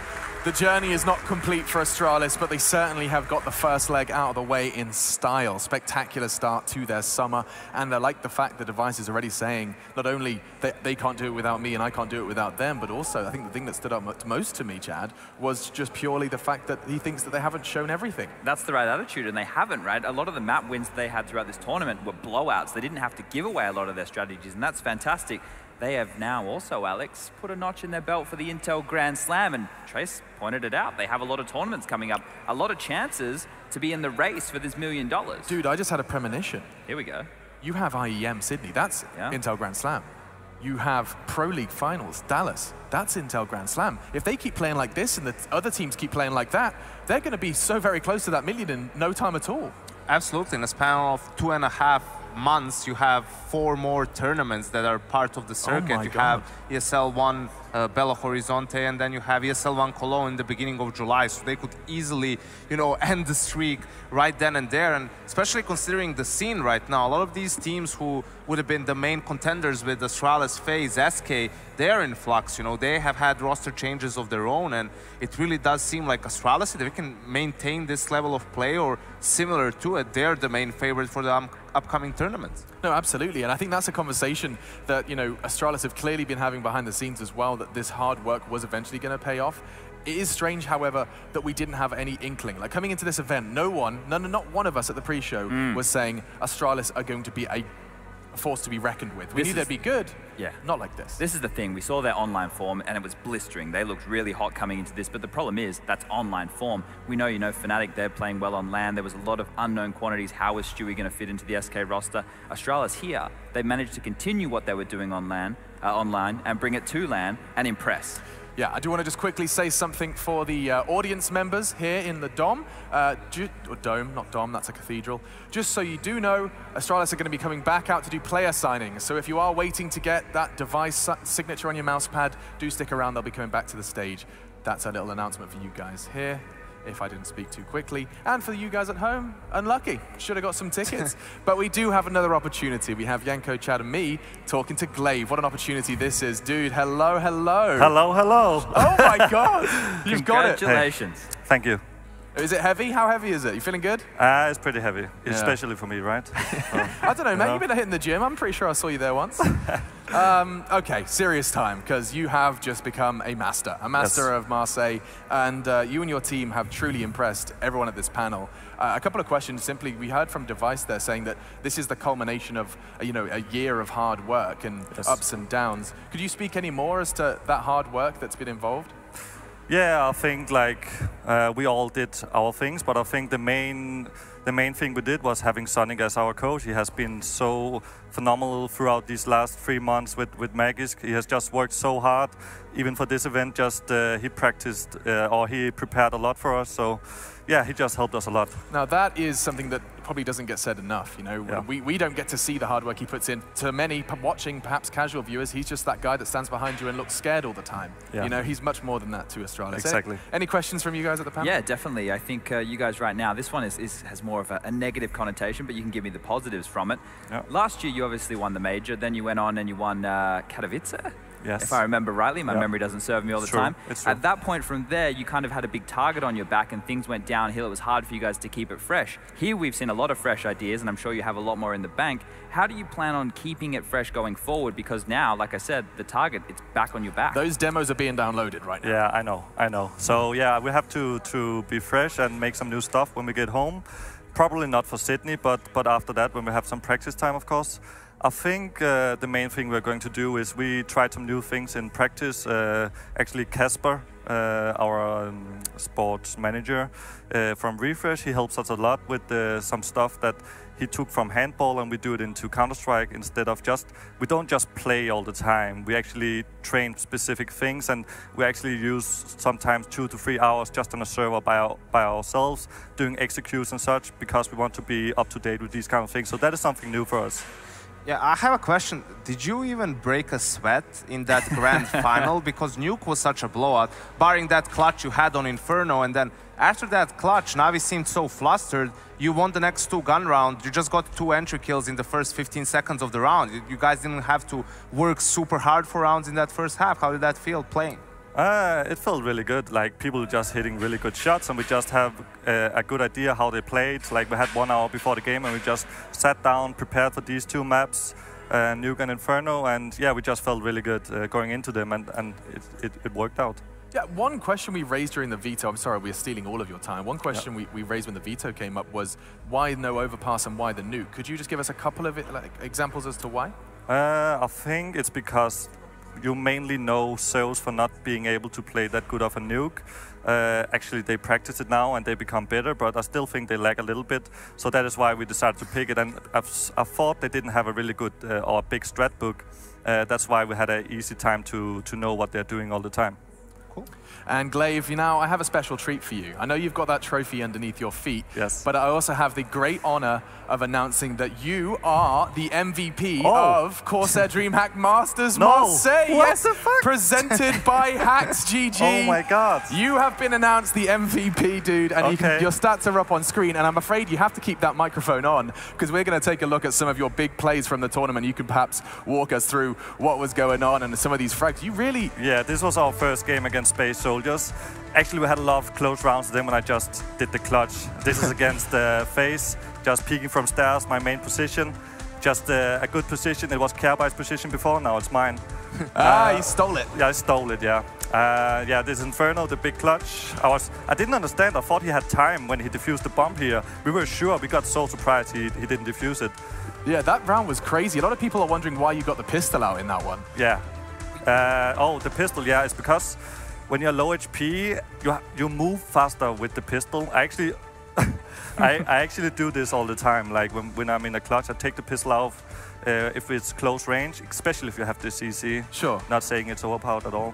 the journey is not complete for Astralis, but they certainly have got the first leg out of the way in style. Spectacular start to their summer, and I like the fact the Device is already saying not only that they can't do it without me and I can't do it without them, but also I think the thing that stood out most to me, Chad, was just purely the fact that he thinks that they haven't shown everything. That's the right attitude, and they haven't, right? A lot of the map wins they had throughout this tournament were blowouts. They didn't have to give away a lot of their strategies, and that's fantastic. They have now also, Alex, put a notch in their belt for the Intel Grand Slam, and Trace pointed it out. They have a lot of tournaments coming up, a lot of chances to be in the race for this $1 million. Dude, I just had a premonition. Here we go. You have IEM Sydney, that's Intel Grand Slam. You have Pro League Finals, Dallas, that's Intel Grand Slam. If they keep playing like this and the other teams keep playing like that, they're going to be so very close to that million in no time at all. Absolutely. In a span of 2.5 months, you have 4 more tournaments that are part of the circuit. You have ESL 1 Belo Horizonte, and then you have ESL 1 Cologne in the beginning of July. So they could easily, you know, end the streak right then and there. And especially considering the scene right now, a lot of these teams who would have been the main contenders with Astralis, FaZe, SK, they're in flux. You know, they have had roster changes of their own, and it really does seem like Astralis, if they can maintain this level of play or similar to it, they're the main favorite for the upcoming tournaments. No, absolutely, and I think that's a conversation that, you know, Astralis have clearly been having behind the scenes as well, that this hard work was eventually going to pay off. It is strange, however, that we didn't have any inkling. Like, coming into this event, not one of us at the pre-show was saying Astralis are going to be a force to be reckoned with. We knew they'd be good, not like this. This is the thing. We saw their online form, and it was blistering. They looked really hot coming into this, but the problem is that's online form. We know, you know, Fnatic, they're playing well on LAN. There was a lot of unknown quantities. How is Stewie going to fit into the SK roster? Astralis here, they managed to continue what they were doing on LAN, online and bring it to LAN and impress. Yeah, I do want to just quickly say something for the audience members here in the Dome. Or Dome, not Dom, that's a cathedral. Just so you do know, Astralis are going to be coming back out to do player signings. So if you are waiting to get that Device signature on your mouse pad, do stick around, they'll be coming back to the stage. That's a little announcement for you guys here, if I didn't speak too quickly. And for you guys at home, unlucky, should have got some tickets. But we do have another opportunity. We have Yanko, Chad, and me talking to Glaive. What an opportunity this is. Dude, hello, hello. Hello, hello. Oh my God, you've got it. Congratulations. Hey, thank you. Is it heavy? How heavy is it? You feeling good? It's pretty heavy, especially for me, right? I don't know, man. You've been hitting the gym. I'm pretty sure I saw you there once. Okay, serious time, because you have just become a master of Marseille, and you and your team have truly impressed everyone at this panel. A couple of questions. Simply, we heard from Device there saying that this is the culmination of a year of hard work and ups and downs. Could you speak any more as to that hard work that's been involved? Yeah, I think like we all did our things, but I think the main thing we did was having Sonic as our coach. He has been so phenomenal throughout these last 3 months with Magisk. He has just worked so hard, even for this event. Just he practiced or he prepared a lot for us. So yeah, he just helped us a lot. Now that is something that probably doesn't get said enough. You know, we don't get to see the hard work he puts in. To many watching, perhaps casual viewers, he's just that guy that stands behind you and looks scared all the time. Yeah. You know, he's much more than that to Astralis. Exactly. Any questions from you guys at the panel? Yeah, definitely. I think you guys right now, this one has more of a negative connotation, but you can give me the positives from it. Yeah. Last year, you obviously won the major. Then you went on and you won Katowice. Yes. If I remember rightly, my memory doesn't serve me all the time. It's true. At that point from there, you kind of had a big target on your back and things went downhill. It was hard for you guys to keep it fresh. Here we've seen a lot of fresh ideas, and I'm sure you have a lot more in the bank. How do you plan on keeping it fresh going forward? Because now, like I said, the target, it's back on your back. Those demos are being downloaded right now. Yeah, I know. So yeah, we have to be fresh and make some new stuff when we get home. Probably not for Sydney, but after that, when we have some practice time, of course. I think the main thing we're going to do is we tried some new things in practice. Actually, Casper, our sports manager from Refresh, he helps us a lot with some stuff that he took from handball, and we do it into Counter-Strike instead of we don't just play all the time. We actually train specific things, and we actually use sometimes 2 to 3 hours just on a server by ourselves, doing executes and such, because we want to be up to date with these kind of things. So that is something new for us. Yeah, I have a question. Did you even break a sweat in that grand final? Because Nuke was such a blowout, barring that clutch you had on Inferno, and then after that clutch, Navi seemed so flustered. You won the next 2 gun rounds. You just got 2 entry kills in the first 15 seconds of the round. You guys didn't have to work super hard for rounds in that first half. How did that feel playing? It felt really good. Like, people just hitting really good shots, and we just have a good idea how they played. Like, we had 1 hour before the game, and we just sat down, prepared for these 2 maps, Nuke and Inferno, and yeah, we just felt really good going into them, and it worked out. Yeah, one question we raised during the veto, I'm sorry, we're stealing all of your time. One question we raised when the veto came up was why no overpass and why the nuke? Could you just give us a couple of examples as to why? I think it's because you mainly know Zeus for not being able to play that good of a nuke. Actually, they practice it now and they become better, but I still think they lag a little bit. So that is why we decided to pick it. And I thought they didn't have a really good or big strat book. That's why we had an easy time to know what they're doing all the time. And Glaive, now I have a special treat for you. I know you've got that trophy underneath your feet, yes, but I also have the great honor of announcing that you are the MVP of CORSAIR DreamHack Masters Marseille. What yes, the fuck? Presented by Hacks GG. Oh my God. You have been announced the MVP, dude, and your stats are up on screen, and I'm afraid you have to keep that microphone on, because we're going to take a look at some of your big plays from the tournament. You could perhaps walk us through what was going on and some of these frags. You really... Yeah, this was our first game against Space Soldiers. Actually, we had a lot of close rounds then when I just did the clutch. This is against FaZe, just peeking from stairs, my main position. Just a good position. It was Kerby's position before, now it's mine. He stole it. Yeah, I stole it, yeah. Yeah, this Inferno, the big clutch. I didn't understand. I thought he had time when he defused the bomb here. We were sure. We got so surprised he didn't defuse it. Yeah, that round was crazy. A lot of people are wondering why you got the pistol out in that one. Yeah. The pistol, yeah, it's because when you're low HP, you move faster with the pistol. I actually do this all the time. Like when I'm in a clutch, I take the pistol out if it's close range, especially if you have the CC. Sure. Not saying it's overpowered at all.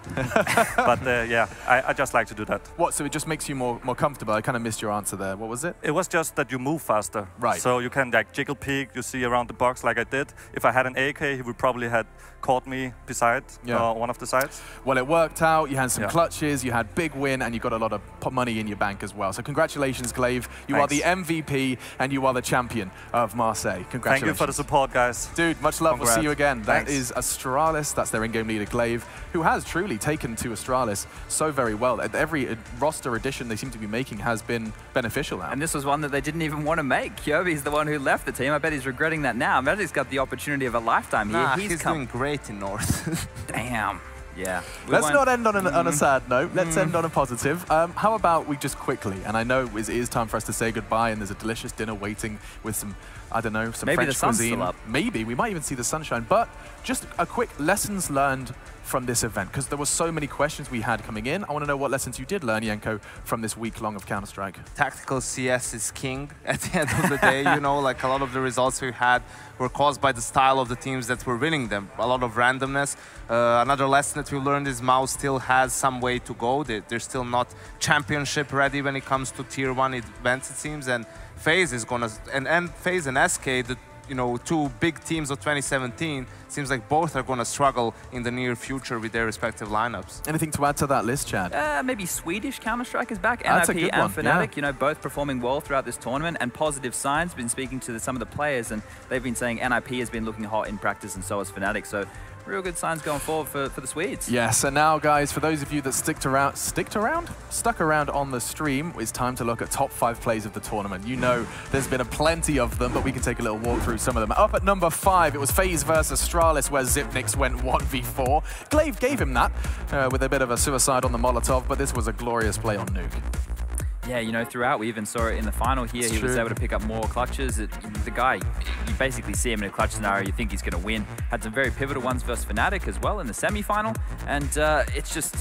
But yeah, I just like to do that. What, so it just makes you more comfortable? I kind of missed your answer there. What was it? It was just that you move faster. Right. So you can like jiggle peek, you see around the box like I did. If I had an AK, he would probably have caught me beside one of the sides. Well, it worked out. You had some clutches, you had big win, and you got a lot of money in your bank as well. So congratulations, Glaive. You are the MVP, and you are the champion of Marseille. Congratulations. Thank you for the support, guys. Dude, much love. Congrats. We'll see you again. Thanks. That is Astralis. That's their in-game leader, Glaive, who has truly taken to Astralis so very well. Every roster addition they seem to be making has been beneficial now. And this was one that they didn't even want to make. Kyobi's the one who left the team. I bet he's regretting that now. Magic's got the opportunity of a lifetime here. Nah, he's doing great in North. Damn. Yeah. Let's not end on a sad note. Let's end on a positive. How about we just quickly, and I know it is time for us to say goodbye, and there's a delicious dinner waiting with some, I don't know, some Maybe French the sun's cuisine. still up. Maybe. We might even see the sunshine. But just a quick lessons learned from this event, because there were so many questions we had coming in. I want to know what lessons you did learn, Yenko, from this week long of Counter-Strike. Tactical CS is king at the end of the day. You know, like a lot of the results we had were caused by the style of the teams that were winning them. A lot of randomness. Another lesson that we learned is MOUZ still has some way to go. They're still not championship ready when it comes to tier 1 events, it seems. And FaZe is gonna, and FaZe and SK, the two big teams of 2017, seems like both are going to struggle in the near future with their respective lineups. Anything to add to that list, Chad? Maybe Swedish Counter-Strike is back. That's NIP a good and one. Fnatic, both performing well throughout this tournament, and positive signs. Been speaking to some of the players, and they've been saying NIP has been looking hot in practice, and so has Fnatic. So real good signs going forward for the Swedes. Yes, and now, guys, for those of you that stuck around on the stream, it's time to look at top 5 plays of the tournament. You know there's been plenty of them, but we can take a little walk through some of them. Up at number 5, it was FaZe versus Astralis, where Zipnix went 1v4. Glaive gave him that with a bit of a suicide on the Molotov, but this was a glorious play on Nuke. Yeah, you know, throughout, we even saw it in the final here. He was able to pick up more clutches. The guy, you basically see him in a clutch scenario, you think he's going to win. Had some very pivotal ones versus Fnatic as well in the semi-final. And it's just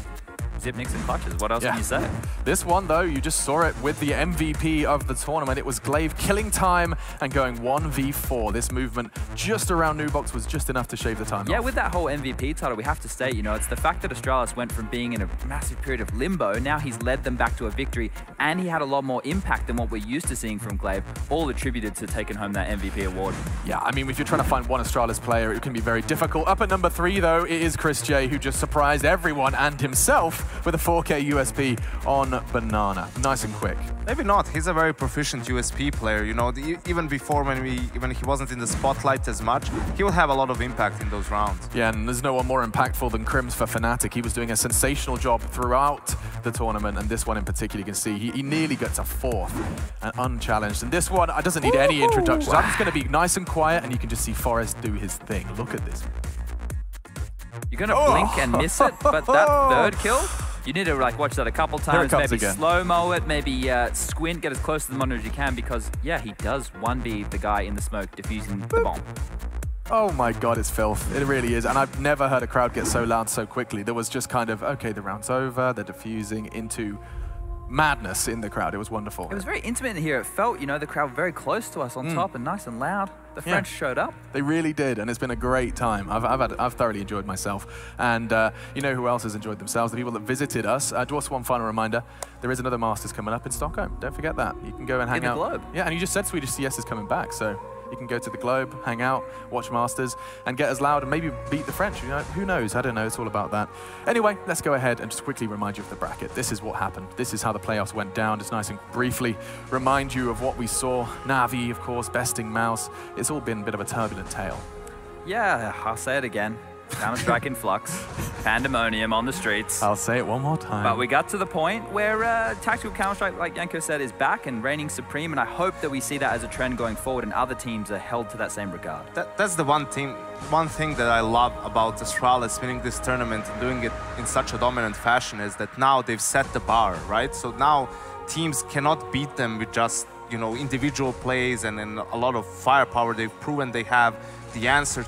Zipnicks and clutches. What else can you say? This one, though, you just saw it with the MVP of the tournament. It was Glaive killing time and going 1v4. This movement just around Nubox was just enough to shave the time off. With that whole MVP title, we have to state, you know, it's the fact that Astralis went from being in a massive period of limbo, now he's led them back to a victory, and he had a lot more impact than what we're used to seeing from Glaive, all attributed to taking home that MVP award. Yeah, I mean, if you're trying to find one Astralis player, it can be very difficult. Up at number 3, though, it is Chris J, who just surprised everyone and himself with a 4K USP on Banana. Nice and quick. Maybe not. He's a very proficient USP player. You know, even before when he wasn't in the spotlight as much, he will have a lot of impact in those rounds. Yeah, and there's no one more impactful than Crims for Fnatic. He was doing a sensational job throughout the tournament, and this one in particular, you can see he nearly gets a 4th and unchallenged. And this one, doesn't need any introductions. I'm just going to be nice and quiet, and you can just see Forrest do his thing. Look at this. You're going to blink and miss it, but that third kill, you need to like watch that a couple times, maybe slow-mo it, maybe squint, get as close to the monitor as you can, because yeah, he does 1v the guy in the smoke defusing the bomb. Oh my god, it's filth. It really is. And I've never heard a crowd get so loud so quickly. There was just kind of, okay, the round's over, they're diffusing into madness in the crowd. It was wonderful. It was very intimate in here. It felt, you know, the crowd very close to us on top and nice and loud. The French showed up. They really did, and it's been a great time. I've thoroughly enjoyed myself. And you know who else has enjoyed themselves? The people that visited us. Just one final reminder, there is another Masters coming up in Stockholm. Don't forget that. You can go and hang out. In the Globe. Yeah, and you just said Swedish CS is coming back, so you can go to the Globe, hang out, watch Masters, and get as loud and maybe beat the French. You know, who knows? I don't know. It's all about that. Anyway, let's go ahead and just quickly remind you of the bracket. This is what happened. This is how the playoffs went down. Just nice and briefly remind you of what we saw. Na'Vi, of course, besting Mouse. It's all been a bit of a turbulent tale. Yeah, I'll say it again. Counter-Strike in flux. Pandemonium on the streets. I'll say it one more time. But we got to the point where tactical Counter-Strike, like Yanko said, is back and reigning supreme, and I hope that we see that as a trend going forward and other teams are held to that same regard. That's the one thing that I love about Astralis winning this tournament and doing it in such a dominant fashion is that now they've set the bar, right? So now teams cannot beat them with just, you know, individual plays and a lot of firepower. They've proven they have the answer